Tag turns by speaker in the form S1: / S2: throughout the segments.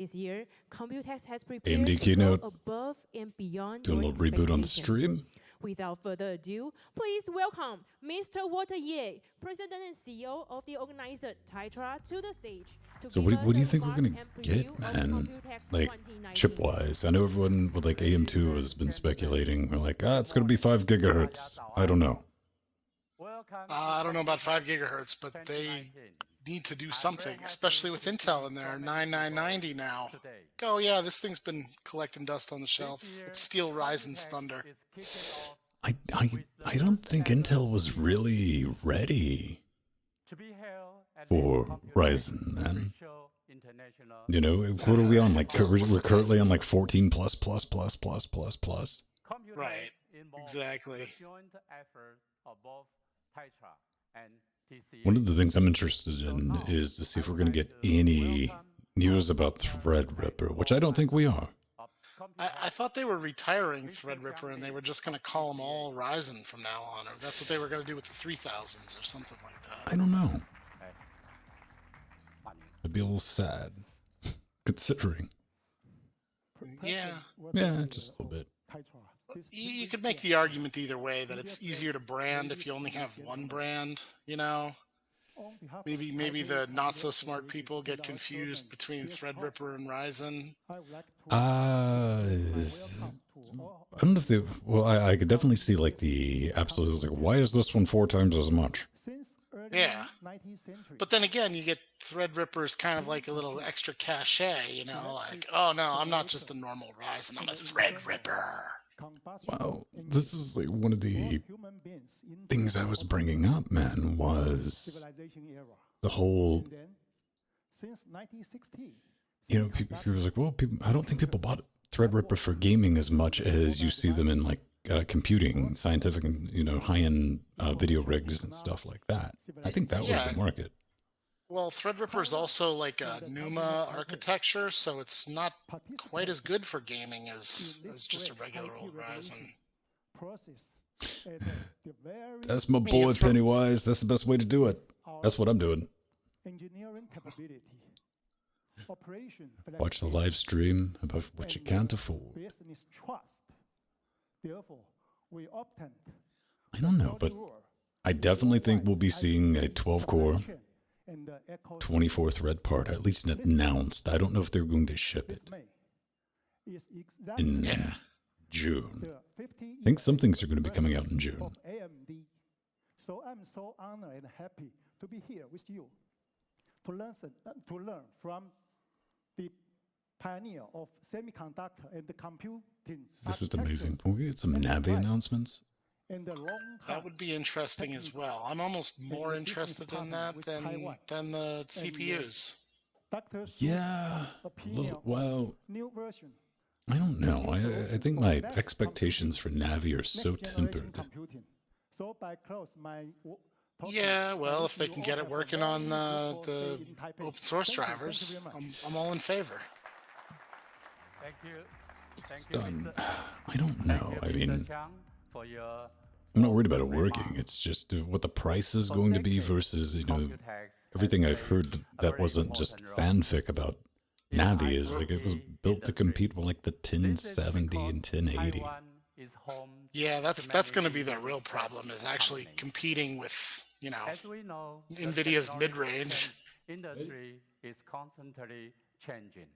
S1: This year, Computex has prepared
S2: AMD
S1: to
S2: Kenote.
S1: go above and beyond
S2: Doing a
S1: your
S2: little reboot on the
S1: expectations.
S2: stream.
S1: Without further ado, please welcome Mr. Walter Ye, President and CEO of the organizer Tytra, to the stage.
S2: So what do you think we're gonna get, man? Like, chip-wise, I know everyone with like AM2 has been speculating. We're like, it's gonna be 5 gigahertz. I don't know.
S3: I don't know about 5 gigahertz, but they need to do something, especially with Intel in their 9990 now. Oh yeah, this thing's been collecting dust on the shelf. It's still Ryzen's thunder.
S2: I don't think Intel was really ready for Ryzen, man. You know, what are we on? Like, we're currently on like 14 plus.
S3: Right, exactly.
S2: One of the things I'm interested in is to see if we're going to get any news about Threadripper, which I don't think we are.
S3: I thought they were retiring Threadripper and they were just going to call them all Ryzen from now on, or that's what they were going to do with the 3000s or something like that.
S2: I don't know. I'd be a little sad, considering.
S3: Yeah.
S2: Yeah, just a little bit.
S3: You could make the argument either way, that it's easier to brand if you only have one brand, you know? Maybe the not-so-smart people get confused between Threadripper and Ryzen.
S2: I don't know if they... Well, I could definitely see, like, the absolute... Like, why is this one 4 times as much?
S3: Yeah. But then again, you get Threadripper's kind of like a little extra cachet, you know? Like, oh, no, I'm not just a normal Ryzen, I'm a Threadripper.
S2: Wow, this is like one of the things I was bringing up, man, was the whole, you know, people was like, well, I don't think people bought Threadripper for gaming as much as you see them in like computing, scientific, and, you know, high-end video rigs and stuff like that. I think that was the market.
S3: Well, Threadripper is also like a NUMA architecture, so it's not quite as good for gaming as just a regular old Ryzen.
S2: That's my boy, Pennywise. That's the best way to do it. That's what I'm doing. Watch the live stream about what you can't afford. I don't know, but I definitely think we'll be seeing a 12-core 24 thread part, at least announced. I don't know if they're going to ship it in June. I think some things are going to be coming out in June.
S4: So I'm so honored and happy to be here with you to learn from the pioneer of semiconductor and the computing.
S2: This is amazing. Can we get some Navi announcements?
S3: That would be interesting as well. I'm almost more interested in that than the CPUs.
S2: Yeah. Well, I don't know. I think my expectations for Navi are so tempered.
S3: Yeah, well, if they can get it working on the open source drivers, I'm all in favor.
S5: Thank you.
S2: It's done. I don't know. I mean, I'm not worried about it working. It's just what the price is going to be versus, you know, everything I've heard that wasn't just fanfic about Navi is like it was built to compete with like the 1070 and 1080.
S3: Yeah, that's going to be the real problem, is actually competing with, you know, NVIDIA's mid-range.
S5: Industry is constantly changing.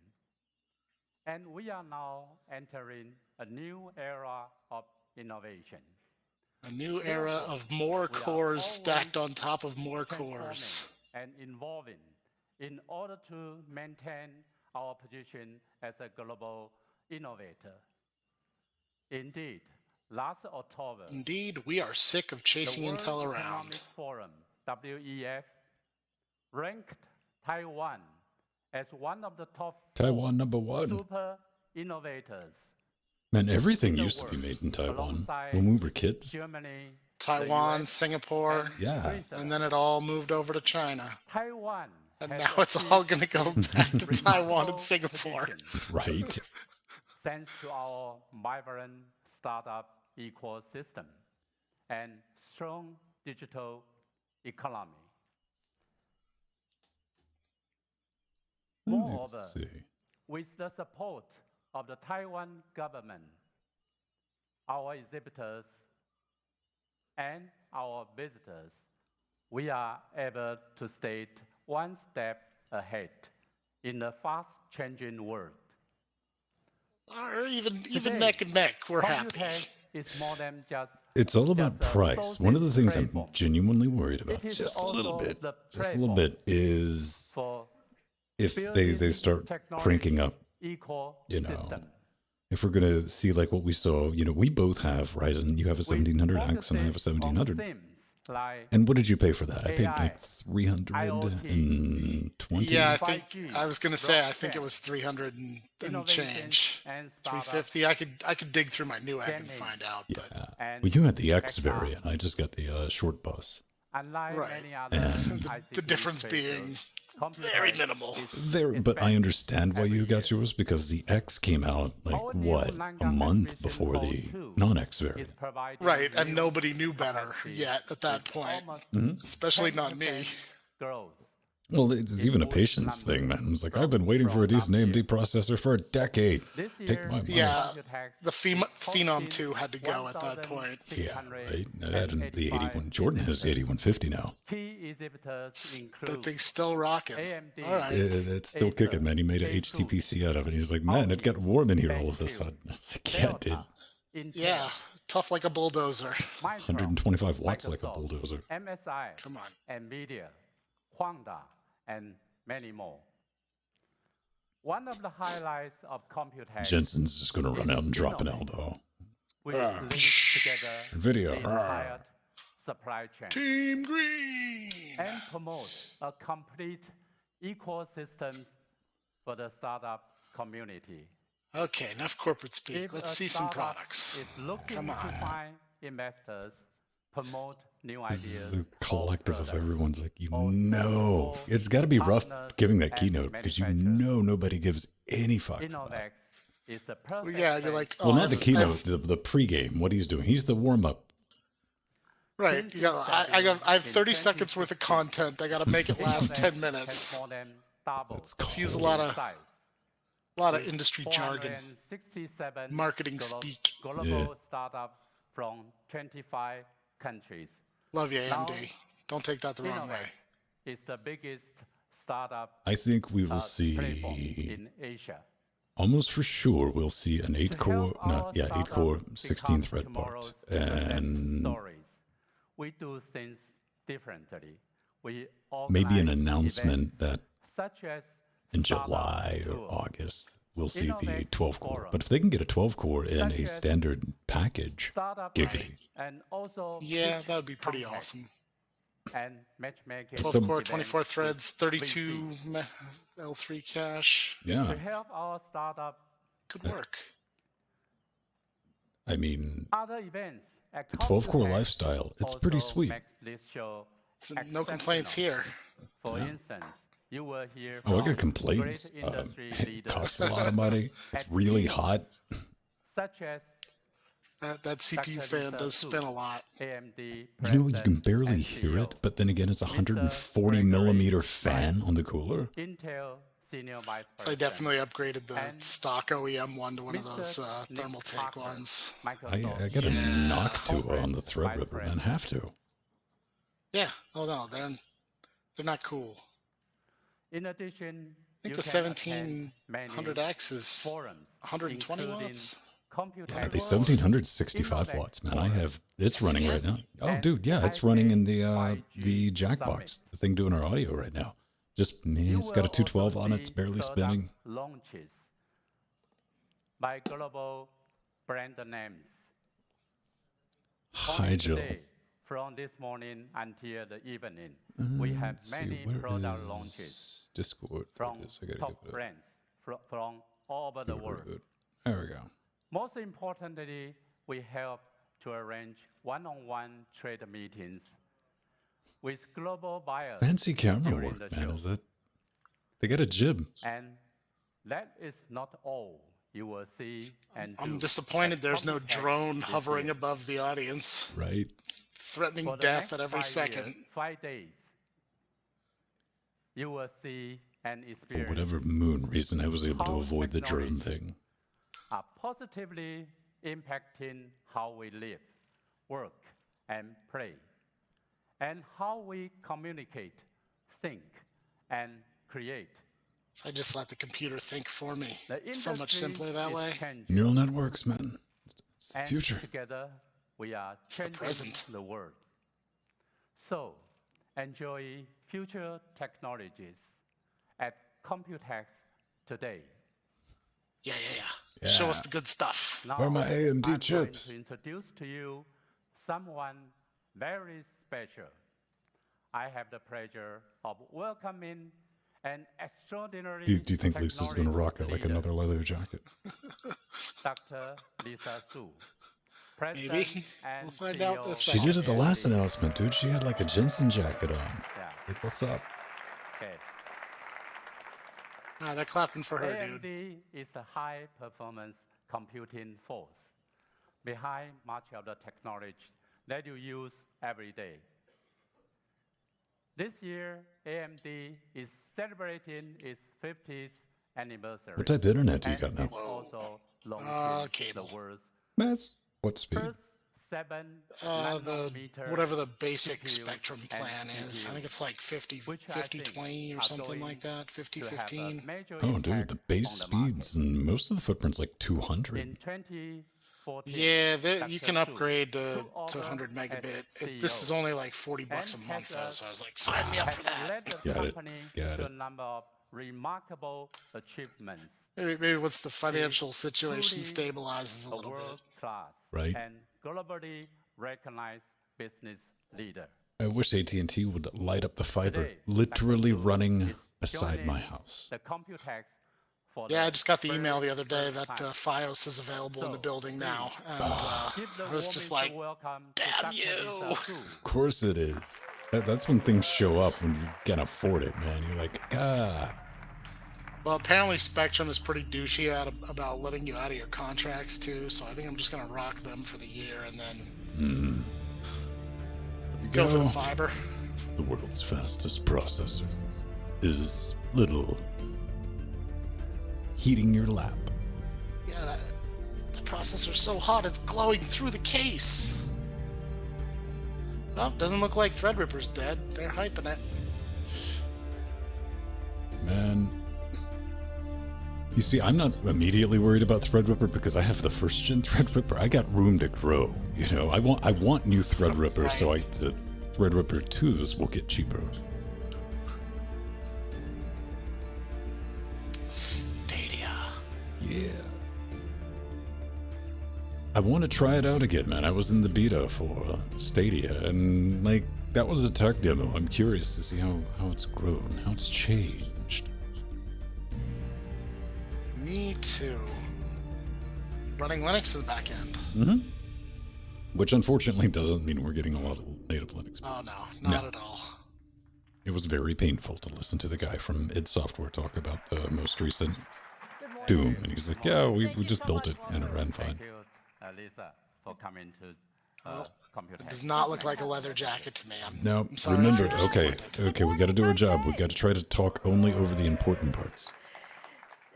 S5: And we are now entering a new era of innovation.
S3: A new era of more cores stacked on top of more cores.
S5: And involving in order to maintain our position as a global innovator. Indeed, last October...
S3: Indeed, we are sick of chasing Intel around.
S5: Forum, WEF, ranked Taiwan as one of the top
S2: Taiwan #1
S5: super innovators.
S2: Man, everything used to be made in Taiwan when we were kids.
S5: Germany,
S3: Taiwan, Singapore,
S2: yeah,
S3: and then it all moved over to China.
S5: Taiwan,
S3: and now it's all going to go back to Taiwan and Singapore.
S2: Right.
S5: Thanks to our vibrant startup ecosystem and strong digital economy.
S2: Let's see.
S5: with the support of the Taiwan government, our exhibitors, and our visitors, we are able to stay one step ahead in a fast-changing world.
S3: Or even
S5: Today,
S3: neck and neck, we're happy.
S5: Computex is more than just
S2: It's all about
S5: just a
S2: price. One of the things I'm
S5: platform.
S2: genuinely worried
S5: It
S2: about,
S5: is
S2: just a little
S5: also
S2: bit,
S5: the
S2: just a little bit, is
S5: for
S2: if they
S5: building
S2: start
S5: technology
S2: cranking up,
S5: ecosystem.
S2: if we're going to see like what we saw, we both have Ryzen. You have a
S5: With
S2: 1700X and I have a
S5: focuses on
S2: 1700.
S5: themes like
S2: And what did you pay for that? I paid
S5: AI,
S2: like 320.
S3: Yeah, I
S5: 5G,
S3: think I was gonna say I think it was 300 and
S5: innovation
S3: change.
S5: and startup
S3: 350. I could dig through my Newegg and
S5: gaming.
S3: find out,
S2: Yeah.
S3: but
S5: and
S2: Well, you had the X
S5: XR.
S2: variant. I just got the short bus.
S5: Unlike
S3: Right.
S5: many other
S2: And
S3: the
S5: ICT
S3: difference
S5: spaces,
S3: being
S5: Computex
S3: very minimal.
S5: is
S2: Very, but I
S5: expanding
S2: understand why
S5: every
S2: you got
S5: year.
S2: yours because the X came out like
S5: Our new
S2: what, a
S5: Langang
S2: month
S5: Vision
S2: before
S5: Pro
S2: the
S5: 2
S2: non-X
S5: is
S2: variant.
S5: providing
S3: Right, and
S5: new
S3: nobody knew better
S5: capacity
S3: yet at that
S5: with
S3: point,
S5: almost
S3: especially not me.
S5: 10% growth.
S2: Well, it's even a
S5: Input
S2: patience thing,
S5: numbers
S2: man. It's like
S5: from-
S2: I've been waiting for a
S5: from
S2: decent
S5: last
S2: AMD
S5: year.
S2: processor for a decade.
S5: This
S2: Take
S5: year,
S2: my money.
S3: Yeah,
S5: Computex
S3: the
S5: is
S3: Phenom
S5: posting
S3: 2 had to go at that point.
S2: Yeah, right. The
S5: 1,685
S2: 81 Jordan has the 8150 now.
S5: Key exhibitors
S3: That
S5: include
S3: thing's still rocking.
S5: AMD,
S3: All right.
S2: It's still kicking, man. He made an
S5: Asus,
S2: HTPC out of it. He's like, man, it got warm in here all of a
S5: BenQ,
S2: sudden. It's like, yeah, it did.
S5: Delta, Intel,
S3: Yeah, tough like a bulldozer.
S5: Micron,
S2: 125 watts like a
S5: Microsoft,
S2: bulldozer.
S5: MSI,
S3: Come on.
S5: NVIDIA, Quanta, and many more. One of the highlights of Computex
S2: Jensen's just going to run out and drop an
S5: Kenote,
S2: elbow.
S5: which links together
S2: Video.
S5: the entire supply chain
S3: Team Green.
S5: and promotes a complete ecosystem for the startup community.
S3: Okay, enough corporate speak.
S5: If
S3: Let's
S5: a
S3: see some
S5: startup
S3: products.
S5: is looking
S3: Come
S5: to
S3: on.
S5: find investors, promote new
S2: This
S5: ideas,
S2: is the
S5: or
S2: collective of
S5: products,
S2: everyone's like,
S5: or
S2: know.
S5: successful
S2: It's got to be rough
S5: partners
S2: giving that
S5: and
S2: keynote because
S5: manufacturers.
S2: nobody gives any fucks about it.
S5: Innovex is the
S3: Well,
S5: perfect
S3: yeah, you're
S5: place
S3: like,
S2: Well,
S3: oh,
S2: not the
S3: I've-
S2: keynote, the pregame. What he's doing. He's the warm-up.
S3: Right,
S5: Since
S3: you got. I have 30 seconds worth of
S5: 2016,
S3: content. I got to make it last
S5: Innovex
S3: 10
S5: has
S3: minutes.
S5: more than doubled
S2: That's
S3: Let's use a
S2: cold.
S3: lot of
S5: size.
S3: industry jargon,
S5: 467
S3: marketing speak.
S5: global
S2: Yeah.
S5: startups from 25 countries.
S3: Love you,
S5: Now,
S3: AMD. Don't take that the wrong
S5: Innovex
S3: way.
S5: is the biggest startup
S2: I think we will
S5: platform
S2: see,
S5: in Asia.
S2: almost for sure, we'll see an
S5: To
S2: 8-core,
S5: help our
S2: 8-core,
S5: startups
S2: 16
S5: become
S2: thread part.
S5: tomorrow's internet
S2: And
S5: stories, we do things differently. We
S2: maybe an
S5: organize
S2: announcement
S5: events
S2: that
S5: such as
S2: in
S5: startup
S2: July or
S5: tours,
S2: August, we'll see the
S5: Innovex
S2: 12-core.
S5: forum,
S2: But if they can get a 12-core in
S5: such
S2: a
S5: as
S2: standard package,
S5: startup
S2: giggity.
S5: and also
S3: Yeah,
S5: pitch
S3: that would be pretty
S5: contest
S3: awesome.
S5: and matchmaking
S3: 12 core,
S5: events
S3: 24
S5: with
S3: threads, 32
S5: VC
S3: L3 cache.
S2: Yeah,
S5: to help our startup.
S3: Could work.
S2: I mean,
S5: Other events at
S2: the 12-core
S5: Computex
S2: lifestyle, it's pretty
S5: also
S2: sweet.
S5: makes this show
S3: So no complaints
S5: exceptional.
S3: here.
S5: For
S2: Yeah.
S5: instance, you will hear
S2: Oh, I
S5: from
S2: got complaints.
S5: great industry
S2: It
S5: leaders
S2: costs a lot of money. It's really hot.
S5: such as
S3: That CPU
S5: Dr.
S3: fan
S5: Lisa
S3: does
S5: Su,
S3: spin a lot.
S5: AMD
S2: You know, you can
S5: president
S2: barely
S5: and
S2: hear it,
S5: CEO,
S2: but then again, it's a
S5: Mr.
S2: 140
S5: Gregory
S2: millimeter
S5: Wright,
S2: fan on the cooler.
S5: Intel senior vice
S3: So I
S5: president.
S3: definitely upgraded the
S5: and
S3: stock OEM one to one of
S5: Mr.
S3: those
S5: Nick
S3: thermal tank
S5: Parker,
S3: ones.
S2: I
S5: Microsoft
S2: got a
S3: Yeah.
S2: knock to
S5: corporate
S2: on the
S5: vice
S2: Threadripper, man.
S5: president.
S2: Have to.
S3: Yeah. Oh no, they're not cool.
S5: In addition,
S3: I think
S5: you
S3: the
S5: can attend many
S3: 1700X is
S5: forums,
S3: 120
S5: including
S3: watts.
S5: Computex
S2: The
S3: watts?
S2: 1765
S5: Innovex
S2: watts, man. I
S5: forums,
S2: have it's running right now. Oh,
S5: and
S2: dude, yeah, it's running in the
S5: 5G
S2: Jackbox,
S5: Summit.
S2: the thing doing our audio right now. Just man,
S5: You
S2: it's got a
S5: will
S2: 212
S5: also
S2: on it. It's
S5: see
S2: barely
S5: product
S2: spinning.
S5: Launches by global brand names. Only
S2: Hi, Jill.
S5: today, from this morning until the evening, we have
S2: Let's see,
S5: many
S2: where
S5: product
S2: is
S5: launches
S2: Discord.
S5: from
S2: There it is. I gotta
S5: top
S2: give it a
S5: brands from all over the world.
S2: reboot. There we go.
S5: Most importantly, we help to arrange one-on-one trade meetings with global buyers.
S2: Fancy camera
S5: during
S2: work,
S5: the
S2: man.
S5: show.
S2: Is that? They got a jib.
S5: And that is not all you will see and
S3: I'm
S5: do
S3: disappointed
S5: at
S3: there's no
S5: Computex
S3: drone
S5: this
S3: hovering
S5: year.
S3: above the audience,
S2: Right.
S3: threatening
S5: For the
S3: death
S5: next
S3: at every
S5: 5
S3: second.
S5: years, 5 days, you will see and
S2: For
S5: experience
S2: whatever moon reason, I was able to
S5: how
S2: avoid the drone
S5: technology
S2: thing.
S5: are positively impacting how we live, work, and play, and how we communicate, think, and create.
S3: So I just let the computer think for me.
S5: The
S3: It's so much
S5: industry
S3: simpler that
S5: is
S3: way.
S5: changing,
S2: Neural networks, man. It's the
S5: and
S2: future.
S5: together we are
S3: It's the
S5: changing
S3: present.
S5: the world. So, enjoy future technologies at Computex today.
S3: Yeah.
S2: Yeah.
S3: Show us the good stuff.
S5: Now,
S2: Where are my AMD
S5: I'm
S2: chips?
S5: going to introduce to you someone very special. I have the pleasure of welcoming an extraordinary
S2: Do you think Lisa's going to rock it like
S5: leader,
S2: another leather jacket?
S5: Dr. Lisa Su,
S3: Maybe.
S5: President and
S3: We'll find out in a
S5: CEO
S2: She
S3: second.
S2: did at the last
S5: AMD.
S2: announcement, dude. She had like a Jensen jacket on.
S5: Yeah,
S2: Like, what's up?
S5: okay.
S3: Ah, they're clapping for her,
S5: AMD
S3: dude.
S5: is the high-performance computing force behind much of the technology that you use every day. This year, AMD is celebrating its 50th anniversary.
S2: What type of internet do you
S5: and
S2: got now?
S5: it's also launching
S3: Cable.
S5: the world's
S2: Mass? What speed?
S5: first 7
S3: The
S5: nanometer
S3: whatever the basic
S5: CPU
S3: spectrum
S5: and
S3: plan is. I
S5: GPU,
S3: think it's like 50,
S5: which I
S3: 50,
S5: think
S3: 20 or
S5: are
S3: something
S5: going
S3: like that. 50,
S5: to have a
S3: 15.
S5: major
S2: Oh, dude,
S5: impact
S2: the base
S5: on the market.
S2: speeds and most of the footprint's like 200.
S5: In 2014,
S3: Yeah, you
S5: Dr.
S3: can
S5: Su
S3: upgrade to
S5: took over
S3: 100
S5: as
S3: megabit. This is
S5: CEO
S3: only like $40 a
S5: and
S3: month, though,
S5: has
S3: so I was like, sign me up for that.
S5: led the
S2: Got it.
S5: company
S2: Got
S5: to
S2: it.
S5: a number of remarkable achievements.
S3: Maybe once the financial situation
S5: truly
S3: stabilizes a
S5: A
S3: little bit.
S5: world-class
S2: Right.
S5: and globally recognized business leader.
S2: I wish AT&T would light up the fiber,
S5: Today,
S2: literally
S5: Dr. Su
S2: running
S5: is
S2: beside my
S5: joining
S2: house.
S5: The Computex for
S3: Yeah,
S5: the
S3: I just got the
S5: very
S3: email the other day
S5: first
S3: that
S5: time.
S3: FiOS is available in the
S5: So,
S3: building now, and
S5: Give the
S3: I was just
S5: warmest
S3: like,
S5: welcome to
S3: damn
S5: Dr.
S3: you!
S5: Lisa Su.
S2: Of course it is. That's when things show up, when you can afford it, man. You're like,
S3: Well, apparently Spectrum is pretty douchey about letting you out of your contracts too, so I think I'm just gonna rock them for the year and then go for the fiber.
S2: The world's fastest processor is little heating your lap.
S3: Yeah, the processor's so hot it's glowing through the case. Well, doesn't look like Threadripper's dead. They're hyping it.
S2: Man. You see, I'm not immediately worried about Threadripper because I have the first gen Threadripper. I got room to grow. You know, I want new Threadripper, so the Threadripper 2s will get cheaper.
S3: Stadia.
S2: Yeah. I want to try it out again, man. I was in the beta for Stadia, and like that was a tech demo. I'm curious to see how it's grown, how it's changed.
S3: Me too. Running Linux in the back end.
S2: Mm-hmm. Which unfortunately doesn't mean we're getting a lot of native Linux.
S3: Oh no, not at all.
S2: It was very painful to listen to the guy from id Software talk about the most recent Doom, and he's like, "Yeah, we just built it and it ran fine."
S5: Thank you, Lisa, for coming to Computex.
S3: It does not look like a leather jacket to me.
S2: No,
S3: I'm sorry
S2: remember,
S3: if you're
S2: okay,
S3: disappointed.
S2: we got to do our job. We got to try to talk only over the important parts.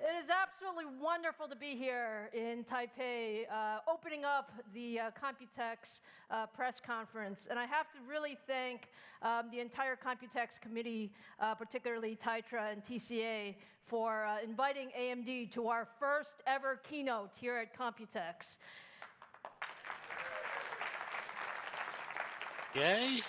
S6: It is absolutely wonderful to be here in Taipei, opening up the Computex press conference. And I have to really thank the entire Computex committee, particularly Taitra and TCA, for inviting AMD to our first ever keynote here at Computex.
S3: Yay?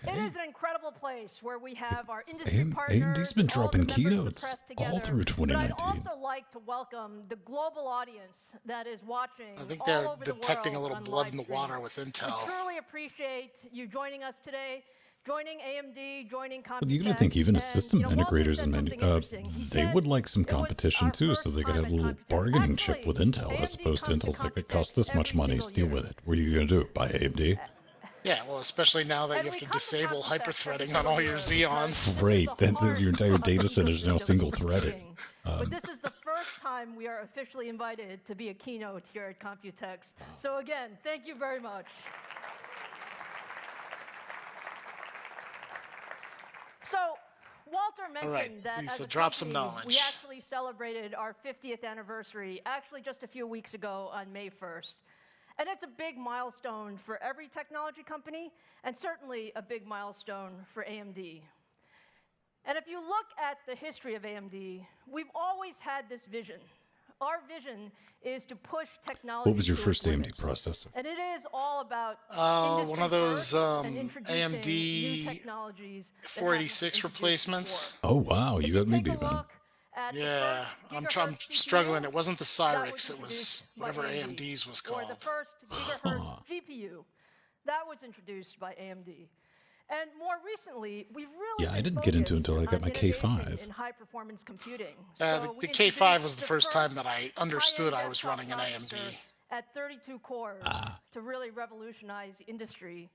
S6: It is an incredible place where we have our industry
S2: AMD's
S6: partners,
S2: been
S6: all the
S2: dropping
S6: members of the
S2: keynotes
S6: press
S2: all
S6: together.
S2: through
S6: But I'd
S2: 2019.
S6: also like to welcome the global audience that is watching
S3: I think
S6: all
S3: they're
S6: over the
S3: detecting a
S6: world
S3: little
S6: on
S3: blood
S6: live
S3: in the
S6: stream.
S3: water with Intel.
S6: We truly appreciate you joining us today, joining AMD, joining Computex.
S2: Well, you got to think even
S6: and,
S2: system
S6: Walter
S2: integrators
S6: said
S2: and
S6: something interesting. He
S2: they
S6: said
S2: would like some
S6: it was
S2: competition
S6: our
S2: too, so
S6: first
S2: they could
S6: time
S2: have a
S6: at
S2: little
S6: Computex.
S2: bargaining chip
S6: Actually,
S2: with Intel, as
S6: AMD
S2: opposed to
S6: comes to
S2: Intel's like, it
S6: Computex
S2: costs this much
S6: every
S2: money,
S6: single
S2: steal
S6: year.
S2: with it. What are you going to do? Buy AMD?
S3: Yeah, well, especially now that
S6: And
S3: you have
S6: we
S3: to
S6: come to
S3: disable
S6: Computex
S3: hyperthreading
S6: every
S3: on all
S6: single
S3: your
S6: year
S3: Xeons.
S6: because
S2: Great,
S6: this is
S2: then
S6: the
S2: your entire
S6: heart
S2: data
S6: of
S2: center is now
S6: ecosystem
S2: single-threaded.
S6: computing. But this is the first time we are officially invited to be a keynote here at Computex. So again, thank you very much. So Walter mentioned
S3: right,
S6: that
S3: Lisa,
S6: as a
S3: drop some
S6: company, we
S3: knowledge.
S6: actually celebrated our 50th anniversary, actually just a few weeks ago on May 1st. And it's a big milestone for every technology company, and certainly a big milestone for AMD. And if you look at the history of AMD, we've always had this vision. Our vision is to push technology.
S2: What was your
S6: to
S2: first
S6: its
S2: AMD
S6: limits.
S2: processor?
S6: And it is all about
S3: One of those
S6: AMD
S3: AMD 486 replacements.
S2: Oh wow, you got me beat, man.
S3: Yeah, I'm struggling. It wasn't the Cyrix, it was whatever AMD's was
S6: Or the
S3: called.
S6: first gigahertz GPU. That was introduced by AMD. And more recently, we've really
S2: Yeah, I didn't get into it until I got my K5.
S6: in high-performance computing.
S3: The K5 was the first time that I understood I was running an AMD.
S6: At 32 cores to really revolutionize the industry.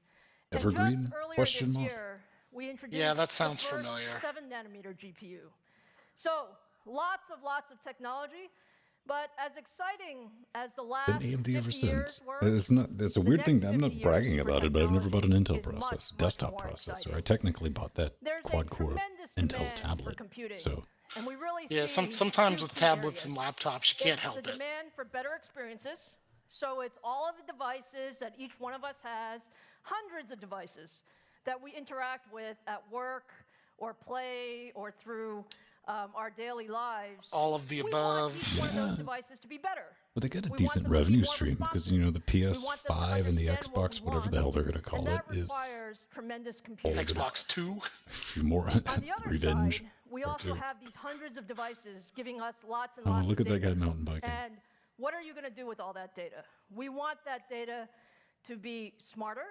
S2: Evergreen?
S6: And just earlier
S2: Question
S6: this
S2: mark?
S6: year, we introduced
S3: Yeah, that sounds
S6: the first
S3: familiar.
S6: 7-nanometer GPU. So lots of technology, but as exciting as the last
S2: Been AMD ever
S6: 50 years
S2: since.
S6: were,
S2: It's a
S6: the
S2: weird thing.
S6: next
S2: I'm not
S6: 50
S2: bragging
S6: years for
S2: about it, but I've never bought an Intel
S6: technology is
S2: processor,
S6: much
S2: desktop
S6: more
S2: processor.
S6: exciting.
S2: I technically bought that
S6: There's a
S2: quad-core
S6: tremendous
S2: Intel
S6: demand for
S2: tablet.
S6: computing.
S2: So
S6: And we really
S3: Yeah,
S6: see
S3: sometimes
S6: two
S3: with
S6: key
S3: tablets
S6: areas.
S3: and laptops, you can't
S6: It's
S3: help
S6: the
S3: it.
S6: demand for better experiences. So it's all of the devices that each one of us has, hundreds of devices that we interact with at work or play or through our daily lives.
S3: All of the
S6: We want
S3: above.
S6: each one of those devices to be better.
S2: but they got a
S6: We want
S2: decent
S6: them to be
S2: revenue
S6: more
S2: stream because
S6: responsive.
S2: the
S6: We want them to
S2: PS5 and the
S6: understand what
S2: Xbox,
S6: we
S2: whatever the
S6: want,
S2: hell they're gonna
S6: and
S2: call it,
S6: that
S2: is
S6: requires tremendous computing.
S3: Xbox 2.
S2: more
S6: On the other
S2: revenge.
S6: side, we
S2: or
S6: also
S2: two.
S6: have these hundreds of devices giving us lots and
S2: Oh,
S6: lots
S2: look
S6: of
S2: at that
S6: data.
S2: guy mountain biking.
S6: And what are you going to do with all that data? We want that data to be smarter.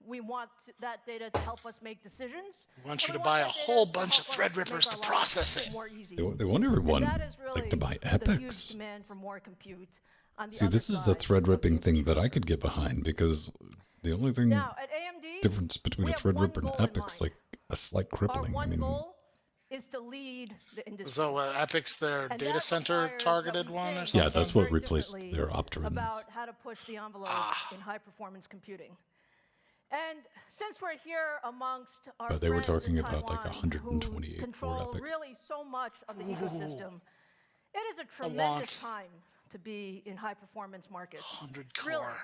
S6: We want that data to help us make decisions.
S3: We want you
S6: and
S3: to
S6: we
S3: buy a
S6: that data
S3: whole
S6: to
S3: bunch of
S6: help us
S3: Threadrippers
S6: make
S3: to
S6: our lives
S3: process
S6: a bit
S3: it.
S6: more easy.
S2: They want everyone
S6: And that is really
S2: to buy
S6: the huge
S2: Epics.
S6: demand for more compute on the
S2: See,
S6: other
S2: this is the
S6: side
S2: thread
S6: of the
S2: ripping thing that
S6: industry.
S2: I could get behind because the only thing
S6: Now, at AMD,
S2: difference between
S6: we
S2: a
S6: have
S2: thread
S6: one
S2: ripper and
S6: goal in
S2: Epic's
S6: mind.
S2: like a slight
S6: Our
S2: crippling. I
S6: one
S2: mean,
S6: goal is to lead the industry.
S3: So Epic's their
S6: And
S3: data
S6: that
S3: center
S6: requires that
S3: targeted
S6: we
S3: one or
S6: think
S3: something?
S2: yeah, that's what
S6: very
S2: replaced
S6: differently
S2: their Opterans.
S6: about how to push the envelope in high-performance computing. And since we're here amongst our
S2: But they were
S6: friends
S2: talking
S6: in
S2: about like
S6: Taiwan
S2: 128
S6: who
S2: for
S6: control
S2: Epic.
S6: really so much of the ecosystem, it is a
S3: want
S6: tremendous time to be in high-performance markets.
S3: 100
S6: Really.
S3: core.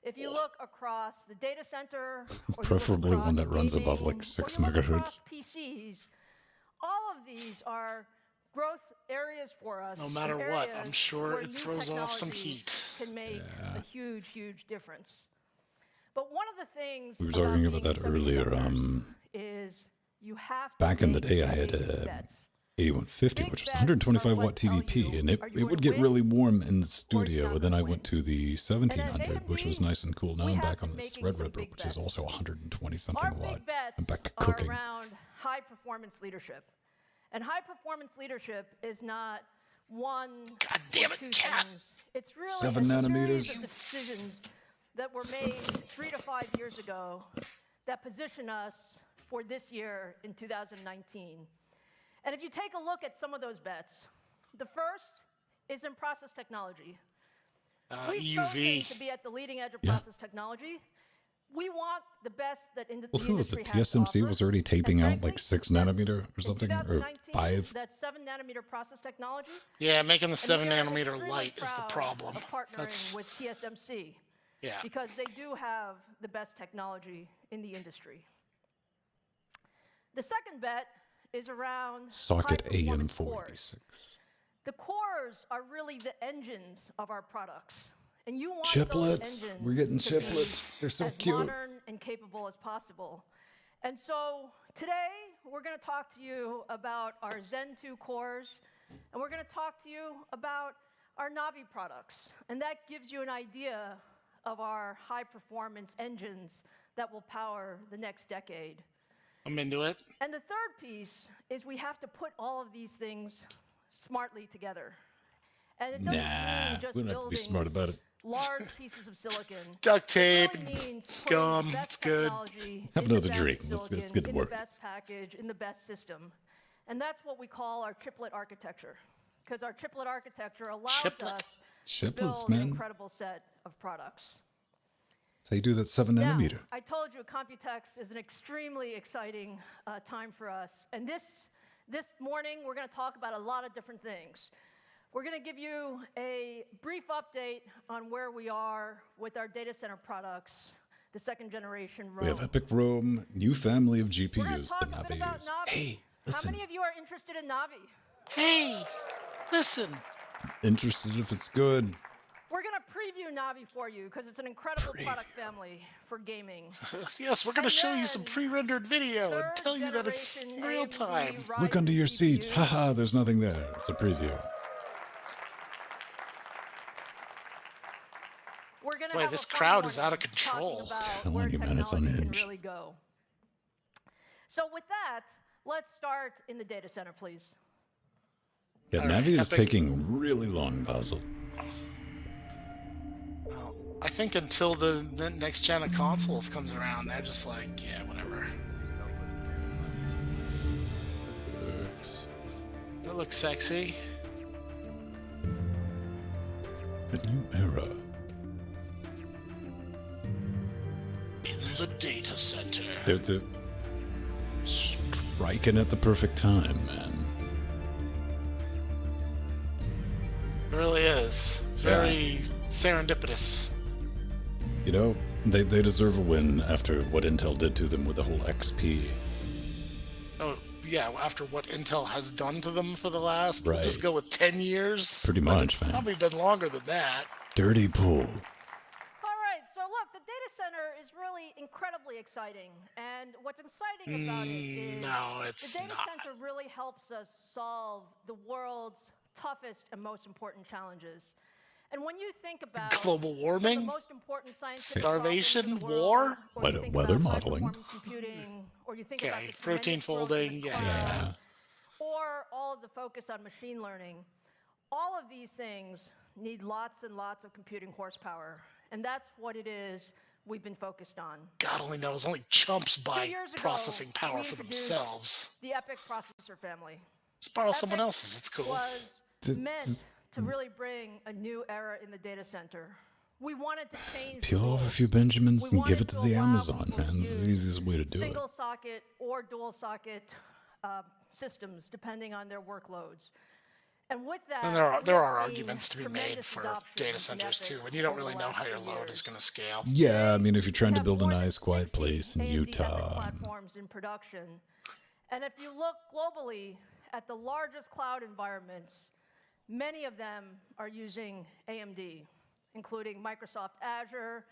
S6: If you look across the data center, or you look
S2: Preferably one
S6: across
S2: that runs above
S6: gaming,
S2: like
S6: or
S2: 6
S6: you look across
S2: megahertz.
S6: PCs, all of these are growth areas for us.
S3: No matter
S6: and
S3: what,
S6: areas
S3: I'm sure
S6: where
S3: it
S6: new
S3: throws off some
S6: technologies
S3: heat.
S6: Can make a huge, huge difference. But one of the things
S2: We were talking about
S6: being
S2: that earlier.
S6: semiconductors is you have to
S2: Back in the
S6: make
S2: day, I had
S6: big
S2: a
S6: bets.
S2: 8150,
S6: Big
S2: which was
S6: bets
S2: 125
S6: are
S2: watt
S6: what tell
S2: TDP,
S6: you,
S2: and
S6: are you
S2: it
S6: gonna
S2: would get
S6: win
S2: really warm in the
S6: or you're
S2: studio.
S6: not
S2: And then
S6: gonna
S2: I went
S6: win?
S2: to the
S6: And
S2: 1700, which was
S6: AMD,
S2: nice and cool. Now
S6: we
S2: I'm
S6: have
S2: back on
S6: been
S2: this
S6: making some
S2: Threadripper,
S6: big
S2: which is
S6: bets.
S2: also 120
S6: Our
S2: something watt.
S6: big bets
S2: I'm back to
S6: are
S2: cooking.
S6: around high-performance leadership. And high-performance leadership is not one
S3: God damn
S6: or
S3: it,
S6: two
S3: cat.
S6: things. It's really
S2: 7
S6: a
S2: nanometers.
S6: series of decisions that were made 3 to 5 years ago that position us for this year in 2019. And if you take a look at some of those bets, the first is in process technology. We've
S3: EUV.
S6: chosen to be at the leading edge of
S2: Yeah.
S6: process technology. We want the best that the
S2: Well, who was
S6: industry
S2: it?
S6: has to
S2: TSMC
S6: offer.
S2: was already taping
S6: And
S2: out
S6: frankly,
S2: like 6
S6: that's-
S2: nanometer or
S6: in
S2: something, or
S6: 2019,
S2: 5.
S6: That's 7-nanometer process technology.
S3: Yeah, making the
S6: And
S3: 7
S6: we are
S3: nanometer
S6: extremely
S3: light is the
S6: proud
S3: problem.
S6: Of partnering
S3: That's
S6: with TSMC
S3: yeah.
S6: because they do have the best technology in the industry. The second bet is around
S2: Socket
S6: high-performance cores.
S2: AM486.
S6: The cores are really the engines of our products. And you want
S2: Chiplets.
S6: those engines
S2: We're getting
S6: to be
S2: chiplets. They're so
S6: as
S2: cute.
S6: modern and capable as possible. And so today, we're going to talk to you about our Zen 2 cores, and we're going to talk to you about our Navi products. And that gives you an idea of our high-performance engines that will power the next decade.
S3: I'm into it.
S6: And the third piece is we have to put all of these things smartly together. And it doesn't
S2: Nah,
S6: mean just
S2: we don't have to be
S6: building
S2: smart about it.
S6: large pieces of silicon.
S3: Duct
S6: It
S3: tape,
S6: really means putting
S3: gum,
S6: the best
S3: it's good.
S6: technology
S2: Have
S6: in the
S2: another
S6: best
S2: drink. Let's
S6: silicon,
S2: get to
S6: in
S2: work.
S6: the best package, in the best system. And that's what we call our chiplet architecture. Because our chiplet architecture allows
S3: Chiplet.
S6: us to
S2: Chiplets,
S6: build an
S2: man.
S6: incredible set of products.
S2: That's how you do that 7
S6: Now,
S2: nanometer.
S6: I told you Computex is an extremely exciting time for us. And This morning, we're going to talk about a lot of different things. We're going to give you a brief update on where we are with our data center products, the second generation Rome.
S2: We have Epic Rome, new family of GPUs,
S6: We're going to talk
S2: the
S6: a bit about
S2: Navis.
S6: Navi.
S2: Hey,
S6: How
S2: listen.
S6: many of you are interested in Navi?
S3: Hey, listen.
S2: Interested if it's good.
S6: We're going to preview Navi for you because it's an incredible product family for gaming.
S3: Yes, we're going to
S6: And
S3: show you some
S6: then,
S3: pre-rendered video and
S6: third
S3: tell you that it's
S6: generation
S3: real
S6: AMD
S3: time.
S2: Look
S6: Ryzen
S2: under your seats.
S6: CPU.
S2: Haha, there's nothing there. It's a preview.
S6: We're gonna
S3: Boy,
S6: have
S3: this
S6: a fun
S3: crowd is
S6: morning
S3: out of control.
S6: talking about
S2: Telling
S6: where
S2: you, man, it's
S6: technology can
S2: unhinged.
S6: really go. So with that, let's start in the data center, please.
S2: Yeah,
S3: All right,
S2: Navi is
S3: Epic.
S2: taking really long, Basil.
S3: Well, I think until the next gen of consoles comes around, they're just like, yeah, whatever. That looks sexy.
S2: A new era.
S3: In the data center.
S2: They're striking at the perfect time, man.
S3: It really is. It's very serendipitous.
S2: You know, they deserve a win after what Intel did to them with the whole XP.
S3: Oh, yeah, after what Intel has done to them for the last,
S2: Right.
S3: we'll just go with 10 years.
S2: Pretty
S3: but
S2: much,
S3: it's
S2: man.
S3: probably been longer than that.
S2: Dirty pool.
S6: All right, so look, the data center is really incredibly exciting. And what's exciting about it is
S3: No, it's
S6: the data
S3: not.
S6: center really helps us solve the world's toughest and most important challenges. And when you think about
S3: Global
S6: the
S3: warming?
S6: most important scientific
S3: Starvation?
S6: problems in the
S3: War?
S6: world, or you
S2: Weather-
S6: think
S2: weather
S6: about
S2: modeling.
S6: high-performance computing, or you think about
S3: Okay,
S6: the
S3: protein
S6: tremendous growth in
S3: folding,
S6: the
S3: yeah.
S6: cloud, or all of the focus on machine learning. All of these things need lots and lots of computing horsepower, and that's what it is we've been focused on.
S3: God only knows, only chumps
S6: 2
S3: buy
S6: years ago,
S3: processing power
S6: we
S3: for
S6: introduced
S3: themselves.
S6: The EPIC processor family.
S3: Let's borrow someone
S6: EPIC
S3: else's, it's cool.
S6: was meant to really bring a new era in the data center. We wanted to change
S2: Peel
S6: the
S2: off a
S6: rules.
S2: few Benjamins
S6: We
S2: and give
S6: wanted
S2: it to
S6: to
S2: the
S6: allow
S2: Amazon,
S6: people to
S2: man. This is the
S6: use
S2: easiest way to do it.
S6: single socket or dual socket systems, depending on their workloads. And with that,
S3: And there are
S6: we have seen
S3: arguments to be made
S6: tremendous
S3: for
S6: adoption
S3: data
S6: in
S3: centers
S6: EPIC
S3: too, and you don't
S6: over the
S3: really know
S6: last
S3: how your
S6: few
S3: load
S6: years.
S3: is going to scale.
S2: Yeah, I mean, if you're trying
S6: We
S2: to
S6: have
S2: build a
S6: more than
S2: nice, quiet
S6: 60
S2: place in
S6: AMD EPIC
S2: Utah.
S6: platforms in production. And if you look globally at the largest cloud environments, many of them are using AMD, including Microsoft Azure,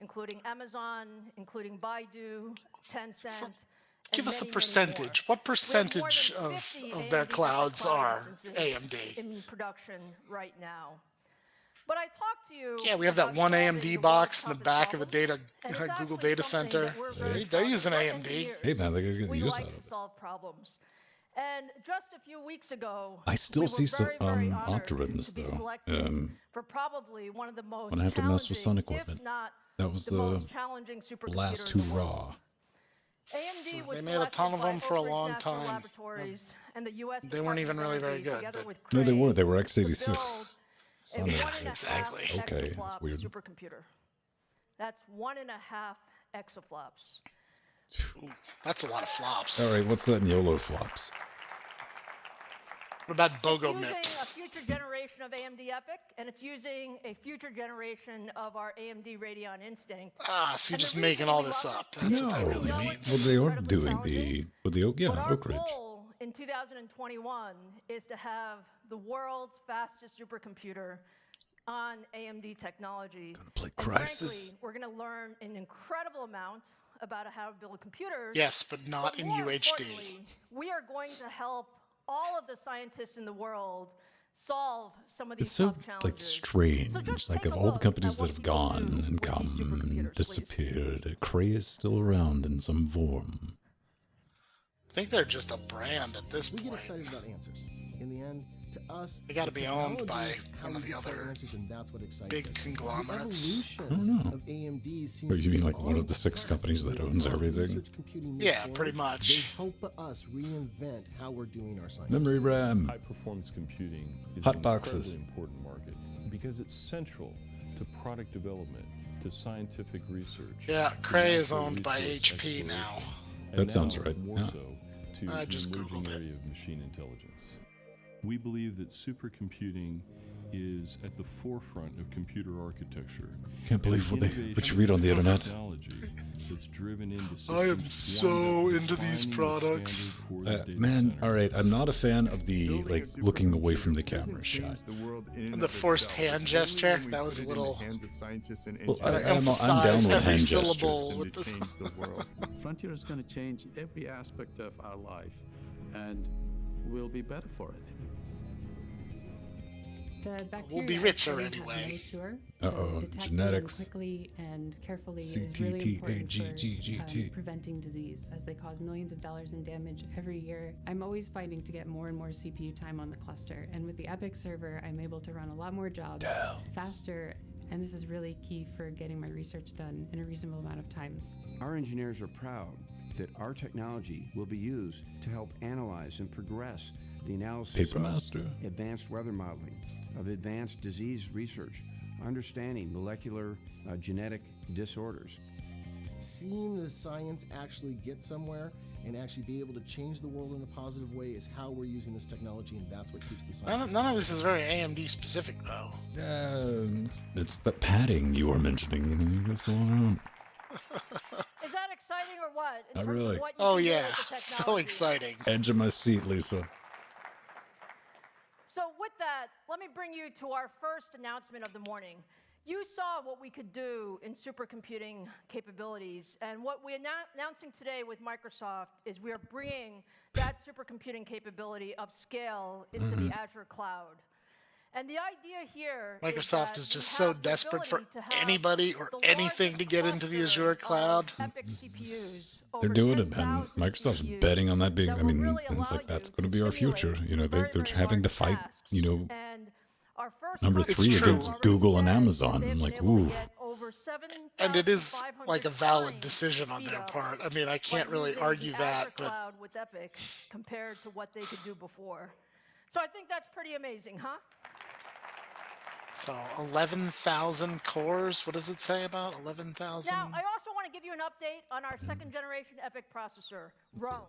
S6: including Amazon, including Baidu, Tencent. and
S3: Give us a
S6: many, many
S3: percentage.
S6: more.
S3: What
S6: We have more
S3: percentage
S6: than
S3: of
S6: 50
S3: their
S6: AMD
S3: clouds
S6: cloud
S3: are
S6: instances
S3: AMD?
S6: in production right now. But I talked to you.
S3: Yeah, we have that
S6: about
S3: one
S6: solving
S3: AMD
S6: the
S3: box in
S6: world's
S3: the back of the
S6: toughest
S3: data
S6: problems, and it's
S3: Google
S6: actually
S3: data
S6: something
S3: center.
S6: that we're very
S3: They're
S6: proud of.
S3: using
S6: We're
S3: AMD.
S6: engineers.
S2: Hey, man, they gotta get the
S6: We
S2: use
S6: like
S2: out
S6: to
S2: of it.
S6: solve problems. And just a few weeks ago,
S2: I still
S6: we
S2: see
S6: were
S2: some
S6: very honored
S2: Optimus
S6: to be
S2: though.
S6: selected for probably one of the most
S2: when I have to mess with
S6: challenging,
S2: Sun equipment.
S6: if not
S2: That was
S6: the most challenging
S2: last
S6: supercomputer in the world.
S2: hurrah.
S6: AMD was
S3: They made a ton of
S6: selected by
S3: them for a
S6: Oak Ridge
S3: long
S6: National
S3: time.
S6: Laboratories and the US
S3: They weren't even
S6: Department of
S3: really very
S6: Energy,
S3: good,
S6: together
S3: but-
S6: with
S2: No, they
S6: Cray,
S2: were. They were
S6: to
S2: x86.
S6: build a
S2: Sun
S6: 1.5
S3: Exactly.
S2: Okay, that's
S6: exaflop
S2: weird.
S6: supercomputer. That's 1.5 exaflops.
S3: That's a lot of flops.
S2: All right, what's that in YOLO flops?
S3: What about BOGO
S6: It's using
S3: MIPS?
S6: a future generation of AMD EPIC, and it's using a future generation of our AMD Radeon Instinct.
S3: Ah, so you're
S6: And the
S3: just
S6: reason
S3: making all
S6: we
S3: this
S6: love
S3: up.
S6: it-
S3: That's
S2: No,
S3: what that really
S6: Well,
S3: means.
S2: well, they are
S6: incredibly
S2: doing
S6: challenging.
S2: with the
S6: But our
S2: Oak Ridge.
S6: goal in 2021 is to have the world's fastest supercomputer on AMD technology.
S2: Gonna play
S6: And
S2: Crysis.
S6: frankly, we're going to learn an incredible amount about how to build computers.
S3: Yes, but not
S6: But
S3: in
S6: more
S3: UHD.
S6: importantly, we are going to help all of the scientists in the world solve some of these
S2: It's so
S6: tough challenges.
S2: strange.
S6: So just
S2: Like
S6: take
S2: of
S6: a
S2: all the
S6: look
S2: companies
S6: at what
S2: that have
S6: people do
S2: gone and
S6: with these
S2: come,
S6: supercomputers, please.
S2: disappeared, Cray is still around in some form.
S3: I think they're just a brand at this
S7: We get
S3: point.
S7: excited about answers. In the end, to us,
S3: They gotta
S7: the
S3: be owned
S7: technology
S3: by
S7: is how
S3: one of
S7: we
S3: the
S7: discover
S3: other
S7: answers, and that's what excites
S3: big
S7: us.
S3: conglomerates.
S7: The evolution
S2: I don't know.
S7: of AMD seems
S2: Oh,
S7: to
S2: you mean
S7: be
S2: like one of the
S7: all
S2: 6
S7: fast.
S2: companies that
S7: They
S2: owns
S7: help
S2: everything?
S7: research computing move
S3: Yeah,
S7: forward.
S3: pretty much.
S7: They help us reinvent how we're doing our science.
S2: Memory RAM.
S8: High-performance computing is
S2: Hot
S8: an
S2: boxes.
S8: incredibly important market because it's central to product development, to scientific research.
S3: Yeah,
S8: to
S3: Cray is
S8: natural
S3: owned by
S8: resource
S3: HP
S8: exploration,
S3: now.
S8: and
S2: That sounds
S8: now,
S2: right,
S8: more
S2: yeah.
S8: so, to
S3: I
S8: the
S3: just
S8: emerging
S3: Googled it.
S8: area of machine intelligence. We believe that supercomputing is at the forefront of computer architecture.
S2: Can't believe what you read on the internet.
S8: Technology that's driven into
S3: I am
S8: systems
S3: so
S8: wound up
S3: into these
S8: defining the
S3: products.
S8: standard for the data
S2: Man,
S8: center.
S2: all right, I'm not a fan of the like looking away from the camera shot.
S3: And the forced hand gesture, that was a little.
S2: Well, I'm down
S3: Emphasize
S2: with
S3: every
S2: hand
S3: syllable
S2: gestures.
S3: with the.
S9: Frontier is going to change every aspect of our life, and we'll be better for it.
S10: The bacteria
S3: We'll be
S10: are
S3: richer
S10: studied to have
S3: anyway.
S10: no cure, so
S2: Uh-oh,
S10: detecting
S2: genetics.
S10: them quickly and carefully is really important for preventing disease, as they cause millions of dollars in damage every year. I'm always fighting to get more and more CPU time on the cluster, and with the EPIC server, I'm able to run a lot more jobs faster, and this is really key for getting my research done in a reasonable amount of time.
S11: Our engineers are proud that our technology will be used to help analyze and progress the analysis
S2: Paper Master.
S11: of advanced weather modeling, of advanced disease research, understanding molecular genetic disorders.
S7: Seeing the science actually get somewhere and actually be able to change the world in a positive way is how we're using this technology, and that's what keeps the science.
S3: None of this is very AMD specific, though.
S2: It's the padding you were mentioning. That's all around.
S6: Is that exciting or what? In
S2: Not
S6: terms of
S2: really.
S6: what you
S3: Oh
S6: can do
S3: yeah,
S6: with the
S3: so
S6: technology?
S3: exciting.
S2: Edge of my seat, Lisa.
S6: So with that, let me bring you to our first announcement of the morning. You saw what we could do in supercomputing capabilities, and what we're announcing today with Microsoft is we are bringing that supercomputing capability of scale into the Azure cloud. And the idea here
S3: Microsoft is
S6: is
S3: just so desperate for anybody or anything to get into the Azure cloud.
S2: They're doing it, man. Microsoft's betting on that being. I mean, it's like that's going to be our future. You know, they're having to fight. You know, number 3 against Google and Amazon. I'm like, ooh.
S3: And it is like a valid decision on their part. I mean, I can't really argue that, but
S6: cloud with Epic compared to what they could do before. So I think that's pretty amazing, huh?
S3: so 11,000 cores. What does it say about 11,000?
S6: Now, I also want to give you an update on our second generation Epic processor, Rome.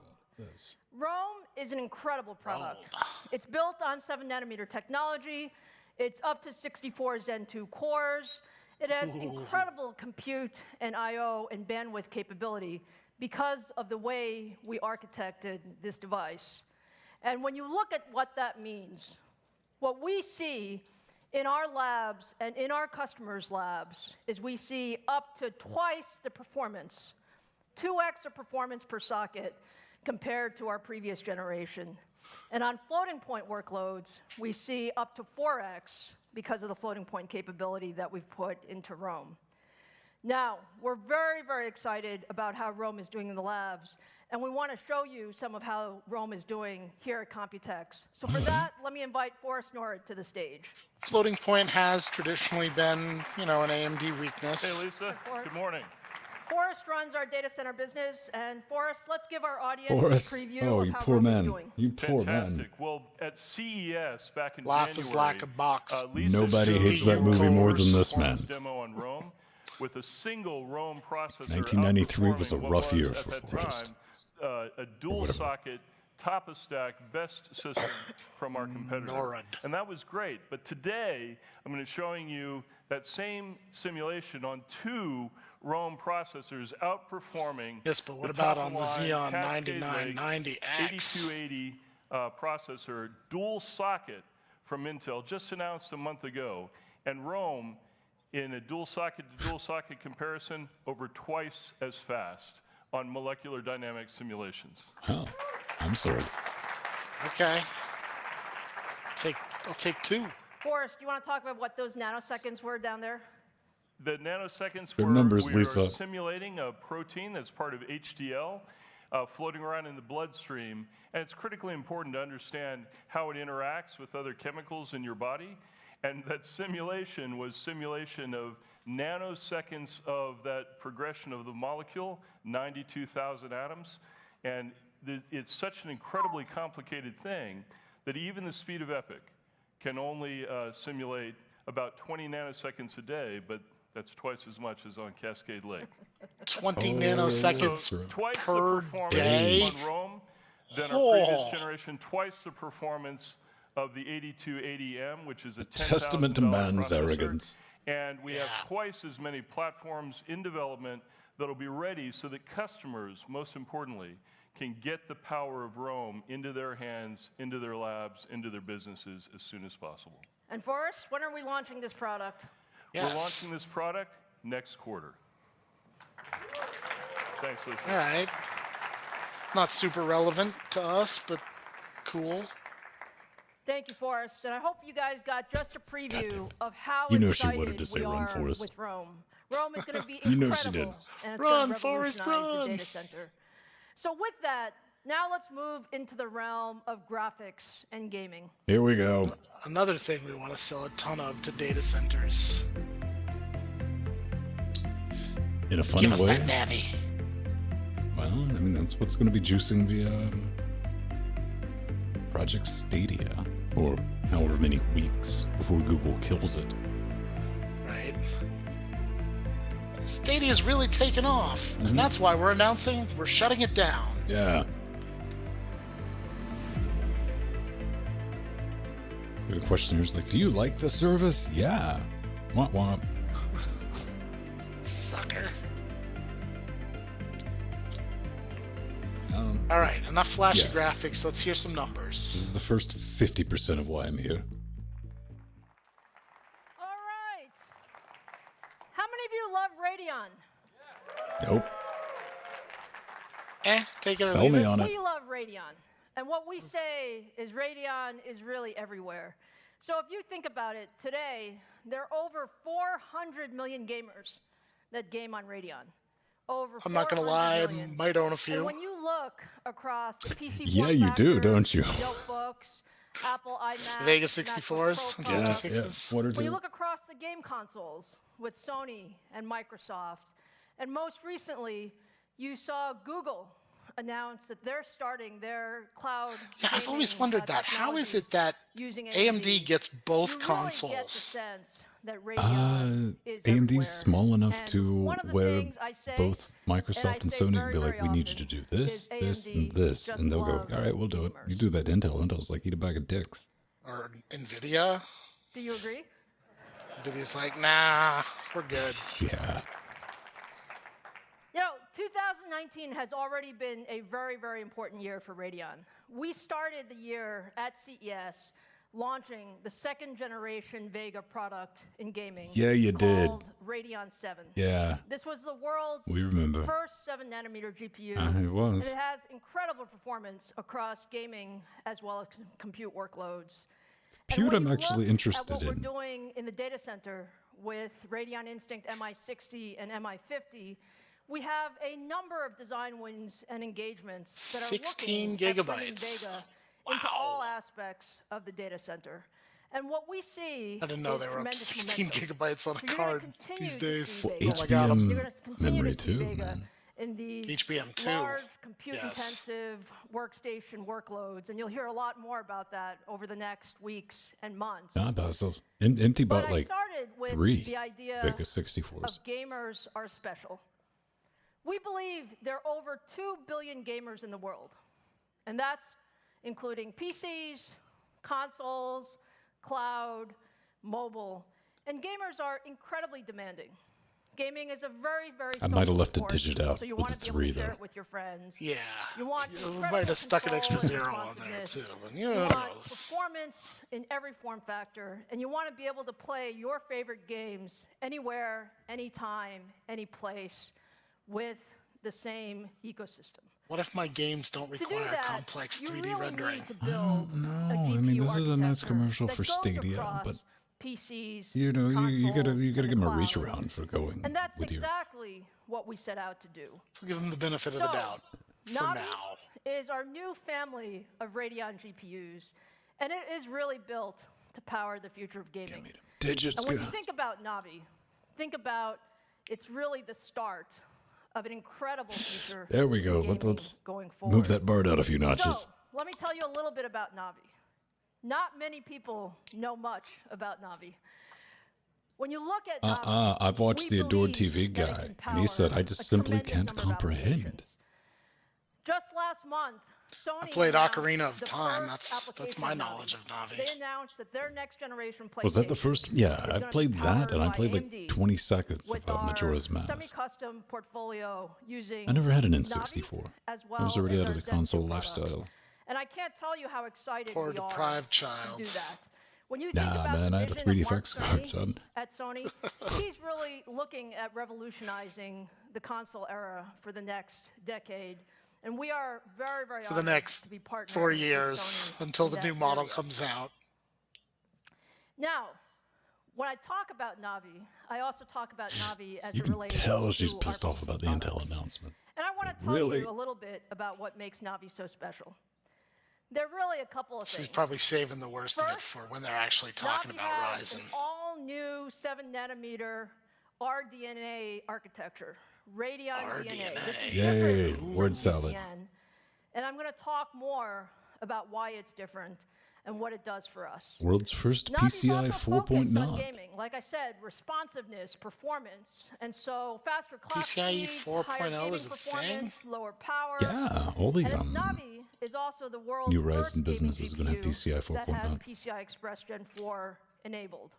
S6: Rome is an incredible product. It's built on 7nm technology. It's up to 64 Zen 2 cores. It has incredible compute and I/O and bandwidth capability because of the way we architected this device. And when you look at what that means, what we see in our labs and in our customers' labs is we see up to twice the performance, 2x of performance per socket compared to our previous generation. And on floating point workloads, we see up to 4x because of the floating point capability that we've put into Rome. Now, we're very, very excited about how Rome is doing in the labs, and we want to show you some of how Rome is doing here at Computex. So for that, let me invite Forrest Norwood to the stage.
S3: Floating point has traditionally been, you know, an AMD weakness.
S12: Hey, Lisa. Good morning.
S6: Forrest runs our data center business, and Forrest, let's give our audience
S2: Forrest.
S6: a preview
S2: Oh,
S6: of
S2: you
S6: how
S2: poor
S6: Rome is
S2: man.
S6: doing.
S2: You poor
S12: Fantastic.
S2: man.
S12: Well, at CES back in
S3: Laugh
S12: January,
S3: is like a box.
S12: Lisa
S2: Nobody
S12: showed
S2: hates
S12: me
S2: that movie more than this
S12: performance
S2: man.
S12: demo on Rome with a single Rome processor.
S2: 1993 was a
S12: outperforming what
S2: rough year
S12: at
S2: for
S12: that
S2: Forrest.
S12: time, a dual socket, top of stack, best system from our competitor. And that was great. But today, I'm going to showing you that same simulation on 2 Rome processors outperforming.
S3: Yes, but what
S12: the
S3: about on the
S12: top-of-line
S3: Xeon
S12: Cascade Lake
S3: 9990X?
S12: 8280 processor, dual socket from Intel, just announced a month ago. And Rome, in a dual socket to dual socket comparison, over twice as fast on molecular dynamics simulations.
S2: Oh, I'm sorry.
S3: Okay. I'll take 2.
S6: Forrest, do you want to talk about what those nanoseconds were down there?
S12: The nanoseconds
S2: Good
S12: were
S2: numbers,
S12: we
S2: Lisa.
S12: are simulating a protein that's part of HDL floating around in the bloodstream. And it's critically important to understand how it interacts with other chemicals in your body. And that simulation was simulation of nanoseconds of that progression of the molecule, 92,000 atoms. And it's such an incredibly complicated thing that even the speed of EPIC can only simulate about 20 nanoseconds a day, but that's twice as much as on Cascade Lake.
S3: 20 nanoseconds
S12: So twice
S3: per
S12: the performance
S3: day?
S12: on Rome than our previous generation, twice the performance of the 8280M, which is a
S2: testament to man's arrogance.
S12: And we have twice as many platforms in development that'll be ready so that customers, most importantly, can get the power of Rome into their hands, into their labs, into their businesses as soon as possible.
S6: And Forrest, when are we launching this product?
S12: We're launching this product next quarter. Thanks, Lisa.
S3: All right. Not super relevant to us, but cool.
S6: Thank you, Forrest. And I hope you guys got just a preview of how
S2: You know
S6: excited
S2: she wanted to say
S6: we
S2: run,
S6: are
S2: Forrest.
S6: with Rome. Rome is going to be
S2: You
S6: incredible.
S2: know she did.
S6: And it's
S3: Run,
S6: gonna
S3: Forrest,
S6: revolutionize
S3: run.
S6: the data center. So with that, now let's move into the realm of graphics and gaming.
S2: Here we go.
S3: Another thing we want to sell a ton of to data centers.
S2: In a fun
S3: Give us
S2: way.
S3: that Navi.
S2: Well, I mean, that's what's going to be juicing the Project Stadia for however many weeks before Google kills it.
S3: Right. Stadia's really taken off, and that's why we're announcing we're shutting it down.
S2: Yeah. The questioner's like, do you like the service? Yeah. Womp womp.
S3: Sucker. All right, enough flashy graphics. Let's hear some numbers.
S2: This is the first 50% of why I'm here.
S6: All right. How many of you love Radeon?
S2: Nope.
S3: Take it or
S2: Sell
S3: leave
S2: me
S3: it.
S2: on it.
S6: We love Radeon. And what we say is Radeon is really everywhere. So if you think about it, today, there are over 400 million gamers that game on Radeon. Over
S3: I'm not going to lie, I
S6: million.
S3: might own a
S6: And
S3: few.
S6: when you look across the PC
S2: Yeah, you do, don't you?
S6: notebooks, Apple iMac,
S3: Vega 64s and
S6: MacBook Pro,
S3: 56s.
S2: One or
S6: when
S2: two.
S6: you look across the game consoles with Sony and Microsoft, and most recently, you saw Google announce that they're starting their cloud.
S3: Yeah, I've always wondered that. How is it that
S6: using
S3: AMD gets both
S6: you really
S3: consoles?
S6: Get the sense that Radeon is
S2: AMD's
S6: everywhere.
S2: small enough
S6: And
S2: to
S6: one of the
S2: where
S6: things I say,
S2: both Microsoft and
S6: say
S2: Sony
S6: very,
S2: would be like,
S6: very
S2: we need you
S6: often
S2: to do this,
S6: is
S2: this, and
S6: AMD
S2: this.
S6: just
S2: And they'll go,
S6: loves
S2: all right, we'll do it. You do that Intel. Intel's like, eat a bag of dicks.
S3: Or NVIDIA?
S6: Do you agree?
S3: NVIDIA's like, nah, we're good.
S2: Yeah.
S6: You know, 2019 has already been a very, very important year for Radeon. We started the year at CES launching the second generation Vega product in gaming.
S2: Yeah, you did.
S6: Called Radeon 7.
S2: Yeah.
S6: This was the world's
S2: We remember.
S6: first 7-nanometer GPU.
S2: It was.
S6: And it has incredible performance across gaming as well as compute workloads. And
S2: Compute
S6: when
S2: I'm
S6: you
S2: actually
S6: look
S2: interested
S6: at what
S2: in.
S6: we're doing in the data center with Radeon Instinct MI60 and MI50, we have a number of design wins and engagements that are
S3: 16
S6: looking at bringing
S3: gigabytes.
S6: Vega into all aspects of the data center. And what we see
S3: I didn't know
S6: is
S3: they were up to
S6: tremendous
S3: 16
S6: momentum.
S3: gigabytes on a
S6: So you're gonna
S3: card
S6: continue
S3: these
S6: to
S3: days.
S6: see
S2: Well,
S6: Vega.
S3: Oh my god, I'm
S6: You're gonna continue
S2: memory
S6: to see
S2: too,
S6: Vega
S2: man.
S6: in these
S3: HBM2.
S6: large compute-intensive workstation workloads, and you'll hear a lot more about that over the next weeks and months.
S2: Not those. Empty
S6: But
S2: bought
S6: I
S2: like
S6: started with
S2: 3
S6: the idea
S2: Vega 64s.
S6: of gamers are special. We believe there are over 2 billion gamers in the world, and that's including PCs, consoles, cloud, mobile, and gamers are incredibly demanding. Gaming is a very, very
S2: I might have
S6: social
S2: left a
S6: sport,
S2: digit out
S6: so you
S2: with
S6: want
S2: the
S6: to be able
S2: 3,
S6: to share
S2: though.
S6: it with your friends.
S3: Yeah.
S6: You want
S3: We
S6: incredible
S3: might have stuck an
S6: control
S3: extra
S6: and
S3: 0 on there
S6: responsiveness.
S3: too, but
S6: You
S3: who
S6: want
S3: knows?
S6: performance in every form factor, and you want to be able to play your favorite games anywhere, anytime, any place with the same ecosystem.
S3: What if my games don't
S6: To do
S3: require
S6: that,
S3: complex
S6: you
S3: 3D
S6: really
S3: rendering?
S6: need to
S2: I
S6: build
S2: don't know.
S6: a
S2: I mean,
S6: GPU
S2: this is a nice
S6: architecture
S2: commercial
S6: that
S2: for
S6: goes
S2: Stadia,
S6: across
S2: but
S6: PCs,
S2: you know, you gotta
S6: consoles, and
S2: give
S6: the
S2: them a reach
S6: cloud.
S2: around for going
S6: And that's
S2: with your.
S6: exactly what we set out to do.
S3: So give them the benefit of the
S6: So,
S3: doubt for
S6: Navi
S3: now.
S6: is our new family of Radeon GPUs, and it is really built to power the future of gaming.
S2: Digits.
S6: And when you think about Navi, think about it's really the start of an incredible future.
S2: There we
S6: in
S2: go.
S6: gaming
S2: Let's
S6: going forward.
S2: move that bird out a few notches.
S6: So, let me tell you a little bit about Navi. Not many people know much about Navi. When you look at Navi,
S2: I've watched
S6: we
S2: the Adored
S6: believe
S2: TV
S6: that it
S2: guy,
S6: can
S2: and he said,
S6: power
S2: I just
S6: a
S2: simply
S6: tremendous
S2: can't
S6: number of
S2: comprehend.
S6: applications. Just last month, Sony
S3: I played
S6: announced
S3: Ocarina of
S6: the
S3: Time.
S6: first
S3: That's my
S6: application of
S3: knowledge of Navi.
S6: They announced that their next generation PlayStation
S2: Was that the first? Yeah,
S6: is
S2: I
S6: gonna
S2: played
S6: be
S2: that, and I
S6: powered
S2: played
S6: by
S2: like
S6: AMD
S2: 20 seconds
S6: with
S2: of Majora's
S6: our
S2: Mask.
S6: semi-custom portfolio using
S2: I never had an
S6: Navi
S2: N64.
S6: as
S2: I was
S6: well
S2: already
S6: as
S2: out of
S6: our
S2: the
S6: Zen 2
S2: console
S6: products.
S2: lifestyle.
S6: And I can't tell you how excited
S3: Poor
S6: we are
S3: deprived
S6: to
S3: child.
S6: do that. When you think
S2: Nah,
S6: about
S2: man,
S6: the
S2: I had a
S6: vision of
S2: 3D
S6: Mark
S2: effects card,
S6: Cerny
S2: son.
S6: at Sony, he's really looking at revolutionizing the console era for the next decade. And we are very, very
S3: For the
S6: honored
S3: next
S6: to be partnering
S3: 4
S6: with
S3: years
S6: Sony
S3: until
S6: in
S3: the
S6: that
S3: new model
S6: area.
S3: comes out.
S6: Now, when I talk about Navi, I also talk about Navi as
S2: You
S6: it
S2: can
S6: relates
S2: tell
S6: to
S2: she's
S6: our
S2: pissed off
S6: PC
S2: about the
S6: products.
S2: Intel announcement.
S6: And I want to tell
S2: really?
S6: you a little bit about what makes Navi so special. There are really a couple of
S3: She's
S6: things.
S3: probably saving the worst of it
S6: First,
S3: for when they're actually talking
S6: Navi
S3: about
S6: has
S3: Ryzen.
S6: an all-new 7-nanometer RDNA architecture, Radeon DNA. This is
S2: Yay,
S6: different
S2: word
S6: from
S2: salad.
S6: GCN, and I'm going to talk more about why it's different and what it does for us.
S2: World's first
S6: Navi's
S2: PCI
S6: also focused on
S2: 4.0.
S6: gaming. Like I said, responsiveness, performance, and so faster clock
S3: PCIe
S6: speeds,
S3: 4.0
S6: higher gaming
S3: is a thing?
S6: performance, lower power.
S2: Yeah, all the
S6: And Navi is also the world's
S2: new
S6: first
S2: Ryzen
S6: gaming
S2: businesses are going to have
S6: GPU
S2: PCI
S6: that has
S2: 4.0.
S6: PCI Express Gen 4 enabled.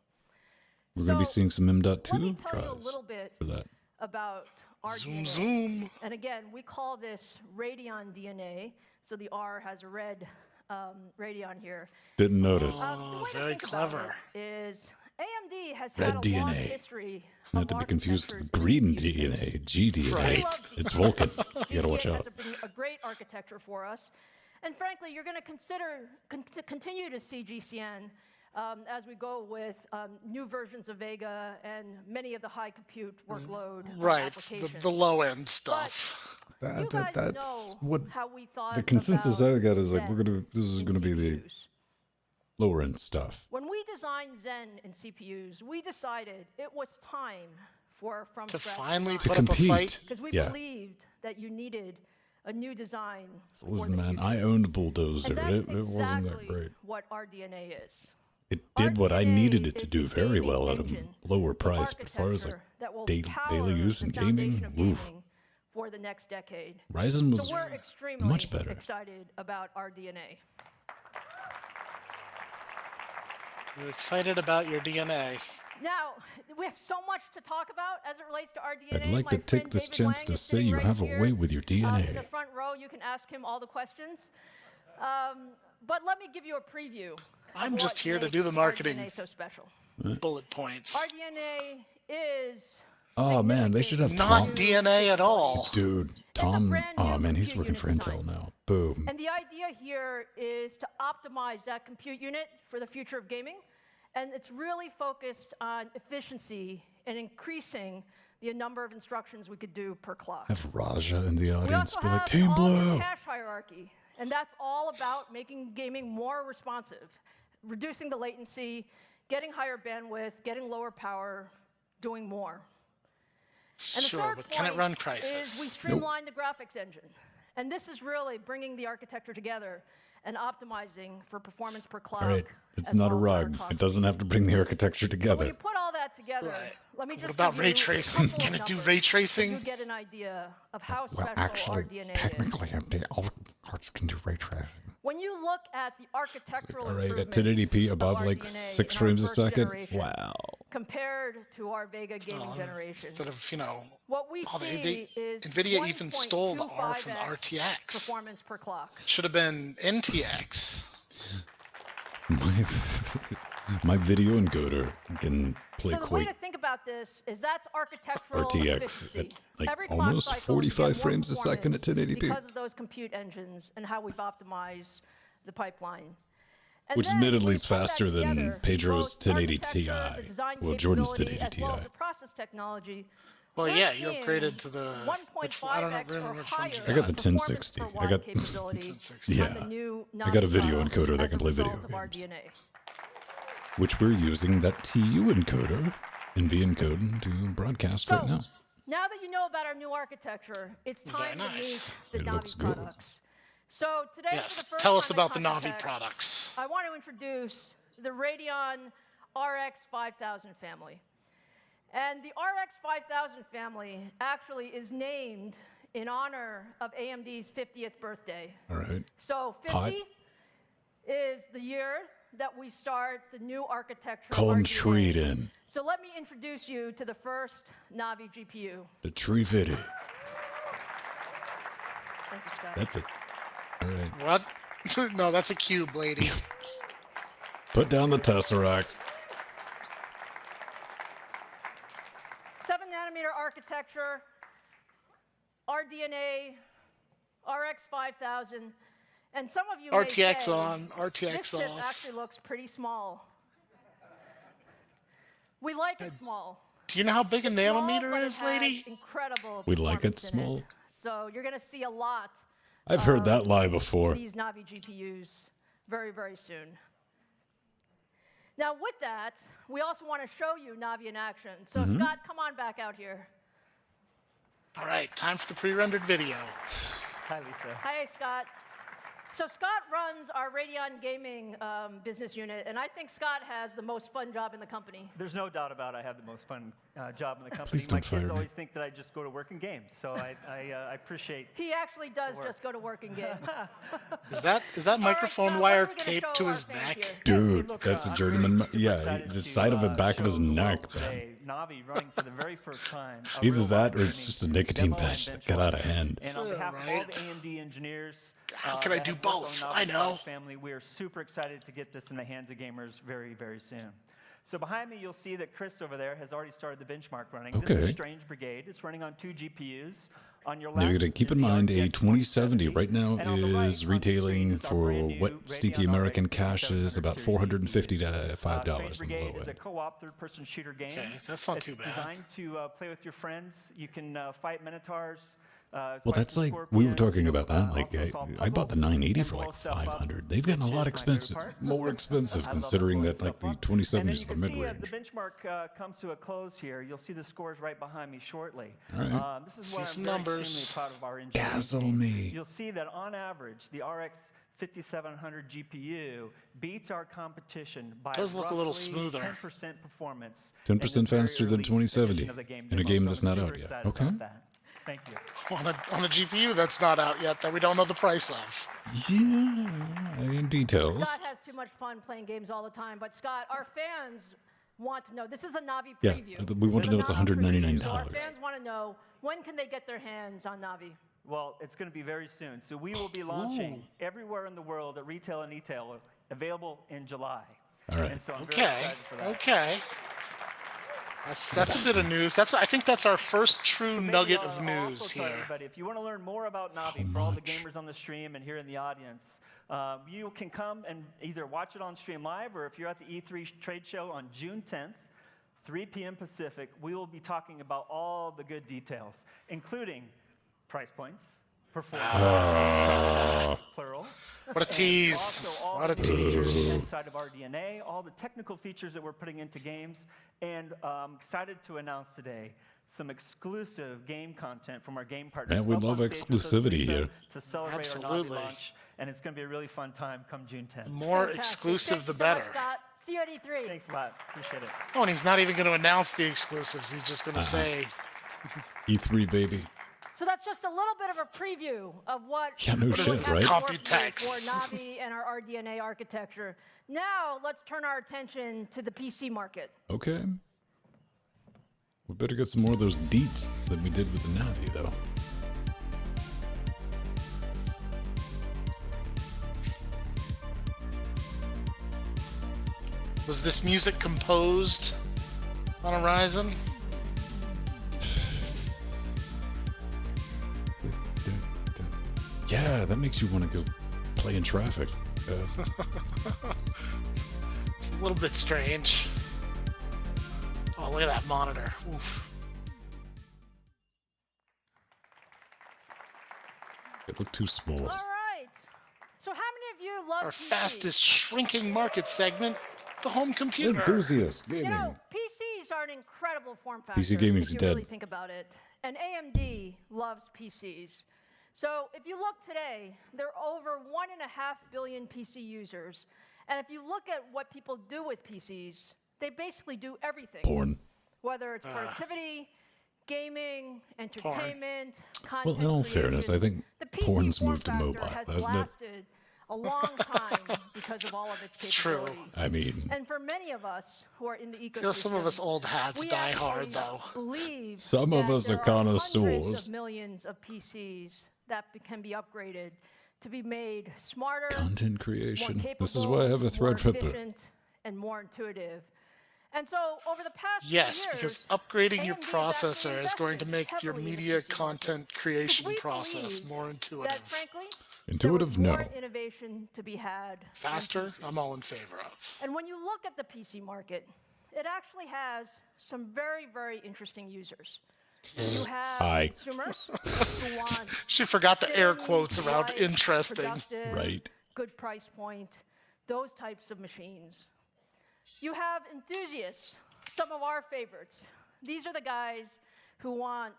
S2: We're going to be seeing some
S6: Let me
S2: M.2
S6: tell you a
S2: drives
S6: little bit
S2: for that.
S6: about
S3: Zoom,
S6: RDNA.
S3: zoom.
S6: And again, we call this Radeon DNA. So the R has a red Radeon here.
S2: Didn't notice.
S6: The way to
S3: very
S6: think about
S3: clever.
S6: it is AMD has
S2: Red
S6: had a long
S2: DNA.
S6: history
S2: Not to
S6: of
S2: be confused with
S6: architectures
S2: green
S6: in the CPU
S2: DNA, GDNA.
S3: Right.
S2: It's Vulcan. You gotta watch
S6: GCN
S2: out.
S6: has been a great architecture for us. And frankly, you're going to continue to see GCN as we go with new versions of Vega and many of the high compute workload
S3: Right,
S6: applications.
S3: the low-end stuff.
S6: You guys
S2: That's
S6: know
S2: what
S6: how we thought
S2: the consensus
S6: about
S2: I got is like
S6: Zen
S2: this is
S6: in
S2: gonna be the
S6: CPUs.
S2: lower end stuff.
S6: When we designed Zen in CPUs, we decided it was time for from
S3: To
S6: scratch
S3: finally
S6: design.
S3: put up a fight.
S6: Because we
S2: Yeah.
S6: believed that you needed a new design. for
S2: Listen,
S6: the
S2: man,
S6: future.
S2: I owned Bulldozer.
S6: And that's
S2: It wasn't that
S6: exactly
S2: great.
S6: what RDNA is.
S2: It did what I needed it to
S6: is
S2: do
S6: the
S2: very
S6: gaming
S2: well at a
S6: engine,
S2: lower
S6: the
S2: price. But as far as like
S6: architecture that will
S2: daily
S6: power
S2: use
S6: the
S2: and
S6: foundation
S2: gaming,
S6: of
S2: oof.
S6: gaming for the next decade.
S2: Ryzen was
S6: So we're extremely
S2: much better.
S6: excited about RDNA.
S3: We're excited about your DNA.
S6: Now, we have so much to talk about as it relates to RDNA.
S2: I'd like
S6: My
S2: to take
S6: friend
S2: this
S6: David
S2: chance
S6: Wang
S2: to
S6: is
S2: say
S6: sitting
S2: you
S6: right
S2: have a
S6: here,
S2: way with your
S6: in
S2: DNA.
S6: the front row, you can ask him all the questions. But let me give you a preview. of
S3: I'm just
S6: what
S3: here to
S6: makes
S3: do the marketing.
S6: RDNA so special.
S3: Bullet points.
S6: RDNA is
S2: Oh man, they should have
S3: Not
S2: Tom.
S3: DNA at all.
S2: Dude, Tom.
S6: brand new
S2: Oh man, he's
S6: compute
S2: working for
S6: unit
S2: Intel
S6: design.
S2: now. Boom.
S6: And the idea here is to optimize that compute unit for the future of gaming. And it's really focused on efficiency and increasing the number of instructions we could do per clock.
S2: Have Raja in the
S6: We
S2: audience
S6: also
S2: be like,
S6: have
S2: Team
S6: an all-new
S2: Blue.
S6: cache hierarchy, and that's all about making gaming more responsive, reducing the latency, getting higher bandwidth, getting lower power, doing more. And the
S3: Sure,
S6: third
S3: but can it
S6: point
S3: run
S6: is we
S3: Crysis?
S6: streamlined the graphics engine. And this is really bringing the architecture together and optimizing for performance per clock.
S2: All right, it's
S6: as
S2: not a
S6: well as higher
S2: rug.
S6: clock
S2: It doesn't have to bring the architecture
S6: So when
S2: together.
S6: you put all that together, let me
S3: What
S6: just
S3: about
S6: give
S3: ray
S6: you a
S3: tracing?
S6: couple
S3: Can
S6: of
S3: it do
S6: numbers
S3: ray
S6: so
S3: tracing?
S6: you get an idea of how
S2: Well,
S6: special
S2: actually,
S6: RDNA
S2: technically,
S6: is.
S2: all cards can do ray tracing.
S6: When you look at the architectural
S2: All right, at
S6: improvements
S2: 1080p
S6: of
S2: above like
S6: RDNA
S2: 6
S6: in our
S2: frames a
S6: first
S2: second.
S6: generation
S2: Wow.
S6: compared to our Vega gaming generation,
S3: Instead of,
S6: what we
S3: oh,
S6: see is
S3: NVIDIA even stole the R from
S6: 1.25x
S3: RTX.
S6: performance per clock.
S3: Should have been NTX.
S2: My video encoder can play
S6: So the way
S2: quite
S6: to think about this is that's architectural
S2: RTX
S6: efficiency.
S2: at like
S6: Every clock
S2: almost
S6: cycle,
S2: 45
S6: you get more
S2: frames a second at
S6: performance
S2: 1080p.
S6: because of those compute engines and how we've optimized the pipeline. And
S2: Which
S6: then
S2: admittedly
S6: when
S2: is
S6: you put that
S2: faster than
S6: together,
S2: Pedro's
S6: both
S2: 1080
S6: architecture,
S2: Ti.
S6: the design
S2: Well, Jordan's
S6: capability,
S2: 1080
S6: as well as
S2: Ti.
S6: the process technology.
S3: Well,
S6: we're
S3: yeah, you
S6: seeing
S3: upgraded to the. Which, I don't
S6: 1.5x
S3: remember
S6: or
S3: which one you
S6: higher
S2: I got the
S6: performance
S2: 1060.
S6: per
S2: I
S6: watt
S2: got
S6: capability
S3: 1060.
S6: on the
S2: Yeah.
S6: new
S2: I got a video
S6: Navi
S2: encoder that
S6: as
S2: can
S6: a
S2: play
S6: result
S2: video
S6: of
S2: games.
S6: RDNA.
S2: Which we're using that TU encoder, NV encode, to broadcast right now.
S6: Now that you know about our new architecture, it's
S3: Very
S6: time
S3: nice.
S6: to meet the
S2: It looks
S6: Navi
S2: good.
S6: products. So today,
S3: Yes,
S6: for the first
S3: tell us
S6: time
S3: about
S6: at
S3: the Navi
S6: Computex,
S3: products.
S6: I want to introduce the Radeon RX 5000 family. And the RX 5000 family actually is named in honor of AMD's 50th birthday.
S2: All right.
S6: So 50
S2: Hot.
S6: is the year that we start the new architecture.
S2: Call him
S6: RDNA.
S2: Treat in.
S6: So let me introduce you to the first Navi GPU.
S2: The Tree Fitty.
S6: Thank you, Scott.
S2: That's it. All right.
S3: What? No, that's a cube, lady.
S2: Put down the Tesseract.
S6: 7-nanometer architecture, RDNA, RX 5000, and some of you may
S3: RTX
S6: say,
S3: on, RTX
S6: this chip
S3: off.
S6: actually looks pretty small. We like it small.
S3: Do you know how big a
S6: It's small,
S3: nanometer
S6: but it
S3: is,
S6: has
S3: lady?
S6: Incredible.
S2: We like it
S6: performance in
S2: small.
S6: So you're going to see a lot.
S2: I've heard
S6: of
S2: that lie before.
S6: These Navi GPUs very, very soon. Now, with that, we also want to show you Navi in action. So, Scott, come on back out here.
S3: All right, time for the pre-rendered video.
S13: Hi, Lisa.
S6: Hi, Scott. So Scott runs our Radeon Gaming business unit, and I think Scott has the most fun job in the company.
S13: There's no doubt about it. I have the most fun job in the company.
S2: Please
S13: My
S2: don't fire
S13: kids
S2: me.
S13: always think that I just go to work and game, so I appreciate.
S6: He actually does just go to work and game.
S3: Is that microphone
S6: Scott,
S3: wire
S6: what are we gonna
S3: taped
S6: show
S3: to
S6: our
S3: his
S6: fans
S3: neck?
S6: here?
S2: Dude,
S13: look,
S2: that's a
S13: I'm
S2: journeyman.
S13: super
S2: Yeah,
S13: excited
S2: the
S13: to,
S2: side of the back of his
S13: show the world
S2: neck, man.
S13: today Navi running for the very first time. a
S2: Either
S13: real
S2: that or
S13: live
S2: it's just a
S13: gaming
S2: nicotine
S13: demo and
S2: patch that got out of hand.
S13: And on behalf of all
S3: Right.
S13: the AMD engineers,
S3: How can I
S13: that
S3: do
S13: have worked on
S3: both?
S13: Navi
S3: I know.
S13: Cloud Family, we are super excited to get this in the hands of gamers very, very soon. So behind me, you'll see that Chris over there has already started the benchmark running. This
S2: Okay.
S13: is Strange Brigade. It's running on 2 GPUs. On your
S2: Now you
S13: left
S2: gotta keep
S13: is
S2: in
S13: the
S2: mind a
S13: RTX
S2: 2070 right now
S13: and on the right,
S2: is
S13: on the screen,
S2: retailing
S13: is our
S2: for
S13: brand new
S2: what Stinky
S13: Radeon
S2: American
S13: RX
S2: cash is about
S13: 5700
S2: $450 to
S13: Strange
S2: $5 on the
S13: Brigade
S2: low
S13: is a
S2: end.
S13: co-op third-person shooter game.
S3: Okay, that's not
S13: It's
S3: too bad.
S13: designed to play with your friends. You can fight minotaurs.
S2: Well, that's like we were talking about that. Like I bought the 980 for like 500. They've gotten a lot expensive, more expensive considering that like the 2070 is the mid
S13: As
S2: range.
S13: the benchmark comes to a close here, you'll see the scores right behind me shortly.
S2: All right.
S13: This is
S3: See
S13: what
S3: some
S13: I'm very
S3: numbers.
S13: extremely proud of our engineering
S2: Dazzle
S13: team.
S2: me.
S13: You'll see that on average, the RX 5700 GPU beats our competition by
S3: Does look a little
S13: roughly
S3: smoother.
S13: 10% performance.
S2: 10%
S13: in this very
S2: faster than
S13: early
S2: 2070
S13: edition of the game
S2: in a
S13: demo,
S2: game
S13: so
S2: that's
S13: I'm
S2: not
S13: super
S2: out yet.
S13: excited
S2: Okay.
S13: about that. Thank you.
S3: On a GPU that's not out yet that we don't know the price of.
S2: Yeah, in details.
S6: Scott has too much fun playing games all the time, but Scott, our fans want to know. This is a Navi
S2: Yeah,
S6: preview.
S2: we want to know it's
S6: This is a Navi
S2: $199.
S6: preview, So our fans want to know, when can they get their hands on Navi?
S13: Well, it's going to be very soon. So we will be launching everywhere in the world at retail and e-tail, available in July.
S2: All right.
S13: And so I'm very
S3: Okay,
S13: excited for that.
S3: okay. That's a bit of news. I think that's our first true
S13: Maybe
S3: nugget
S13: I'll
S3: of
S13: also
S3: news
S13: tell
S3: here.
S13: everybody, if you want to learn more about Navi, for all the gamers on the stream and here in the audience, you can come and either watch it on stream live, or if you're at the E3 trade show on June 10th, 3 p.m. Pacific, we will be talking about all the good details, including price points, performance, plural.
S3: What a tease.
S13: Also all
S3: What a
S13: the features
S3: tease.
S13: inside of RDNA, all the technical features that we're putting into games, and excited to announce today some exclusive game content from our game partners.
S2: Man, we
S13: up
S2: love
S13: on stage with us,
S2: exclusivity
S13: Lisa,
S2: here.
S13: to celebrate our
S3: Absolutely.
S13: Navi launch, and it's going to be a really fun time come June 10th.
S3: The more
S6: Fantastic.
S3: exclusive, the
S6: Thank you so
S3: better.
S6: much, Scott. See you at E3.
S13: Thanks a lot. Appreciate it.
S3: Oh, and he's not even going to announce the exclusives. He's just going to say,
S2: E3 baby.
S6: So that's just a little bit of a preview of what
S2: Yeah, no
S3: What is
S2: shit,
S3: this,
S2: right?
S3: Computex?
S6: for Navi and our RDNA architecture. Now let's turn our attention to the PC market.
S2: Okay. We better get some more of those deets that we did with the Navi, though.
S3: was this music composed on a Ryzen?
S2: Yeah, that makes you want to go play in traffic.
S3: It's a little bit strange. Oh, look at that monitor. Oof.
S2: It looked too small.
S6: All right. So how many of you love
S3: Our
S6: PCs?
S3: fastest shrinking market segment, the home computer.
S2: Enthusiast
S6: You
S2: gaming.
S6: know, PCs are an incredible form factor
S2: PC gaming's
S6: if you
S2: dead.
S6: really think about it. And AMD loves PCs. So if you look today, there are over 1.5 billion PC users. And if you look at what people do with PCs, they basically do everything.
S2: Porn.
S6: Whether it's productivity, gaming, entertainment, content
S2: Well, in all fairness, I think
S6: the PC
S2: porn's
S6: form
S2: moved to
S6: factor
S2: mobile,
S6: has
S2: hasn't it?
S6: lasted a long time because of all of its
S3: It's true.
S6: capabilities.
S2: I mean,
S6: And for many of us who are in the ecosystem,
S3: You know, some of us old hats
S6: we
S3: die
S6: actually
S3: hard, though.
S6: believe
S2: Some of
S6: that
S2: us are
S6: there hundreds
S2: connoisseurs.
S6: of millions of PCs that can be upgraded to be made smarter,
S2: Content
S6: more
S2: creation.
S6: capable,
S2: This is why I have a
S6: more
S2: Threadripper.
S6: efficient, and more intuitive. And so over the past
S3: Yes,
S6: few
S3: because
S6: years,
S3: upgrading your
S6: AMD has
S3: processor
S6: actually
S3: is going to
S6: invested
S3: make your
S6: heavily in the
S3: media
S6: PC market.
S3: content creation
S6: We
S3: process
S6: believe
S3: more
S6: that,
S3: intuitive.
S6: frankly,
S2: Intuitive?
S6: there was
S2: No.
S6: more innovation to be had. in
S3: Faster?
S6: PCs.
S3: I'm all in favor of.
S6: And when you look at the PC market, it actually has some very, very interesting users. You have
S2: Hi.
S6: consumers who want
S3: She forgot the air
S6: thin,
S3: quotes around
S6: light,
S3: interesting.
S6: productive,
S2: Right.
S6: good price point, those types of machines. You have enthusiasts, some of our favorites. These are the guys who want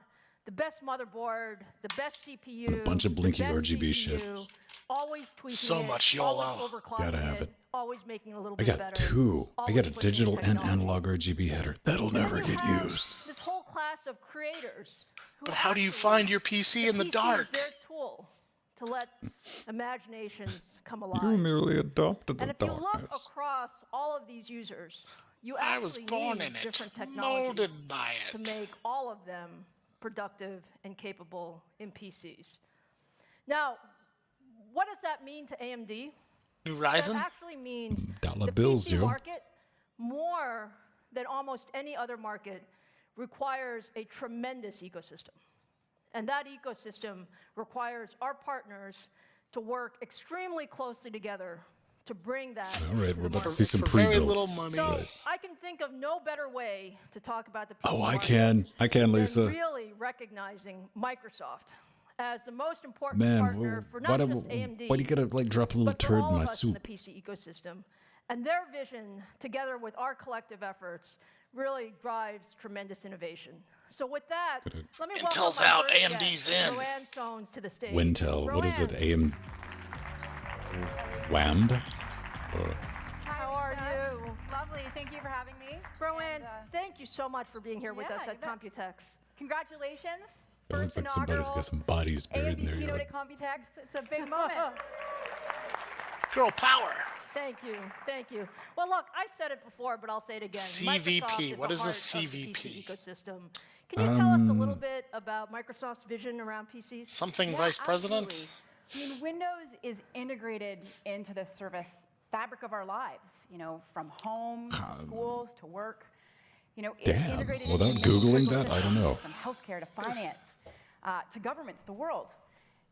S6: the best motherboard, the best CPU,
S2: And a bunch of blinky
S6: the best
S2: RGB shit.
S6: GPU, always tweaking
S3: So
S6: it,
S3: much YOLO.
S6: always overclocking
S2: Gotta have it.
S6: always making it a little
S2: I
S6: bit
S2: got
S6: better.
S2: 2. I got a
S6: always pushing
S2: digital and
S6: technology.
S2: analog RGB header. That'll
S6: And then
S2: never
S6: you
S2: get
S6: have
S2: used.
S6: This whole class of creators. Who
S3: But how do you
S6: actually-
S3: find your PC in the
S6: PC
S3: dark?
S6: is their tool to let imaginations come alive.
S2: You merely adopted
S6: And
S2: the
S6: if you look
S2: darkness.
S6: across all of these users, you
S3: I was
S6: actually
S3: born
S6: need
S3: in it,
S6: different technology
S3: molded by it.
S6: to make all of them productive and capable in PCs. Now, what does that mean to AMD?
S3: New
S6: That
S3: Ryzen?
S6: actually means
S2: Dollar
S6: the
S2: bills,
S6: PC
S2: yo.
S6: market, more than almost any other market, requires a tremendous ecosystem. And that ecosystem requires our partners to work extremely closely together to bring that.
S2: All right,
S6: to
S2: we're
S6: the
S2: about to
S6: market.
S2: see some
S3: For very
S2: pre-builds.
S3: little money.
S6: So
S2: Right.
S6: I can think of no better way to talk about the PC
S2: Oh, I
S6: market
S2: can,
S6: than
S2: Lisa.
S6: really recognizing Microsoft as the most important
S2: Man,
S6: partner for not just AMD,
S2: why do you gotta like drop a little
S6: but for
S2: turd
S6: all
S2: in my
S6: of us in the
S2: soup?
S6: PC ecosystem. And their vision, together with our collective efforts, really drives tremendous innovation. So with that, let me welcome
S3: Intel's
S6: my
S3: out,
S6: first
S3: AMD's
S6: guest,
S3: in.
S6: Roanne Sones, to the stage.
S2: Wintel, what is it?
S6: Roanne,
S2: WAMD?
S6: how are you?
S14: Lovely. Thank you for having me.
S6: Roanne, thank you so much for being here with
S14: Yeah,
S6: us
S14: you
S6: at
S14: bet.
S6: Computex.
S14: Congratulations.
S2: It looks like somebody's got some bodies buried in
S14: AMD
S2: their
S14: Kenote
S2: yard.
S14: at Computex. It's a big moment.
S3: Girl power.
S6: Thank you, thank you. Well, look, I said it before, but I'll say it again.
S3: CVP,
S6: Microsoft
S3: what is
S6: the
S3: a
S6: heart of the
S3: CVP?
S6: PC ecosystem. Can you tell us a little bit about Microsoft's vision around PCs?
S3: Something
S14: Yeah,
S3: Vice President?
S14: absolutely. I mean, Windows is integrated into the service fabric of our lives, from home to schools to work. It's
S2: Damn,
S14: integrated
S2: without
S14: into
S2: Googling
S14: critical
S2: that, I don't
S14: systems,
S2: know.
S14: From healthcare to finance, to governments, the world.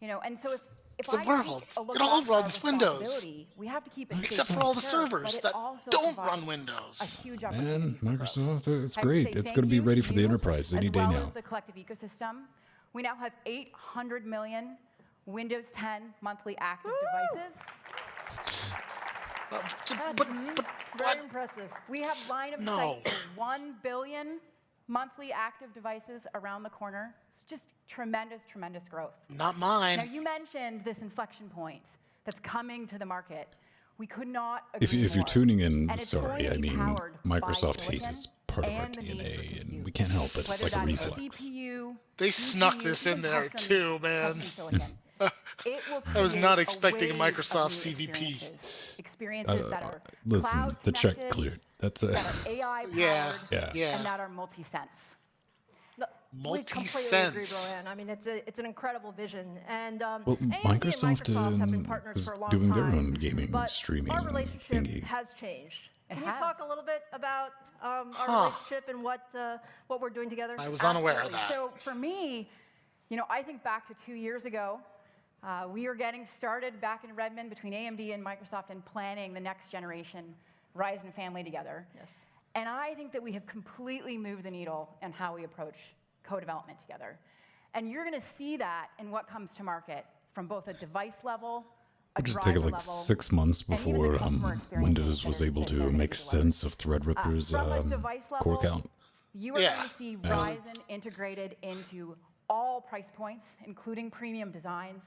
S14: And so if
S3: The
S14: I take
S3: world.
S14: a look
S3: It all
S14: back at our
S3: runs Windows.
S14: responsibility, we have to keep it
S3: Except
S14: safe
S3: for all
S14: and
S3: the
S14: secure,
S3: servers
S14: but it
S3: that
S14: also
S3: don't
S14: provides
S3: run
S14: a
S3: Windows.
S14: huge opportunity
S2: Man,
S14: for growth.
S2: Microsoft, it's
S14: I have to
S2: great.
S14: say
S2: It's
S14: thank
S2: going to be
S14: you
S2: ready
S14: to
S2: for the
S14: you,
S2: enterprise any
S14: as
S2: day
S14: well
S2: now.
S14: as the collective ecosystem. We now have 800 million Windows 10 monthly active devices.
S6: Very impressive.
S14: We have line of
S3: No.
S14: sight to 1 billion monthly active devices around the corner. It's just tremendous, tremendous growth.
S3: Not mine.
S14: Now, you mentioned this inflection point that's coming to the market. We could not agree
S2: If you're
S14: more.
S2: tuning in,
S14: And it's
S2: sorry,
S14: going to
S2: I
S14: be
S2: mean,
S14: powered by
S2: Microsoft hate
S14: silicon
S2: is part of our
S14: and the need for
S2: DNA, and
S14: compute.
S2: we can't help it. It's
S14: Whether
S2: like a
S14: that's
S2: reflex.
S14: CPU,
S3: They snuck
S14: GPU,
S3: this in
S14: even
S3: there
S14: custom-
S3: too, man.
S14: custom silicon. It will
S3: I was
S14: create
S3: not
S14: a
S3: expecting a
S14: wave of
S3: Microsoft
S14: new
S3: CVP.
S14: experiences that are
S2: Listen,
S14: cloud
S2: the check
S14: connected,
S2: cleared. That's a
S14: that are AI powered,
S3: Yeah.
S14: and that are multi-sense.
S6: We completely agree,
S3: Multi-sense.
S6: Roanne. I mean, it's an incredible vision. And
S2: Well,
S6: AMD and
S2: Microsoft
S6: have been partners
S2: is
S6: for a long
S2: doing
S6: time.
S2: their own gaming
S6: but
S2: streaming
S6: our relationship
S2: thingy.
S6: has changed. Can you
S14: has.
S6: talk a little bit about our relationship and what we're doing together?
S3: I was unaware of that.
S14: So for me, I think back to 2 years ago, we were getting started back in Redmond between AMD and Microsoft and planning the next generation Ryzen family together.
S6: Yes.
S14: And I think that we have completely moved the needle in how we approach co-development together. And you're going to see that in what comes to market from both a device level, a
S2: It just
S14: driver
S2: took like
S14: level,
S2: 6 months
S14: and even the
S2: before
S14: customer experiences
S2: Windows
S14: that
S2: was
S14: are-
S2: able
S14: that
S2: to
S14: they're
S2: make
S14: gonna deliver.
S2: sense of Threadripper's
S14: From a device
S2: core
S14: level,
S2: count.
S14: You are
S3: Yeah.
S14: going to see
S2: Yeah.
S14: Ryzen integrated into all price points, including premium designs.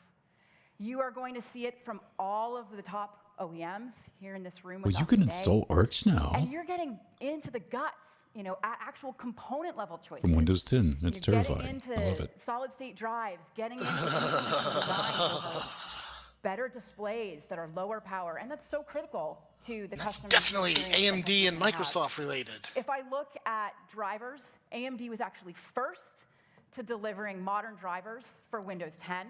S14: You are going to see it from all of the top OEMs here in this room
S2: Well,
S14: with
S2: you
S14: us
S2: can
S14: today.
S2: install Arch now.
S14: And you're getting into the guts actual component level choices.
S2: From Windows 10. That's terrifying.
S14: Getting
S2: I love
S14: into
S2: it.
S14: solid state drives, getting into design, better displays that are lower power, and that's so critical to the customer.
S3: Definitely AMD and Microsoft related.
S14: If I look at drivers, AMD was actually first to delivering modern drivers for Windows 10.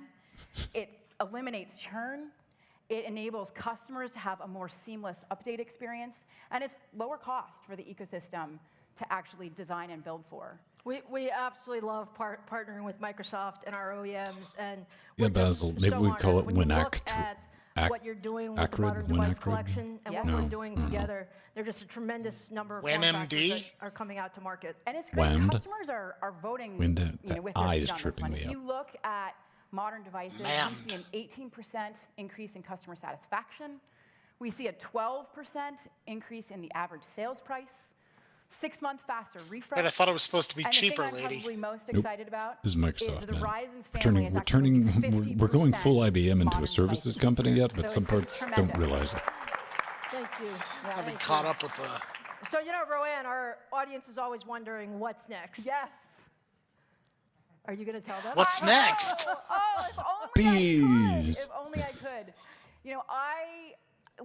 S14: It eliminates churn. It enables customers to have a more seamless update experience, and it's lower cost for the ecosystem to actually design and build for.
S6: We absolutely love partnering with Microsoft and our OEMs. And
S2: Yeah, Basil, maybe we call it WinAct.
S6: What you're doing with the modern device collection and what we're doing together, there's just a tremendous number of form factors that are coming out to market.
S14: And it's great. Customers are voting with their feet on this one. If you look at modern devices, we see an 18% increase in customer satisfaction. We see a 12% increase in the average sales price. 6-month faster refresh.
S3: Right, I thought it was supposed to be cheaper,
S14: lady.
S3: lady.
S14: Probably most excited about
S2: This is Microsoft,
S14: is the
S2: man.
S14: Ryzen family is
S2: We're going full IBM into a services company yet, but
S14: So
S2: some
S14: it's
S2: parts don't
S14: tremendous.
S2: realize it.
S6: Thank you. Yeah,
S3: Haven't
S6: thank
S3: caught
S6: you.
S3: up with the.
S6: So, Roanne, our audience is always wondering what's next.
S14: Yes.
S6: Are you going to tell them?
S3: What's next?
S14: Oh, if only
S2: Bees.
S14: If only I could.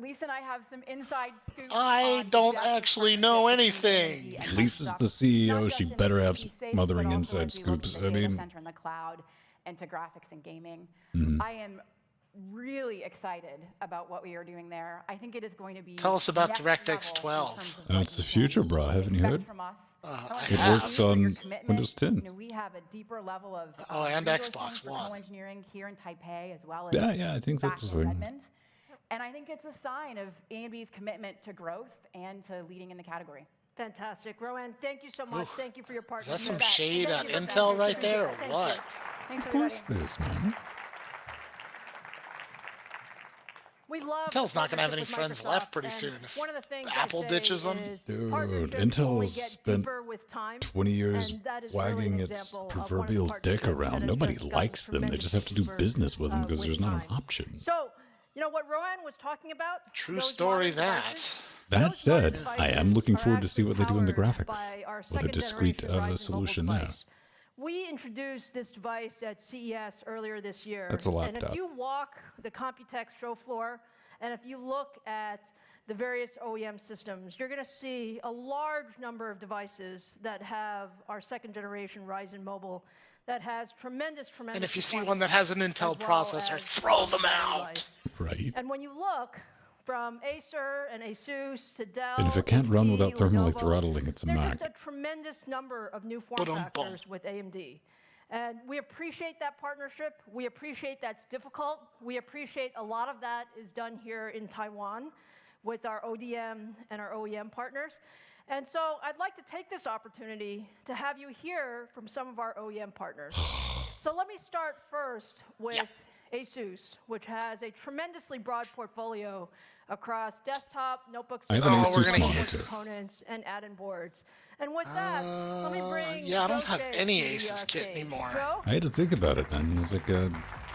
S14: Lisa and I have some inside scoops.
S3: I don't actually know anything.
S2: Lisa's the CEO. She better have some mothering inside scoops. I mean,
S14: center in the cloud and to graphics and gaming.
S2: Mhm.
S14: I am really excited about what we are doing there. I think it is going to be.
S3: Tell us about
S14: next
S3: DirectX
S14: level
S3: 12.
S2: That's the future, bro. Haven't you heard?
S14: from us.
S2: It works on Windows 10.
S14: We have a deeper level of
S3: and
S14: resourcing
S3: Xbox
S14: for
S3: One.
S14: co-engineering here in Taipei, as well as
S2: Yeah, I think that's
S14: back
S2: the
S14: in
S2: thing.
S14: Redmond. And I think it's a sign of AMD's commitment to growth and to leading in the category.
S6: Fantastic. Roanne, thank you so much. Thank you for your
S3: Is
S6: partnership.
S3: that some shade at Intel right there, or what?
S14: Thanks,
S2: Of course, this man.
S6: We love
S3: Intel's not going to have any
S6: partnership
S3: friends
S6: with
S3: left
S6: Microsoft,
S3: pretty
S6: and
S3: soon if
S6: one of the things
S3: Apple
S6: I say
S3: ditches them.
S6: is
S2: Dude,
S6: partnerships
S2: Intel's
S6: only get
S2: spent
S6: deeper with time,
S2: 20 years
S6: and that is
S2: wagging
S6: really an
S2: its
S6: example of one of the
S2: proverbial dick
S6: partnerships that
S2: around.
S6: has
S2: Nobody
S6: just gotten
S2: likes them. They just have to do
S6: tremendously
S2: business with them because
S6: with
S2: there's not an
S6: time.
S2: option.
S6: So, what Roanne was talking about.
S3: True
S6: those
S3: story
S6: modern
S3: that.
S6: devices,
S2: That
S6: those
S2: said,
S6: modern
S2: I am
S6: devices
S2: looking
S6: are
S2: forward to see what they do in the
S6: actually
S2: graphics
S6: powered by our
S2: with a
S6: second
S2: discrete
S6: generation Ryzen mobile
S2: solution now.
S6: device. We introduced this device at CES earlier this year.
S2: That's a
S6: And
S2: laptop.
S6: if you walk the Computex show floor, and if you look at the various OEM systems, you're going to see a large number of devices that have our second generation Ryzen mobile that has tremendous.
S3: And if you see one that has an Intel processor, throw them out.
S2: Right.
S6: And when you look from Acer and Asus to Dell,
S2: And if it can't run
S6: HP,
S2: without thermally
S6: Lenovo,
S2: throttling, it's a
S6: there's
S2: Mac.
S6: just a tremendous number of new form
S3: Ba-dum-bum.
S6: factors with AMD. And we appreciate that partnership. We appreciate that's difficult. We appreciate a lot of that is done here in Taiwan with our ODM and our OEM partners. And so I'd like to take this opportunity to have you hear from some of our OEM partners. So let me start first with Asus, which has a tremendously broad portfolio across desktop, notebooks,
S2: I have an Asus
S6: mobile
S2: monitor.
S6: components, and add-in boards. And with that, let me bring
S3: Yeah, I don't
S6: Joe
S3: have
S6: Shea
S3: any
S6: to the,
S3: Asus kit
S6: stage.
S3: anymore.
S6: Joe?
S2: I had to think about it, man. It's like the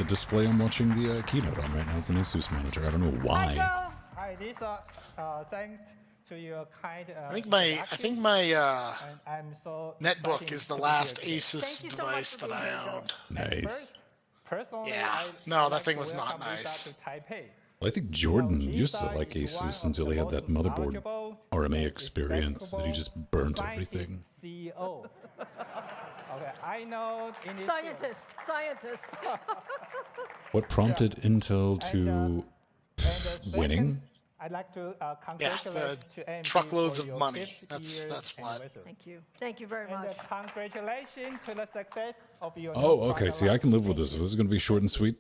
S2: display I'm watching the keynote on right now is an Asus monitor. I don't know why.
S15: Hi, Lisa. Thanks to your kind.
S3: I think my
S15: I'm so
S3: netbook
S15: excited
S3: is the
S15: to be
S3: last
S15: here today.
S3: Asus device that I owned.
S2: Nice.
S15: Personally,
S3: Yeah.
S15: I'd
S3: No, that
S15: like
S3: thing
S15: to
S3: was not
S15: welcome Lisa
S3: nice.
S15: to Taipei.
S2: Well, I think Jordan used to like Asus until he had that motherboard RMA experience that he just burnt everything.
S15: CEO. Okay, I know.
S6: Scientist.
S2: What prompted Intel to winning?
S15: I'd like to
S3: Yeah,
S15: congratulate
S3: the
S15: to AMD
S3: truckloads
S15: for
S3: of
S15: your
S3: money.
S15: 50
S3: That's
S15: years
S3: what.
S15: anniversary.
S6: Thank you. Thank you very
S15: And
S6: much.
S15: congratulations to the success of your new
S2: Oh, okay.
S15: product
S2: See, I
S15: line.
S2: can live with this. This is going to be short and sweet.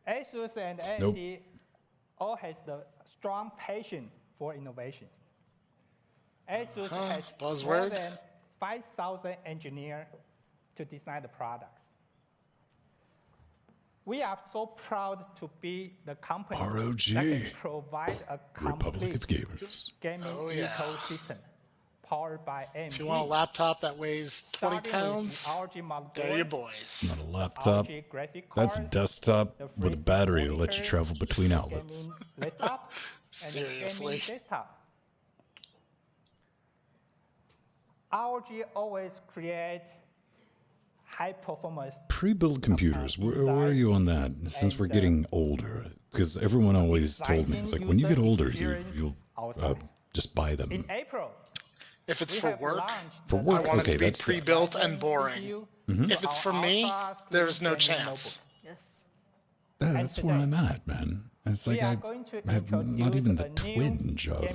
S15: Asus and
S2: Nope.
S15: AMD all has the strong passion for innovations. Asus has more
S3: buzzword.
S15: than 5,000 engineers to design the products. We are so proud to be the company
S2: ROG.
S15: that can provide a
S2: Republic of
S15: complete
S2: Gamers.
S15: gaming
S3: Oh, yeah.
S15: ecosystem powered by AMD.
S3: If you want a laptop that weighs 20
S15: Starting with the
S3: pounds,
S15: ROG motherboard,
S3: they're your boys.
S2: Not a laptop.
S15: ROG graphic
S2: That's a
S15: cards,
S2: desktop
S15: the
S2: with a
S15: free
S2: battery to let you
S15: monitor,
S2: travel between outlets.
S15: gaming laptop, and a
S3: Seriously.
S15: gaming desktop. ROG always create high performance.
S2: Pre-built computers, where are you on that? Since we're getting older, because everyone always told me, it's like, when you get older, you'll just buy them.
S15: In April,
S3: if it's for work,
S2: I
S3: want
S2: okay,
S3: it to be
S2: that's
S3: pre-built and boring. If it's for me, there's no chance.
S2: That's where I'm at, man. It's like I have not even the twinge of.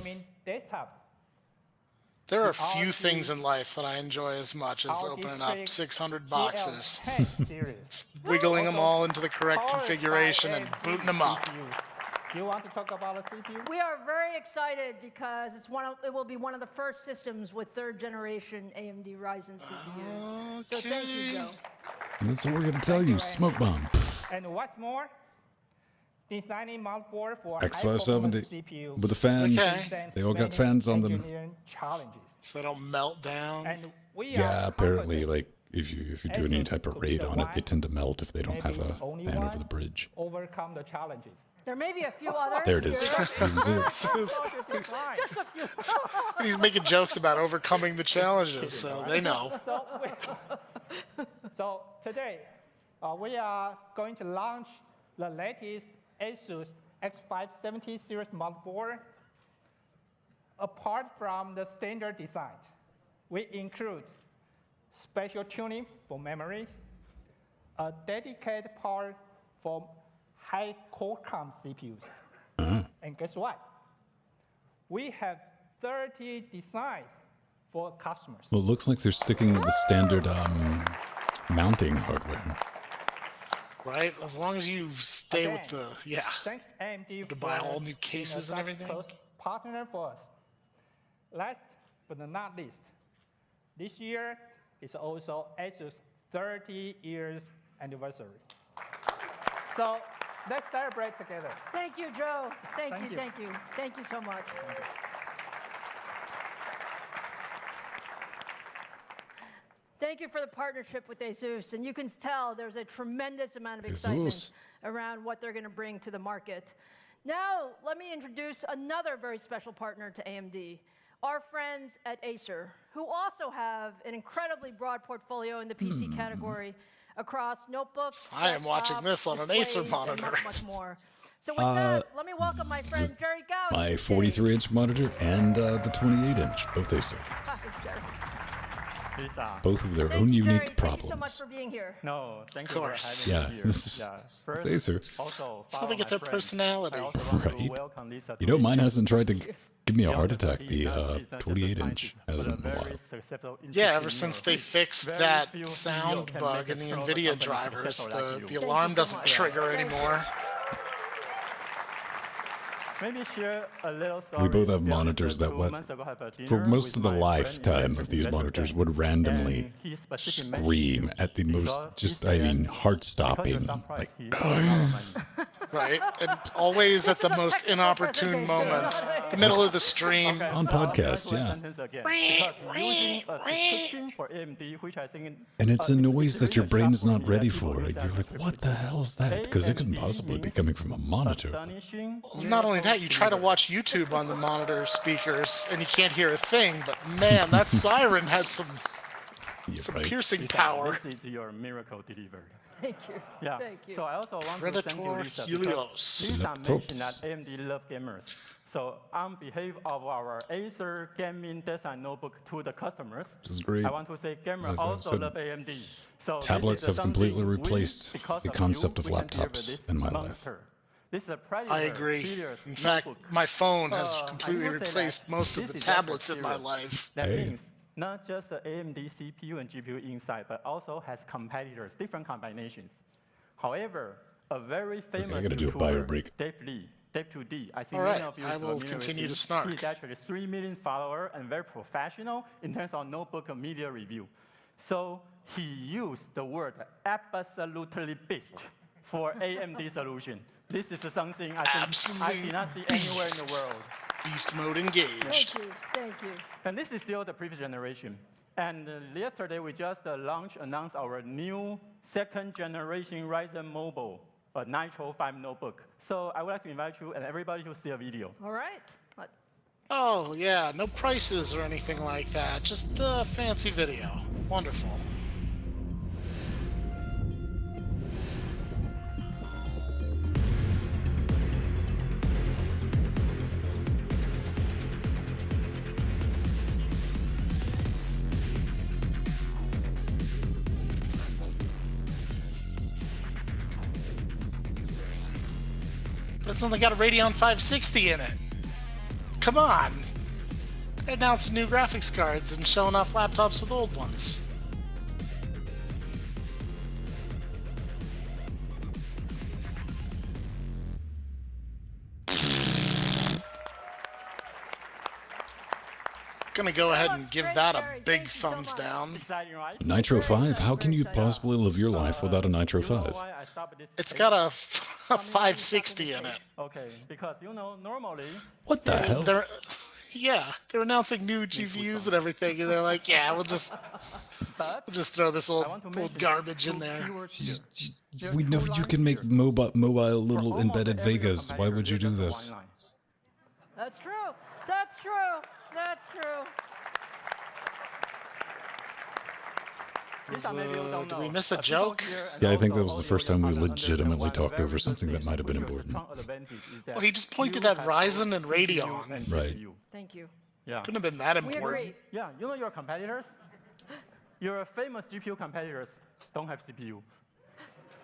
S3: There are few things in life that I enjoy as much as opening up 600 boxes, wiggling them all into the correct configuration, and booting them up.
S15: You want to talk about the CPU?
S6: We are very excited because it will be one of the first systems with third-generation AMD Ryzen CPU. So thank you, Joe.
S2: And that's what we're going to tell you, smoke bomb.
S15: And what's more, designing motherboard for
S2: X570
S15: CPU
S2: with the fans. They all got fans on them.
S3: So they don't melt down.
S2: Yeah, apparently, like if you do any type of raid on it, they tend to melt if they don't have a fan over the bridge.
S15: Overcome the challenges.
S6: There may be a few others.
S2: There it is.
S6: Just a few.
S3: He's making jokes about overcoming the challenges, so they know.
S15: So today, we are going to launch the latest ASUS X570 series motherboard. Apart from the standard design, we include special tuning for memories, a dedicated part for high Qualcomm CPUs. And guess what? We have 30 designs for customers.
S2: Well, it looks like they're sticking with the standard mounting hardware.
S3: Right? As long as you stay with the,
S15: Thanks AMD
S3: to buy all new cases and everything.
S15: Close partner for us. Last but not least, this year is also ASUS 30 years anniversary. So let's celebrate together.
S6: Thank you, Joe. Thank you. Thank you so much. Thank you for the partnership with ASUS, and you can tell there's a tremendous amount of excitement around what they're going to bring to the market. Now, let me introduce another very special partner to AMD, our friends at Acer, who also have an incredibly broad portfolio in the PC category across notebooks.
S3: I am watching this on an Acer monitor.
S6: Much more. So with that, let me welcome my friend Jerry Gao.
S2: My 43-inch monitor and the 28-inch, both Acer. Both of their own unique problems.
S6: Thank you so much for being here.
S13: No, thank
S3: you for having me here.
S2: It's Acer.
S3: That's how they get their personality.
S2: Right. You know, mine hasn't tried to give me a heart attack. The 28-inch hasn't in a while.
S3: Yeah, ever since they fixed that sound bug in the NVIDIA drivers, the alarm doesn't trigger anymore.
S13: Maybe share a little story.
S2: We both have monitors that for most of the lifetime of these monitors would randomly scream at the most, heart-stopping, like,
S3: right, and always at the most inopportune moment, the middle of the stream.
S2: On podcast, yeah. And it's a noise that your brain is not ready for. You're like, what the hell is that? Because it couldn't possibly be coming from a monitor.
S3: Well, not only that, you try to watch YouTube on the monitor speakers and you can't hear a thing, but man, that siren had some piercing power.
S13: This is your miracle delivered.
S6: Thank you.
S13: Yeah.
S6: Thank you.
S13: So I also want
S3: Predator
S13: to thank you, Lisa,
S3: Helios.
S13: Lisa mentioned that AMD love gamers. So on behalf of our Acer gaming design notebook to the customers,
S2: which is great.
S13: I want to say gamers also love AMD. So
S2: tablets have completely replaced the concept of laptops in my life.
S3: I agree. In fact, my phone has completely replaced most of the tablets in my life.
S13: That means not just the AMD CPU and GPU inside, but also has competitors, different combinations. However, a very famous YouTuber, Dave2D, I think many of you
S3: I will continue to snark.
S13: He's actually 3 million followers and very professional in terms of notebook and media review. So he used the word absolutely beast for AMD solution. This is something I think I did not see anywhere in the world.
S3: Beast mode engaged.
S6: Thank you.
S13: And this is still the previous generation. And yesterday we just announced our new second generation Ryzen Mobile, Nitro 5 notebook. So I would like to invite you and everybody to see a video.
S6: All right.
S3: Oh, yeah, no prices or anything like that. Just a fancy video. Wonderful. But it's only got a Radeon 560 in it. Come on! They announced new graphics cards and showing off laptops with old ones. Gonna go ahead and give that a big thumbs down.
S2: Nitro 5? How can you possibly live your life without a Nitro 5?
S3: It's got a 560 in it.
S13: Okay, because normally.
S2: What the hell?
S3: They're announcing new GPUs and everything, and they're like, yeah, we'll just throw this old garbage in there.
S2: We know you can make mobile little embedded Vegas. Why would you do this?
S6: That's true. That's true. That's true.
S3: Did we miss a joke?
S2: Yeah, I think that was the first time we legitimately talked over something that might have been important.
S3: Well, he just pointed at Ryzen and Radeon.
S2: Right.
S6: Thank you.
S13: Yeah.
S3: Couldn't have been that important.
S13: Yeah, you know your competitors? Your famous GPU competitors don't have CPU.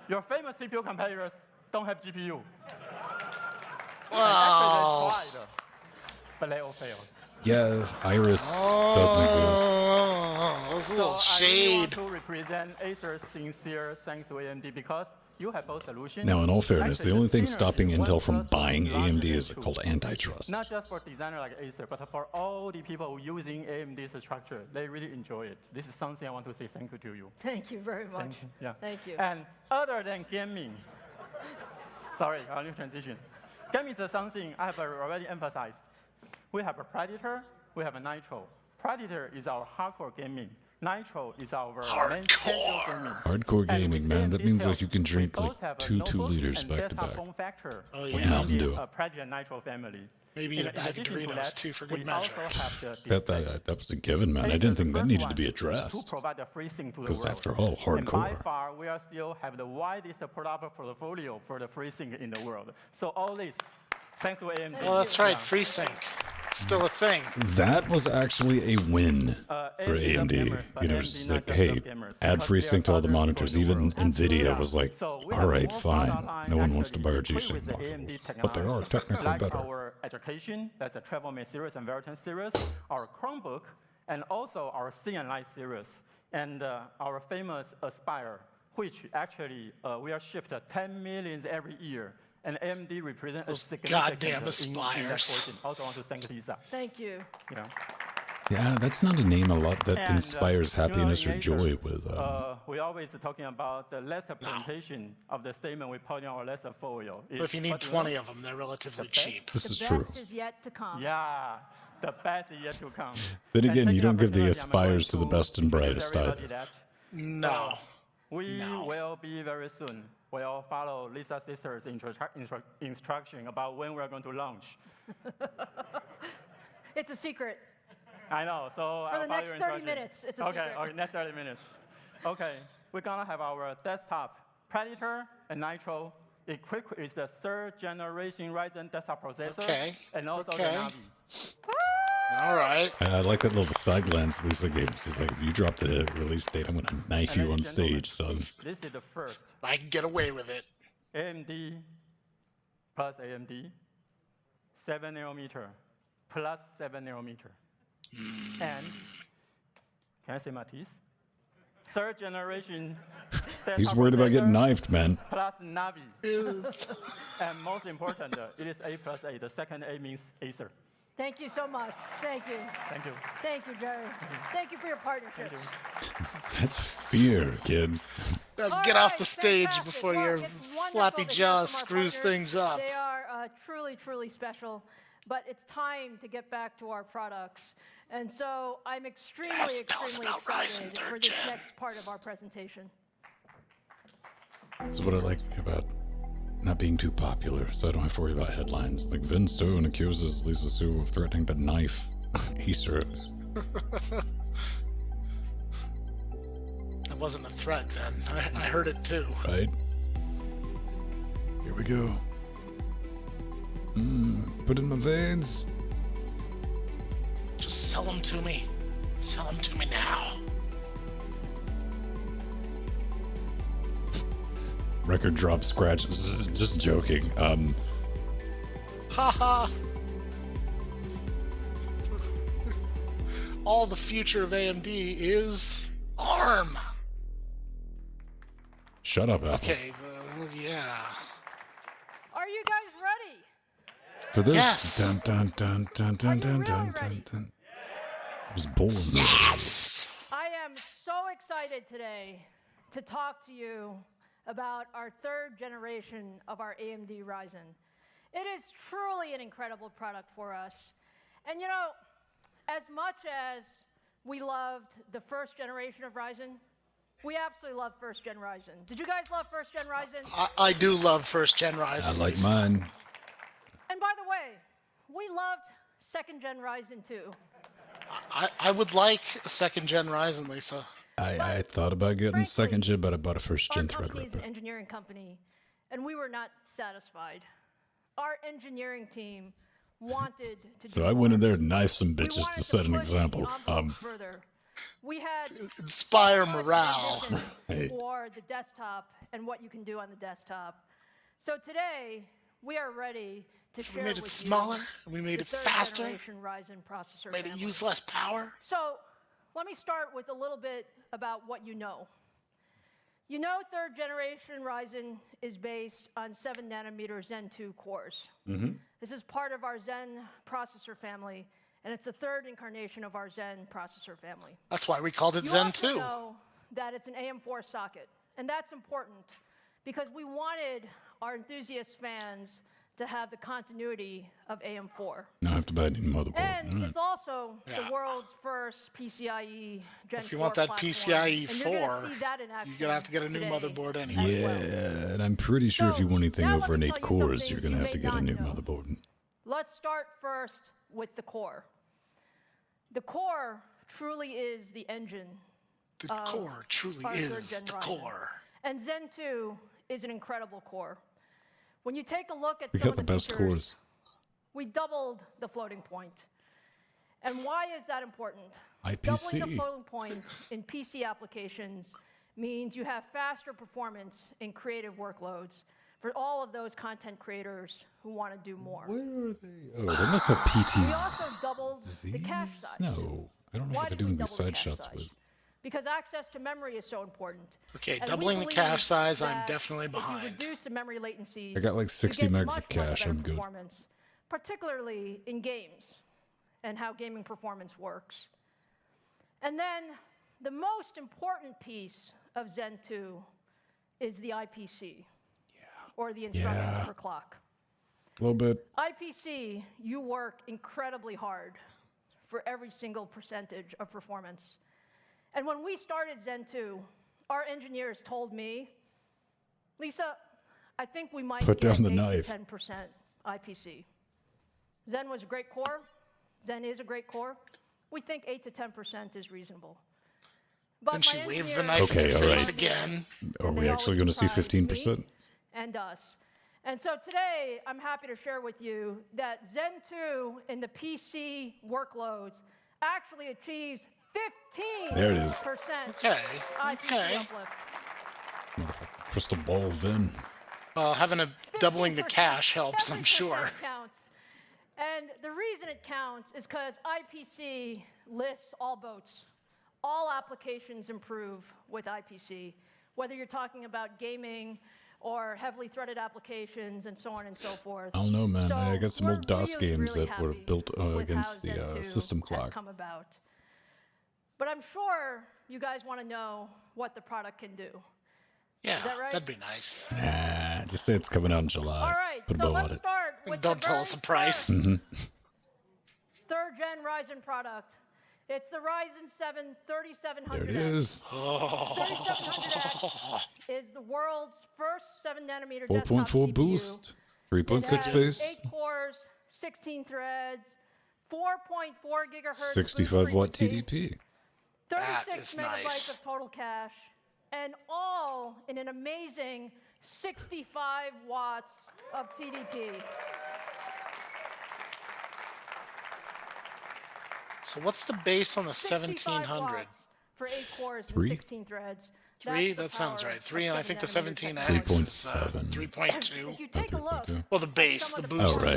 S13: Your famous CPU competitors don't have GPU.
S3: Wow.
S13: Actually, they tried, but they all failed.
S2: Yeah, Iris doesn't exist.
S3: Oh, that was a little shade.
S13: I want to represent Acer's sincere thanks to AMD because you have both solutions.
S2: Now, in all fairness, the only thing stopping Intel from buying AMD is called antitrust.
S13: Not just for designers like Acer, but for all the people using AMD's structure. They really enjoy it. This is something I want to say thank you to you.
S6: Thank you very much. Thank you.
S13: And other than gaming, sorry, I'll new transition. Gaming is something I have already emphasized. We have a Predator, we have a Nitro. Predator is our hardcore gaming. Nitro is our main casual gaming.
S2: Hardcore gaming, man. That means like you can drink like 2 liters back to back.
S3: Oh,
S2: Like Mountain Dew.
S13: Predator and Nitro family.
S3: Maybe eat a bag of Doritos too for good measure.
S2: That was a given, man. I didn't think that needed to be addressed. Because after all, hardcore.
S13: And by far, we are still have the widest product portfolio for the FreeSync in the world. So all this, thanks to AMD.
S3: Well, that's right, FreeSync. It's still a thing.
S2: That was actually a win for AMD. You know, just like, hey, add FreeSync to all the monitors. Even NVIDIA was like, all right, fine. No one wants to buy our G-Sync modules. But they are technically better.
S13: Our education, that's the TravelMate series and Veriton series, our Chromebook, and also our Thin Light series, and our famous Aspire, which actually we are shipped 10 million every year. And AMD represents a significant
S3: goddamn Aspires.
S13: Also want to thank Lisa.
S6: Thank you.
S2: Yeah, that's not a name a lot that inspires happiness or joy with.
S13: We always talking about the lesser presentation of the statement we put in our lesser folio.
S3: But if you need 20 of them, they're relatively cheap.
S2: This is true.
S6: The best is yet to come.
S13: Yeah, the best is yet to come.
S2: Then again, you don't give the Aspires to the best and brightest either.
S3: No.
S13: We will be very soon. We'll follow Lisa's sister's instruction about when we're going to launch.
S6: It's a secret.
S13: I know, so
S6: for the next 30 minutes, it's a secret.
S13: Okay, next 30 minutes. Okay, we're gonna have our desktop Predator and Nitro equipped with the 3rd generation Ryzen desktop processor, and also the Navi.
S3: All right.
S2: I like that little side glance Lisa gave. She's like, if you drop the release date, I'm going to knife you on stage, son.
S13: This is the first.
S3: I can get away with it.
S13: AMD plus AMD, 7nm plus 7nm. And, can I say my teeth? 3rd generation.
S2: He's worried about getting knifed, man.
S13: Plus Navi. And most important, it is A plus A. The second A means Acer.
S6: Thank you so much. Thank you.
S13: Thank you.
S6: Thank you, Jerry. Thank you for your partnership.
S2: That's fear, kids.
S3: Now get off the stage before your flappy jaw screws things up.
S6: They are truly, truly special. But it's time to get back to our products. And so I'm extremely excited for this next part of our presentation.
S2: This is what I like about not being too popular, so I don't have to worry about headlines. Like Vin Stone accuses Lisa Su of threatening to knife Easter.
S3: That wasn't a threat, Vin. I heard it too.
S2: Right? Here we go. Put in my veins.
S3: Just sell them to me. Sell them to me now.
S2: Record drop scratch. Just joking.
S3: Haha. All the future of AMD is ARM.
S2: Shut up, Apple.
S3: Okay, yeah.
S6: Are you guys ready?
S2: For this?
S3: Yes.
S2: Dun, dun, dun, dun, dun, dun, dun, dun. I was born.
S3: Yes.
S6: I am so excited today to talk to you about our third generation of our AMD Ryzen. It is truly an incredible product for us. And you know, as much as we loved the first generation of Ryzen, we absolutely love first gen Ryzen. Did you guys love first gen Ryzen?
S3: I do love first gen Ryzen.
S2: I like mine.
S6: And by the way, we loved second gen Ryzen too.
S3: I would like a second gen Ryzen, Lisa.
S2: I thought about getting second gen, but I bought a first gen
S6: Our company is
S2: Threadripper.
S6: an engineering company, and we were not satisfied. Our engineering team wanted to
S2: So
S6: do
S2: I went in
S6: more.
S2: there and knifed some
S6: We
S2: bitches
S6: wanted
S2: to set an
S6: push the
S2: example.
S6: envelope further. We had
S3: Inspire
S6: so much
S3: morale.
S6: ambition
S2: Hey.
S6: for the desktop and what you can do on the desktop. So today, we are ready to
S3: So
S6: share
S3: we made it
S6: with you
S3: smaller, and we made
S6: the
S3: it
S6: third
S3: faster,
S6: generation Ryzen processor
S3: made it
S6: family.
S3: use less power.
S6: So let me start with a little bit about what you know. You know, third generation Ryzen is based on 7 nanometer Zen 2 cores. This is part of our Zen processor family, and it's the third incarnation of our Zen processor family.
S3: That's why we called it
S6: You
S3: Zen
S6: also
S3: 2.
S6: know that it's an AM4 socket, and that's important because we wanted our enthusiast fans to have the continuity of AM4.
S2: Now I have to buy a new motherboard.
S6: And
S2: All right.
S6: it's also
S3: Yeah.
S6: the world's first PCIe Gen 4
S3: If you want that
S6: platform.
S3: PCIe
S6: And you're gonna
S3: 4,
S6: see that in
S3: you're
S6: action
S3: gonna have to get a new
S6: today
S3: motherboard anyway.
S2: Yeah, and I'm pretty sure if you want anything
S6: now let
S2: over
S6: me
S2: an 8
S6: tell you some
S2: cores, you're
S6: things
S2: going to
S6: you
S2: have to
S6: may
S2: get a
S6: not
S2: new
S6: know.
S2: motherboard.
S6: Let's start first with the core. The core truly is the engine.
S3: The core truly
S6: our
S3: is
S6: third-gen
S3: the
S6: Ryzen.
S3: core.
S6: And Zen 2 is an incredible core. When you take a look at
S2: We
S6: some
S2: got
S6: of
S2: the
S6: the
S2: best
S6: features,
S2: cores.
S6: we doubled the floating point. And why is that important?
S2: IPC.
S6: Doubling the floating point in PC applications means you have faster performance in creative workloads for all of those content creators who want to do more.
S2: Where are they? Oh, they must have
S6: We
S2: PTs.
S6: also doubled the cache size.
S2: No, I don't know
S6: Why
S2: what they're
S6: did we
S2: doing these
S6: double the
S2: side
S6: cache
S2: shots
S6: size?
S2: with.
S6: Because access to memory is so important.
S3: Okay,
S6: And we
S3: doubling the
S6: believe
S3: cache size, I'm
S6: that
S3: definitely
S6: if you
S3: behind.
S6: reduce the memory latencies,
S2: I got like
S6: you
S2: 60
S6: get
S2: megs
S6: much,
S2: of
S6: much
S2: cache,
S6: better
S2: I'm good.
S6: performance, particularly in games and how gaming performance works. And then the most important piece of Zen 2 is the IPC, or the instructions
S2: Yeah.
S6: per clock.
S2: A little bit.
S6: IPC, you work incredibly hard for every single percentage of performance. And when we started Zen 2, our engineers told me, Lisa, I think we might
S2: Put
S6: get
S2: down the
S6: 8
S2: knife.
S6: to 10% IPC. Zen was a great core. Zen is a great core. We think 8 to 10% is reasonable. But
S3: Then she
S6: my
S3: waved the
S6: engineers
S3: knife in
S2: Okay,
S3: your
S2: all
S3: face
S2: right.
S3: again.
S2: Are
S6: and
S2: we
S6: they
S2: actually
S6: always
S2: going to see
S6: surprise
S2: 15%?
S6: me and us. And so today, I'm happy to share with you that Zen 2 in the PC workloads actually achieves 15%
S2: There it is.
S3: Okay,
S6: IPC
S3: okay.
S6: uplift.
S2: Motherfucker. Crystal ball then.
S3: Having a doubling the cache helps, I'm
S6: 10%
S3: sure.
S6: counts. And the reason it counts is because IPC lifts all boats. All applications improve with IPC, whether you're talking about gaming or heavily threaded applications and so on and so forth.
S2: I don't know, man.
S6: So
S2: I got some
S6: we're
S2: old DOS
S6: really,
S2: games
S6: really
S2: that were
S6: happy
S2: built
S6: with
S2: against
S6: how Zen
S2: the
S6: 2
S2: system
S6: has
S2: clock.
S6: come about. But I'm sure you guys want to know what the product can do.
S3: Yeah,
S6: Is that right?
S3: that'd be nice.
S2: Nah, just say it's coming out in July.
S6: All right,
S2: Put a
S6: so
S2: bow on
S6: let's
S2: it.
S6: start with
S3: Don't
S6: the
S3: tell us
S6: very
S3: a price.
S6: first
S2: Mhm.
S6: third-gen Ryzen product. It's the Ryzen 7 3700X.
S2: There it is.
S6: 3700X is the world's first 7-nanometer
S2: 4.4 boost, 3.6 base,
S6: 8 cores, 16 threads, 4.4 gigahertz
S2: 65 watt
S6: frequency,
S2: TDP.
S6: 36 megabytes of total cache, and all in an amazing 65 watts of TDP.
S3: So what's the base on the 1700?
S6: For 8 cores and 16 threads.
S3: 3? That sounds right. 3, and I think the 17X is 3.2.
S6: If you take a look,
S3: well, the base, the boost.
S2: Oh, right.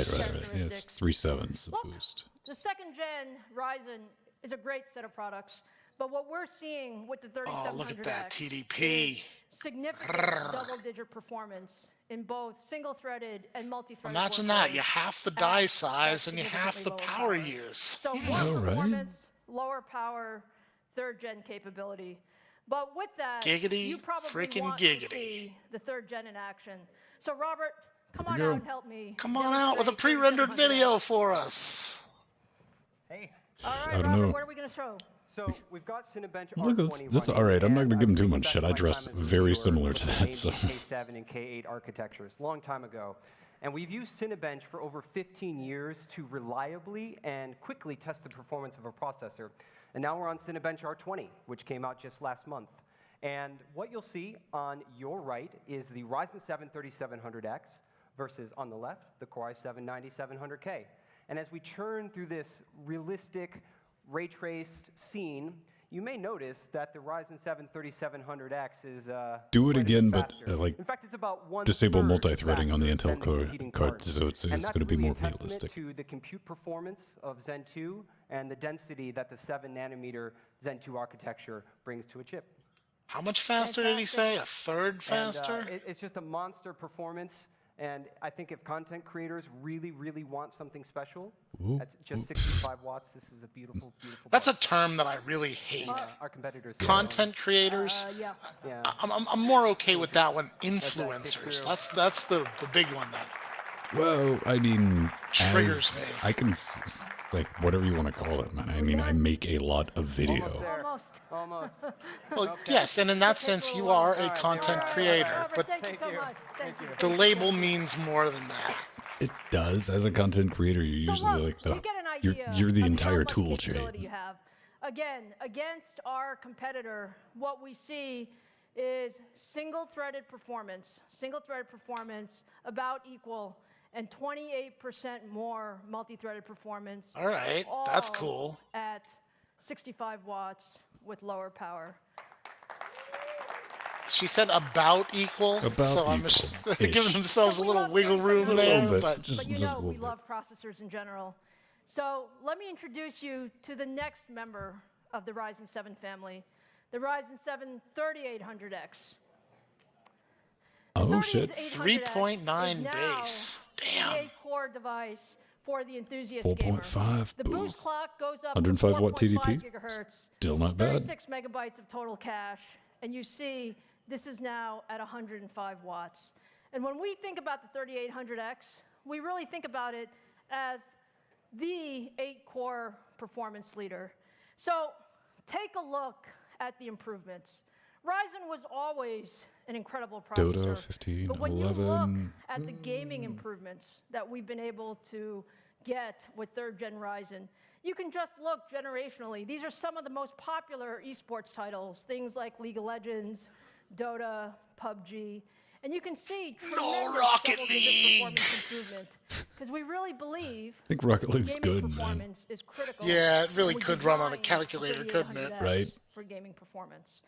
S2: Yes, 3.7's the boost.
S6: The second gen Ryzen is a great set of products, but what we're seeing with the 3700X,
S3: oh, look at that TDP.
S6: Significant double-digit performance in both single-threaded and multi-threaded.
S3: Imagine that. You half the die size and you half the power use.
S6: So more performance, lower power, third gen capability. But with that,
S3: giggity,
S6: you probably
S3: freaking
S6: want
S3: giggity.
S6: to see the third gen in action. So Robert, come on out and help me.
S3: Come on out with a pre-rendered video for us.
S16: Hey.
S6: All
S2: I
S6: right,
S2: don't
S6: Robert,
S2: know.
S6: what are we going to show?
S16: So we've got Cinebench
S2: Look,
S16: R20
S2: this all right. I'm not gonna give him too much shit. I dress very similar to that. So.
S16: K7 and K8 architectures, long time ago. And we've used Cinebench for over 15 years to reliably and quickly test the performance of a processor. And now we're on Cinebench R20, which came out just last month. And what you'll see on your right is the Ryzen 7 3700X versus on the left, the Core i7 9700K. And as we churn through this realistic, ray-traced scene, you may notice that the Ryzen 7 3700X is
S2: Do it
S16: quite a
S2: again,
S16: bit
S2: but
S16: faster.
S2: like
S16: In fact, it's about 1/3
S2: disable multi-threading on the
S16: faster
S2: Intel
S16: than the competing
S2: card,
S16: cards.
S2: so it's
S16: And
S2: going
S16: that's
S2: to be
S16: really
S2: more
S16: a testament
S2: realistic.
S16: to the compute performance of Zen 2 and the density that the 7-nanometer Zen 2 architecture brings to a chip.
S3: How much faster did he say? A third faster?
S16: And, it's just a monster performance. And I think if content creators really, really want something special, that's just 65 watts. This is a beautiful, beautiful.
S3: That's a term that I really hate.
S16: Our competitors.
S3: Content creators.
S16: Yeah.
S3: I'm more okay with that one. Influencers. That's the big one that.
S2: Well, I mean,
S3: triggers me.
S2: I can like whatever you want to call it, man. I mean, I make a lot of video.
S16: Almost.
S3: Well, yes, and in that sense, you are a content creator, but the label means more than that.
S2: It does. As a content creator, you're usually like the you're the entire tool chain.
S6: You have. Again, against our competitor, what we see is single-threaded performance about equal, and 28% more multi-threaded performance.
S3: All right, that's cool.
S6: At 65 watts with lower power.
S3: She said about equal, so I'm giving themselves a little wiggle room there. But
S6: you know, we love processors in general. So let me introduce you to the next member of the Ryzen 7 family, the Ryzen 7 3800X.
S2: Oh shit!
S3: 3.9 base. Damn.
S6: The 8-core device for the enthusiast
S2: 4.5
S6: The boost clock goes up
S2: 105
S6: to
S2: watt
S6: 4.5
S2: TDP.
S6: gigahertz,
S2: Still not bad.
S6: 36 megabytes of total cache, and you see this is now at 105 watts. And when we think about the 3800X, we really think about it as the 8-core performance leader. So take a look at the improvements. Ryzen was always an incredible processor.
S2: Dota 15,
S6: but when
S2: 11.
S6: you look at the gaming improvements that we've been able to get with third-gen Ryzen, you can just look generationally. These are some of the most popular esports titles, things like League of Legends, Dota, PUBG, and you can see tremendous double-digit performance improvement because we really believe
S2: I think Rocket League's
S6: gaming
S2: good,
S6: performance is critical.
S3: Yeah, it really
S6: We
S3: could run on a
S6: designed
S3: calculator, couldn't it?
S6: 3800X
S2: Right.
S6: For gaming performance.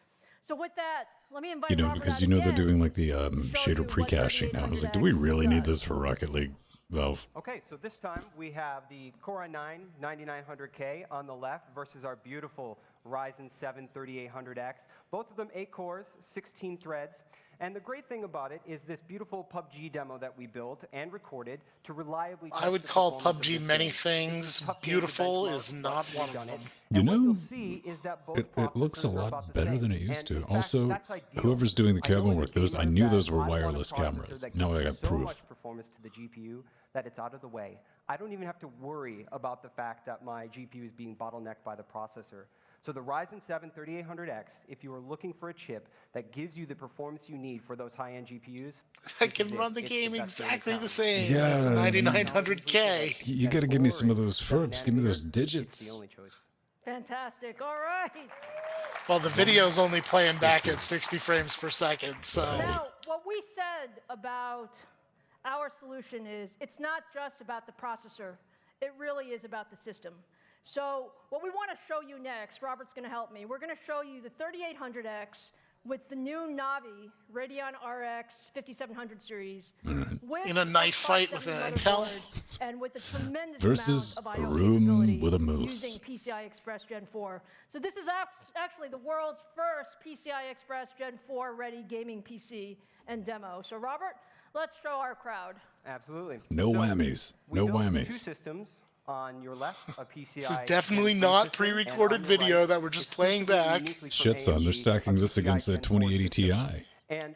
S6: So with that, let me invite
S2: You know,
S6: Robert
S2: because
S6: out
S2: you know they're
S6: again
S2: doing like the
S6: to show
S2: shader
S6: you what
S2: pre-caching now. I was like, do we
S6: 3800X
S2: really need
S6: does.
S2: this for Rocket League, Valve?
S16: Okay, so this time we have the Core i9 9900K on the left versus our beautiful Ryzen 7 3800X. Both of them 8 cores, 16 threads. And the great thing about it is this beautiful PUBG demo that we built and recorded to reliably test
S3: I would
S16: the
S3: call
S16: performance of
S3: PUBG
S16: this
S3: many
S16: game.
S3: things. Beautiful is not one of them.
S2: You know,
S16: is that both
S2: it looks a
S16: processors are about
S2: lot
S16: the
S2: better
S16: same.
S2: than it used
S16: And
S2: to.
S16: in fact,
S2: Also,
S16: that's ideal.
S2: whoever's doing the
S16: I know
S2: camera
S16: as a
S2: work, those I
S16: gamer
S2: knew
S16: that
S2: those were
S16: I want a
S2: wireless
S16: processor
S2: cameras.
S16: that
S2: Now
S16: gives
S2: I
S16: me
S2: got
S16: so
S2: proof.
S16: much performance to the GPU that it's out of the way. I don't even have to worry about the fact that my GPU is being bottlenecked by the processor. So the Ryzen 7 3800X, if you are looking for a chip that gives you the performance you need for those high-end GPUs,
S3: I can run the game exactly the same
S2: Yeah,
S3: as the 9900K.
S2: You got to give me some of those FERPs. Give me those digits.
S6: Fantastic. All right.
S3: Well, the video's only playing back at 60 frames per second, so.
S6: Now, what we said about our solution is it's not just about the processor. It really is about the system. So what we want to show you next, Robert's going to help me. We're going to show you the 3800X with the new Navi Radeon RX 5700 series. With
S3: in a knife fight with an Intel.
S6: And with a tremendous
S2: versus
S6: amount of
S2: a
S6: I/O
S2: room with a moose.
S6: using PCI Express Gen 4. So this is actually the world's first PCI Express Gen 4 ready gaming PC and demo. So Robert, let's show our crowd.
S16: Absolutely.
S2: No
S16: So
S2: whammies.
S16: we
S2: No
S16: built two
S2: whammies.
S16: systems. On your left, a PCI.
S3: This is definitely not pre-recorded video that we're just playing back.
S2: Shit, son, they're stacking this against a 2080 Ti.
S16: And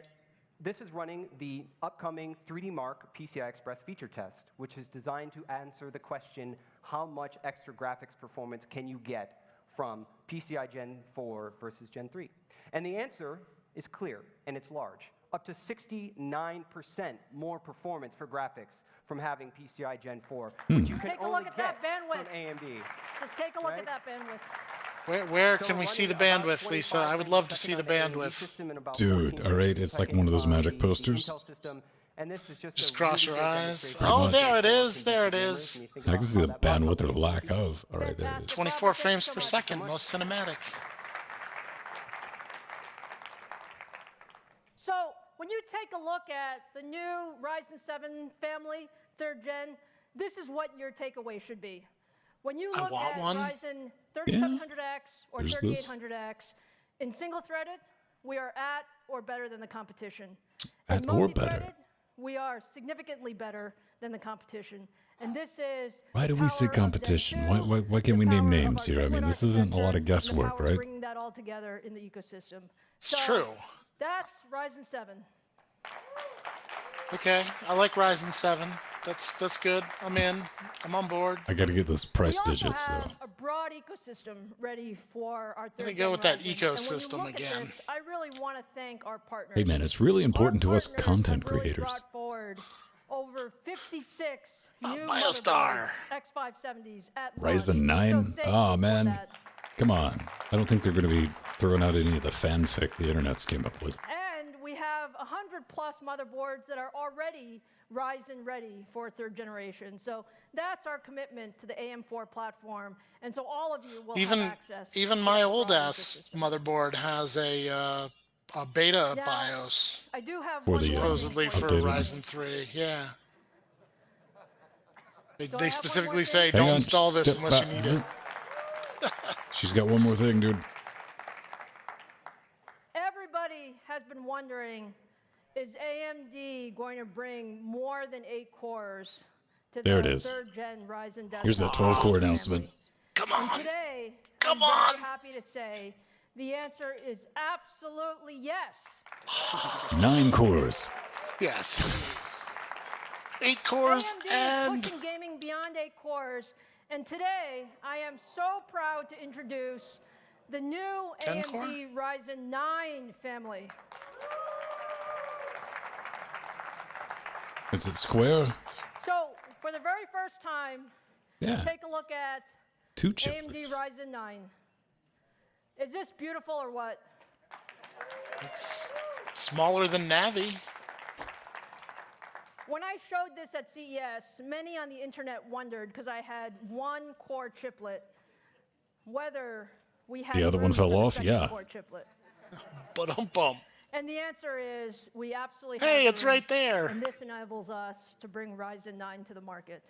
S16: this is running the upcoming 3D Mark PCI Express feature test, which is designed to answer the question, how much extra graphics performance can you get from PCI Gen 4 versus Gen 3? And the answer is clear, and it's large. Up to 69% more performance for graphics from having PCI Gen 4, which you can
S6: Take a
S16: only
S6: look at
S16: get
S6: that bandwidth.
S16: from AMD.
S6: Just take a look at that bandwidth.
S3: Where can we see the bandwidth, Lisa? I would love to see the bandwidth.
S2: Dude, alright, it's like one of those magic posters.
S16: And this is
S3: Just cross your eyes. Oh, there it is. There it is.
S2: I can see the bandwidth or lack of. Alright, there it is.
S3: 24 frames per second, most cinematic.
S6: So when you take a look at the new Ryzen 7 family, 3rd gen, this is what your takeaway should be. When you look at Ryzen 3700X or 3800X, in single-threaded, we are at or better than the competition.
S2: At or better.
S6: We are significantly better than the competition. And this is
S2: Why do we say competition? Why can't we name names here? I mean, this isn't a lot of guesswork, right?
S6: Bringing that all together in the ecosystem.
S3: It's true.
S6: That's Ryzen 7.
S3: Okay, I like Ryzen 7. That's good. I'm in. I'm on board.
S2: I got to get those price digits,
S6: We
S2: though.
S6: also have a broad ecosystem ready for our third
S3: Let me go with that
S6: Ryzen.
S3: ecosystem
S6: And when you look at
S3: again.
S6: this, I really want to thank our partners.
S2: Hey, man, it's really important to us
S6: Partners
S2: content
S6: have really
S2: creators.
S6: brought forward over 56 new
S3: BioStar.
S6: motherboards, X570s at launch.
S2: Ryzen 9?
S6: So thank you
S2: Oh,
S6: for
S2: man.
S6: that.
S2: Come on. I don't think they're going to be throwing out any of the fanfic the internet's came up with.
S6: And we have 100 plus motherboards that are already Ryzen ready for 3rd generation. So that's our commitment to the AM4 platform. And so all of you will have access.
S3: Even my old ass motherboard has a beta BIOS.
S6: I do have
S2: one
S3: supposedly for
S2: updated
S3: Ryzen 3. Yeah. They
S6: I have
S3: specifically
S6: one
S3: say
S6: more
S2: Hang
S3: don't
S2: on,
S3: install this
S2: step
S3: unless you
S2: back.
S3: need it.
S2: She's got one more thing, dude.
S6: Everybody has been wondering, is AMD going to bring more than 8 cores to
S2: There
S6: the
S2: it is.
S6: 3rd gen Ryzen desktop?
S2: Here's that 12-core announcement.
S3: Come
S6: And
S3: on.
S6: today,
S3: Come
S6: I'm
S3: on.
S6: very happy to say the answer is absolutely yes.
S2: 9 cores.
S3: Yes. 8 cores
S6: AMD
S3: and
S6: is pushing gaming beyond 8 cores. And today, I am so proud to introduce the new
S3: 10
S6: AMD
S3: core?
S6: Ryzen 9 family.
S2: Is it square?
S6: So, for the very first time,
S2: Yeah.
S6: take a look at
S2: 2
S6: AMD
S2: chiplets.
S6: Ryzen 9. Is this beautiful or what?
S3: it's smaller than Navi.
S6: When I showed this at CES, many on the internet wondered, because I had 1 core chiplet, whether we had
S2: The other one
S6: room
S2: fell
S6: for the
S2: off?
S6: second
S2: Yeah.
S6: core chiplet.
S3: Ba-dum-bum.
S6: And the answer is we absolutely
S3: Hey,
S6: have
S3: it's
S6: room,
S3: right there.
S6: And this enables us to bring Ryzen 9 to the market.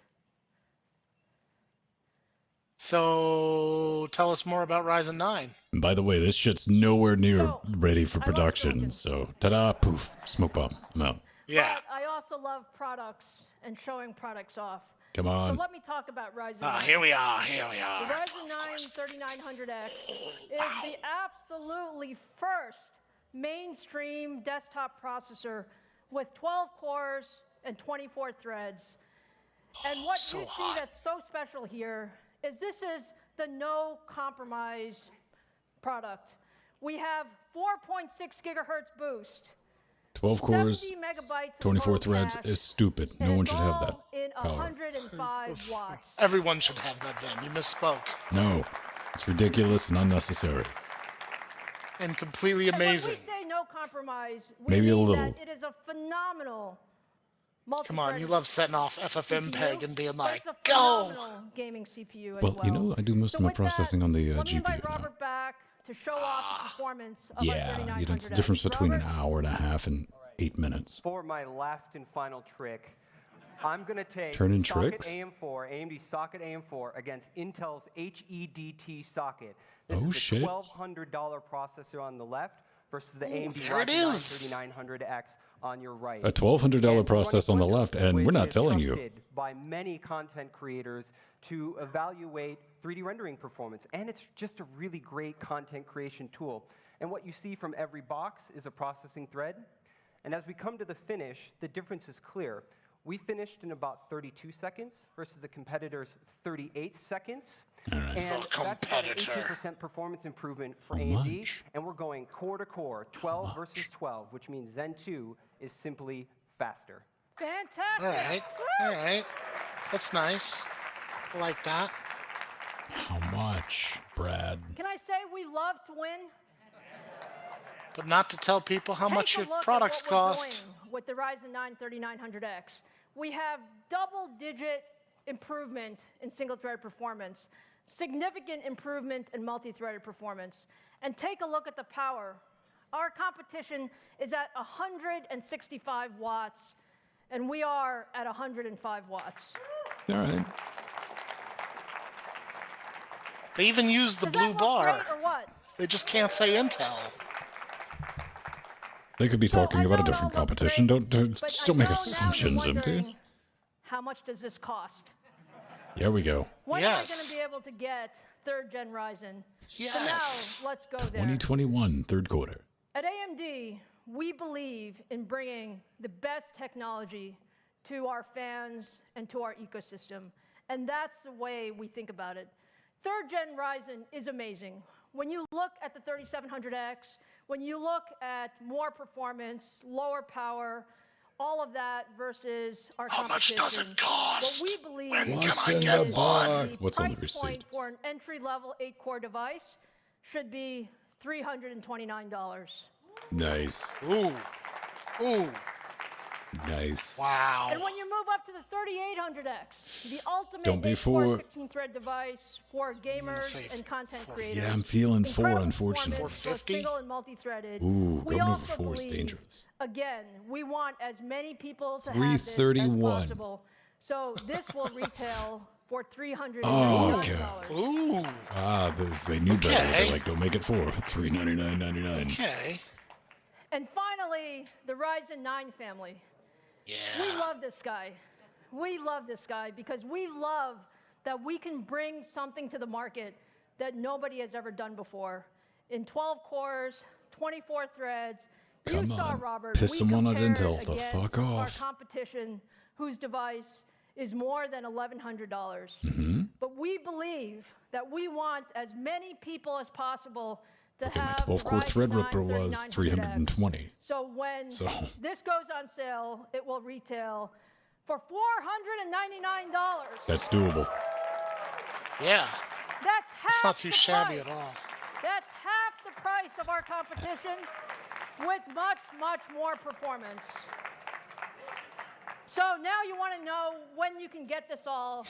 S3: So tell us more about Ryzen 9.
S2: And by the way, this shit's nowhere near
S6: So,
S2: ready for
S6: I love
S2: production.
S6: silicon.
S2: So, ta-da, poof, smoke bomb. I'm out.
S3: Yeah.
S6: But I also love products and showing products off.
S2: Come on.
S6: So let me talk about Ryzen 9.
S3: Ah, here we are.
S6: The Ryzen 9 3900X is the absolutely first mainstream desktop processor with 12 cores and 24 threads. And what
S3: so
S6: you see
S3: hot.
S6: that's so special here is this is the no compromise product. We have 4.6 gigahertz boost.
S2: 12 cores,
S6: 70 megabytes of
S2: 24
S6: total
S2: threads
S6: cache,
S2: is stupid. No
S6: and
S2: one
S6: it's
S2: should have that
S6: all in
S2: power.
S6: 105 watts.
S3: Everyone should have that then. You misspoke.
S2: No, it's ridiculous and unnecessary.
S3: And completely amazing.
S6: And when we say no compromise, we
S2: Maybe a
S6: mean
S2: little.
S6: that it is a phenomenal
S3: Come on, you love setting off FFmpeg and being like,
S6: it's a
S3: go!
S6: phenomenal gaming CPU as
S2: Well, you know, I do most of my processing on the
S6: let me invite
S2: GPU now.
S6: Robert back to show off the performance of our
S2: Yeah,
S6: 3900X.
S2: you know, it's the difference between an
S6: Robert?
S2: hour and a half and 8 minutes.
S16: For my last and final trick, I'm going to take
S2: Turn-in
S16: socket
S2: tricks?
S16: AM4, AMD socket AM4 against Intel's HEDT socket. This
S2: Oh,
S16: is a
S2: shit.
S16: $1,200 processor on the left versus the AMD
S3: there it
S16: Ryzen
S3: is.
S16: 3900X on your right.
S2: A $1,200
S16: And
S2: process on the left, and
S16: which
S2: we're not
S16: is
S2: telling you.
S16: trusted by many content creators to evaluate 3D rendering performance. And it's just a really great content creation tool. And what you see from every box is a processing thread. And as we come to the finish, the difference is clear. We finished in about 32 seconds versus the competitor's 38 seconds.
S2: All right.
S16: And
S3: The
S16: that's about an
S3: competitor.
S16: 18% performance improvement for
S2: How
S16: AMD.
S2: much?
S16: And we're going core to core, 12 versus 12, which means Zen 2 is simply faster.
S6: Fantastic.
S3: All right. All right. That's nice. I like that.
S2: How much, Brad?
S6: Can I say we love to win?
S3: But not to tell people how much
S6: Take a
S3: your
S6: look at
S3: products
S6: what we're
S3: cost.
S6: doing with the Ryzen 9 3900X. We have double-digit improvement in single-thread performance, significant improvement in multi-threaded performance. And take a look at the power. Our competition is at 165 watts, and we are at 105 watts.
S2: All right.
S3: They even use the
S6: Does
S3: blue
S6: that look
S3: bar.
S6: great or what?
S3: They just can't say Intel.
S2: They could be talking
S6: I
S2: about a
S6: know it all
S2: different
S6: looks
S2: competition.
S6: great,
S2: Don't
S6: but
S2: just don't
S6: I
S2: make
S6: know now you're
S2: assumptions, MT.
S6: wondering, how much does this cost?
S2: Here we go.
S6: When
S3: Yes.
S6: am I going to be able to get third-gen Ryzen?
S3: Yes.
S6: So now, let's go there.
S2: 2021, third quarter.
S6: At AMD, we believe in bringing the best technology to our fans and to our ecosystem. And that's the way we think about it. Third-gen Ryzen is amazing. When you look at the 3700X, when you look at more performance, lower power, all of that versus our
S3: How much
S6: competition,
S3: does it cost?
S6: what we believe
S3: When
S2: What's
S3: can I
S2: in
S3: get
S2: the
S3: one?
S2: box? What's on the
S6: price point
S2: receipt?
S6: for an entry-level 8-core device should be $329.
S2: Nice.
S3: Ooh. Ooh.
S2: Nice.
S3: Wow.
S6: And when you move up to the 3800X, the ultimate
S2: Don't be
S6: 8-core
S2: for-
S6: 16-thread device for gamers
S3: say
S6: and content
S3: four-
S6: creators.
S2: Yeah, I'm feeling four,
S6: Incredible
S2: unfortunately.
S6: performance, both
S3: 450?
S6: single and multi-threaded.
S2: Ooh,
S6: We
S2: going over
S6: also
S2: 4 is
S6: believe,
S2: dangerous.
S6: Again, we want as many people to have this as
S2: 331.
S6: possible. So this will retail for $399.
S2: Oh, okay.
S3: Ooh.
S2: Ah, they knew better.
S3: Okay.
S2: They're like, don't make it 4. $399.99.
S3: Okay.
S6: And finally, the Ryzen 9 family.
S3: Yeah.
S6: We love this guy. We love this guy because we love that we can bring something to the market that nobody has ever done before. In 12 cores, 24 threads.
S2: Come
S6: you saw
S2: on.
S6: Robert.
S2: Piss
S6: we
S2: someone at
S6: compared
S2: Intel the
S6: against
S2: fuck
S6: our
S2: off.
S6: competition whose device is more than $1,100.
S2: Mm-hmm.
S6: But we believe that we want as many people as possible to
S2: Okay, my
S6: have
S2: 12-core
S6: Ryzen 9
S2: Threadripper was
S6: 3900X.
S2: 320.
S6: So when
S2: So-
S6: this goes on sale, it will retail for $499.
S2: That's doable.
S3: Yeah.
S6: That's half
S3: It's not too
S6: the
S3: shabby
S6: price.
S3: at all.
S6: That's half the price of our competition with much, much more performance. So now you want to know when you can get this all.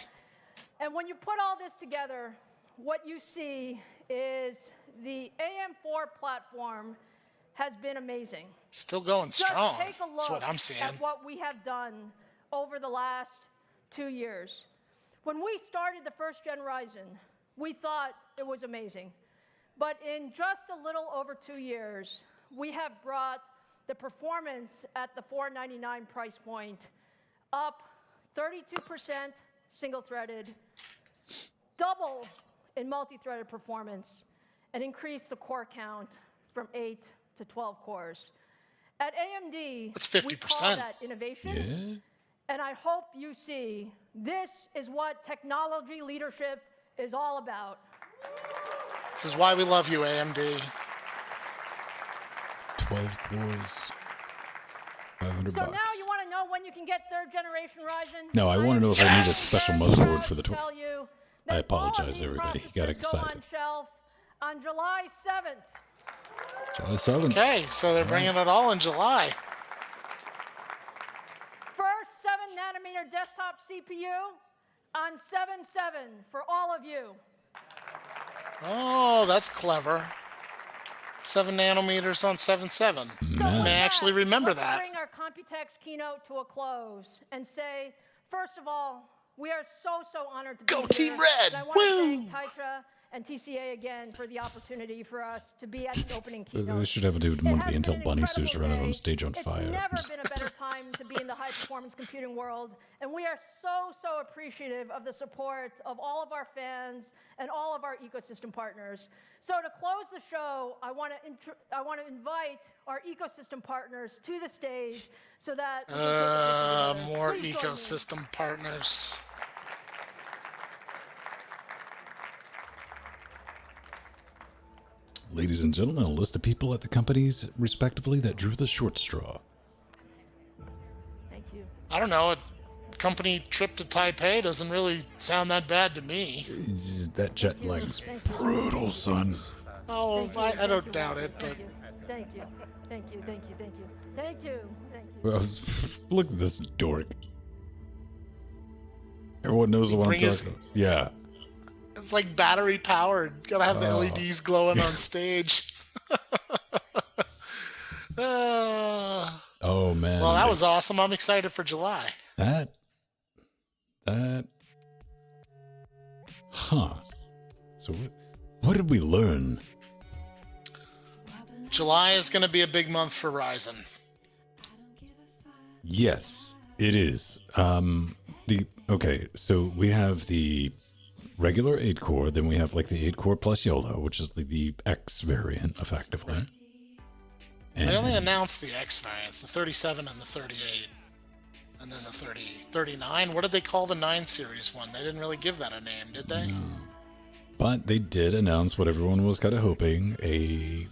S6: And when you put all this together, what you see is the AM4 platform has been amazing.
S3: Still going
S6: Just
S3: strong.
S6: take a look
S3: That's what I'm seeing.
S6: at what we have done over the last 2 years. When we started the first-gen Ryzen, we thought it was amazing. But in just a little over 2 years, we have brought the performance at the $499 price point up 32% single-threaded, double in multi-threaded performance, and increased the core count from 8 to 12 cores. At AMD,
S3: That's
S6: we call
S3: 50%.
S6: that innovation. And I hope you see this is what technology leadership is all about.
S3: This is why we love you, AMD.
S2: 12 cores. 500
S6: So
S2: bucks.
S6: now you want to know when you can get third generation Ryzen?
S2: No, I want to know if I need a special motherboard for the
S6: to
S2: 12.
S6: tell you
S2: I
S6: that
S2: apologize, everybody. He got
S6: processors go
S2: excited.
S6: on shelf on July 7th.
S2: July 7th.
S3: Okay, so they're bringing it all in July.
S6: First 7-nanometer desktop CPU on 7/7 for all of you.
S3: Oh, that's clever. 7 nanometers on 7/7.
S2: Man.
S3: May actually remember
S6: Let's
S3: that.
S6: bring our Computex keynote to a close and say, first of all, we are so honored to be here.
S3: Go Team Red!
S6: And I want to thank Tytra and TCA again for the opportunity for us to be at the opening keynote.
S2: They should have a dude in one of the Intel bunny suits running on stage on
S6: It's
S2: fire.
S6: never been a better time to be in the high-performance computing world, and we are so appreciative of the support of all of our fans and all of our ecosystem partners. So to close the show, I want to invite our ecosystem partners to the stage so that we can take a picture together.
S3: More
S6: Please join me.
S3: ecosystem partners.
S2: Ladies and gentlemen, a list of people at the companies, respectively, that drew the short straw.
S6: Thank you.
S3: I don't know. A company trip to Taipei doesn't really sound that bad to me.
S2: That jet lag's brutal, son.
S3: Oh, I don't doubt it, but...
S6: Thank you.
S2: Well, look at this dork. Everyone knows what I'm talking about. Yeah.
S3: It's like battery powered. Gotta have the LEDs glowing on stage.
S2: Oh, man.
S3: Well, that was awesome. I'm excited for July.
S2: Huh. So what did we learn?
S3: July is going to be a big month for Ryzen.
S2: Yes, it is. Okay, so we have the regular 8-core, then we have like the 8-core plus YOLO, which is the X variant, effectively. And
S3: They only announced the X variants, the 37 and the 38. And then the 39. What did they call the 9 series one? They didn't really give that a name, did they?
S2: No. But they did announce what everyone was kind of hoping, a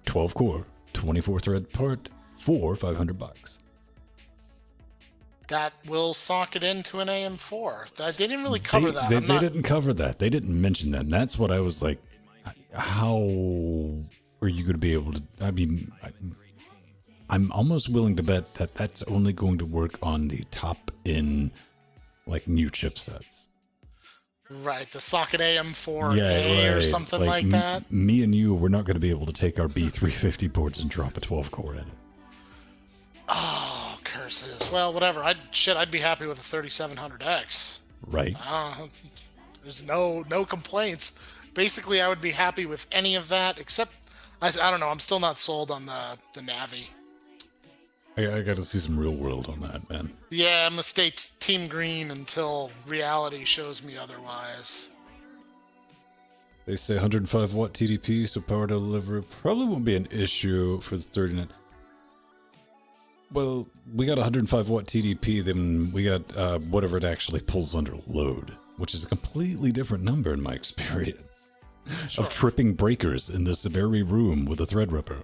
S2: 12-core, 24-thread part for $500.
S3: That will socket into an AM4. They didn't really cover that.
S2: They didn't cover that. They didn't mention that. And that's what I was like, how are you going to be able to... I mean, I'm almost willing to bet that that's only going to work on the top-in, like, new chipsets.
S3: Right, the socket AM4A or something like that.
S2: Me and you, we're not going to be able to take our B350 boards and drop a 12-core in it.
S3: Oh, curses. Well, whatever. I'd be happy with a 3700X.
S2: Right.
S3: There's no complaints. Basically, I would be happy with any of that, except, I don't know, I'm still not sold on the Navi.
S2: I got to see some real world on that, man.
S3: Yeah, I'm gonna stay Team Green until reality shows me otherwise.
S2: They say 105 watt TDP, so power delivery probably won't be an issue for the 39. Well, we got 105 watt TDP, then we got whatever it actually pulls under load, which is a completely different number in my experience of tripping breakers in this very room with a Threadripper.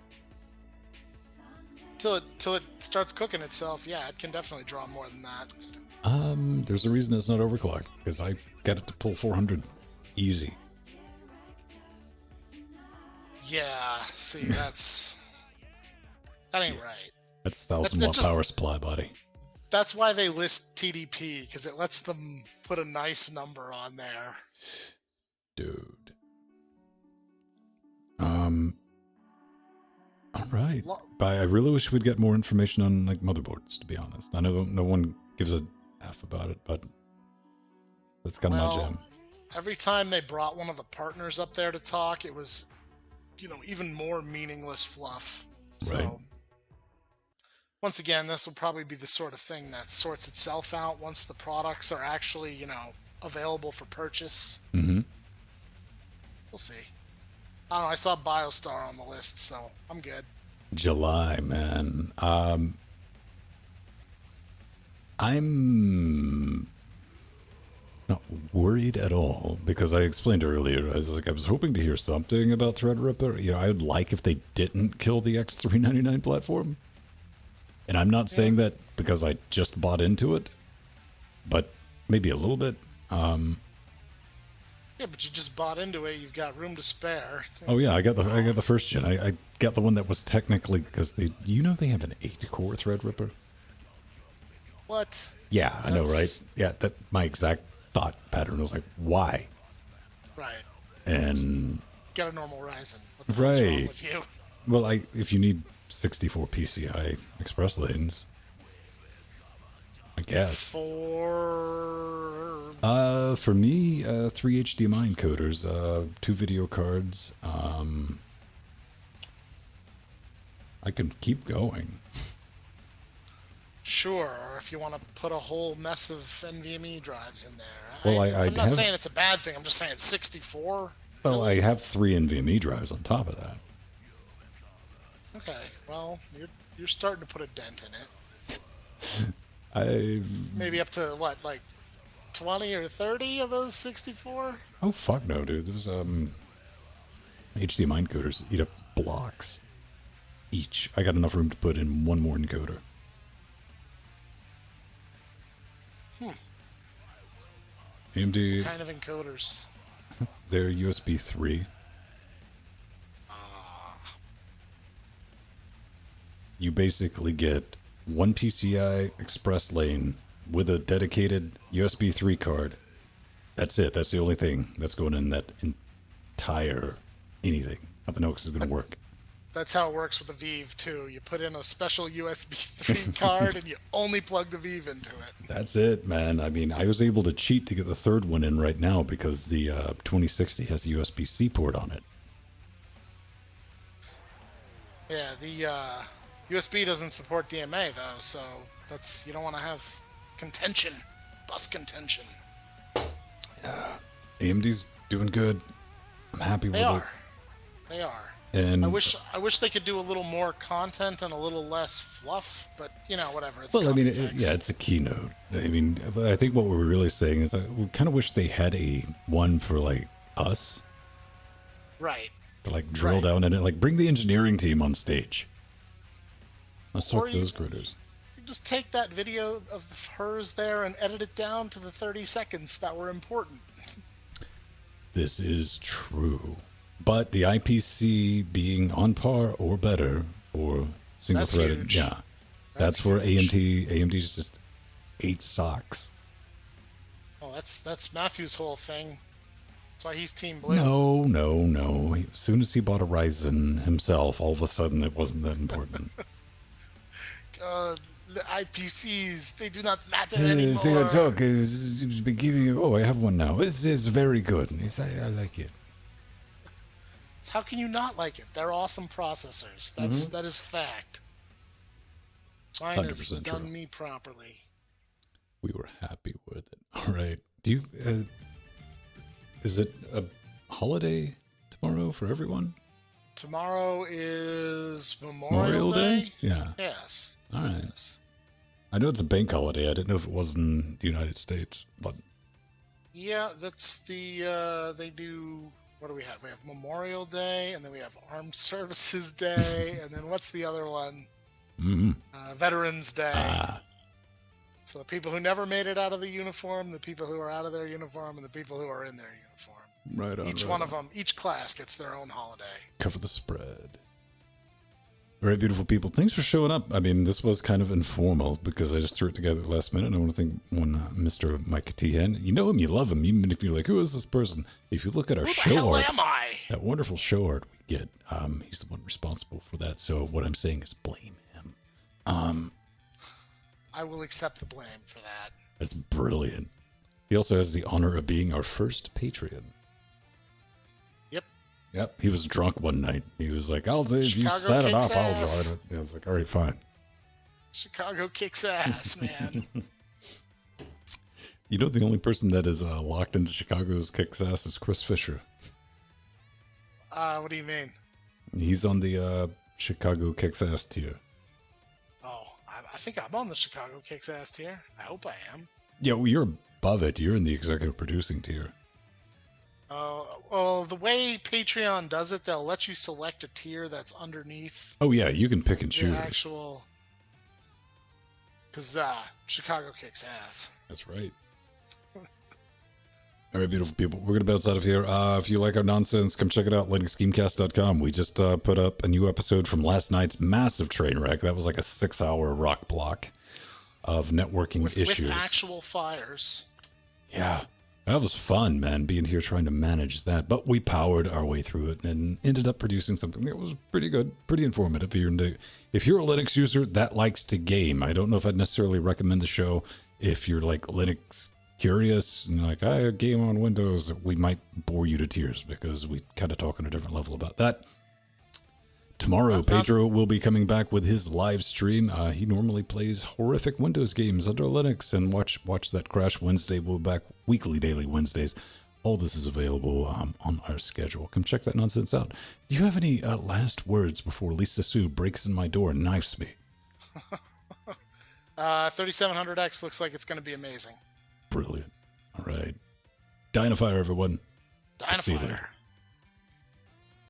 S3: Till it starts cooking itself, yeah, it can definitely draw more than that.
S2: There's a reason it's not overclocked, because I got it to pull 400 easy.
S3: Yeah, see, that ain't right.
S2: That's 1,000 watt power supply, buddy.
S3: That's why they list TDP, because it lets them put a nice number on there.
S2: Dude. All right. But I really wish we'd get more information on like motherboards, to be honest. I know no one gives a F about it, but that's kind of my jam.
S3: Every time they brought one of the partners up there to talk, it was, even more meaningless fluff.
S2: Right.
S3: So, once again, this will probably be the sort of thing that sorts itself out once the products are actually, available for purchase.
S2: Mm-hmm.
S3: We'll see. I don't know, I saw BioStar on the list, so I'm good.
S2: July, man. I'm not worried at all because I explained earlier. I was hoping to hear something about Threadripper. You know, I would like if they didn't kill the X399 platform. And I'm not saying that because I just bought into it, but maybe a little bit.
S3: Yeah, but you just bought into it. You've got room to spare.
S2: Oh yeah, I got the first gen. I got the one that was technically because they have an 8-core Threadripper.
S3: What?
S2: Yeah, I know, right? Yeah, that my exact thought pattern was like, why?
S3: Right.
S2: And
S3: get a normal Ryzen. What the hell's wrong with you?
S2: Well, if you need 64 PCI express lanes, I guess. For me, 3 HDMI encoders, 2 video cards. I can keep going.
S3: Sure, or if you want to put a whole mess of NVMe drives in there.
S2: Well,
S3: I'm not saying it's a bad thing. I'm just saying 64.
S2: Well, I have 3 NVMe drives on top of that.
S3: Okay, well, you're starting to put a dent in it. Maybe up to what, like 20 or 30 of those 64?
S2: Oh fuck no, dude. Those HDMI encoders eat up blocks each. I got enough room to put in one more encoder. AMD.
S3: What kind of encoders?
S2: They're USB 3. You basically get one PCI express lane with a dedicated USB 3 card. That's it. That's the only thing that's going in that entire anything. Nothing else is going to work.
S3: That's how it works with the Vive, too. You put in a special USB 3 card and you only plug the Vive into it.
S2: That's it, man. I mean, I was able to cheat to get the third one in right now because the 2060 has a USB-C port on it.
S3: Yeah, the USB doesn't support DMA, though, so you don't want to have contention, bus contention.
S2: AMD's doing good. I'm happy with it.
S3: They are.
S2: And
S3: I wish they could do a little more content and a little less fluff, but whatever. It's
S2: well, I mean, it's a keynote. I mean, but I think what we're really saying is we kind of wish they had a one for like us.
S3: Right.
S2: To like drill down in it, like bring the engineering team on stage. Let's talk those critters.
S3: You just take that video of hers there and edit it down to the 30 seconds that were important.
S2: This is true. But the IPC being on par or better for single-threaded, yeah, that's where AMD's just ate socks.
S3: Well, that's Matthew's whole thing. That's why he's Team Blue.
S2: No. As soon as he bought a Ryzen himself, all of a sudden it wasn't that important.
S3: The IPCs, they do not matter anymore.
S2: The talk is giving. Oh, I have one now. This is very good. I like it.
S3: How can you not like it? They're awesome processors. That is fact. Mine has done me properly.
S2: We were happy with it. All right. Do you? Is it a holiday tomorrow for everyone?
S3: Tomorrow is Memorial Day.
S2: Yeah.
S3: Yes.
S2: All right.
S3: Yes.
S2: I know it's a bank holiday. I didn't know if it was in the United States, but
S3: yeah, that's the they do. What do we have? We have Memorial Day, and then we have Armed Services Day, and then what's the other one? Veterans Day. So the people who never made it out of the uniform, the people who are out of their uniform, and the people who are in their uniform.
S2: Right on.
S3: Each one of them, each class gets their own holiday.
S2: Cover the spread. All right, beautiful people. Thanks for showing up. I mean, this was kind of informal because I just threw it together at the last minute. And I want to thank Mr. Mike T-Hen. You know him, you love him, even if you're like, who is this person? If you look at our show art, that wonderful show art we get, he's the one responsible for that. So what I'm saying is blame him.
S3: I will accept the blame for that.
S2: That's brilliant. He also has the honor of being our first Patreon. Yep, he was drunk one night. He was like, I'll say if you set it up, I'll join it. I was like, all right, fine.
S3: Chicago kicks ass, man.
S2: You know, the only person that is locked into Chicago's kicks ass is Chris Fisher.
S3: What do you mean?
S2: He's on the Chicago kicks ass tier.
S3: Oh, I think I'm on the Chicago Kicks ass tier. I hope I am.
S2: Yeah, well, you're above it. You're in the executive producing tier.
S3: Well, the way Patreon does it, they'll let you select a tier that's underneath.
S2: Oh yeah, you can pick and choose.
S3: The actual. Because Chicago Kicks ass.
S2: That's right. All right, beautiful people. We're going to bounce out of here. If you like our nonsense, come check it out, linuxgamecast.com. We just put up a new episode from last night's massive train wreck. That was like a 6-hour rock block of networking issues.
S3: With actual fires.
S2: Yeah, that was fun, man, being here trying to manage that. But we powered our way through it and ended up producing something that was pretty good, pretty informative. If you're a Linux user that likes to game, I don't know if I'd necessarily recommend the show. If you're like Linux curious and like, I game on Windows, we might bore you to tears because we kind of talk on a different level about that. Tomorrow, Pedro will be coming back with his live stream. He normally plays horrific Windows games under Linux, and watch that Crash Wednesday. We'll be back weekly, daily Wednesdays. All this is available on our schedule. Come check that nonsense out. Do you have any last words before Lisa Sue breaks in my door and knifes me?
S3: 3700X looks like it's going to be amazing.
S2: Brilliant. All right. Dynafire, everyone.
S3: Dynafire.
S2: See you later.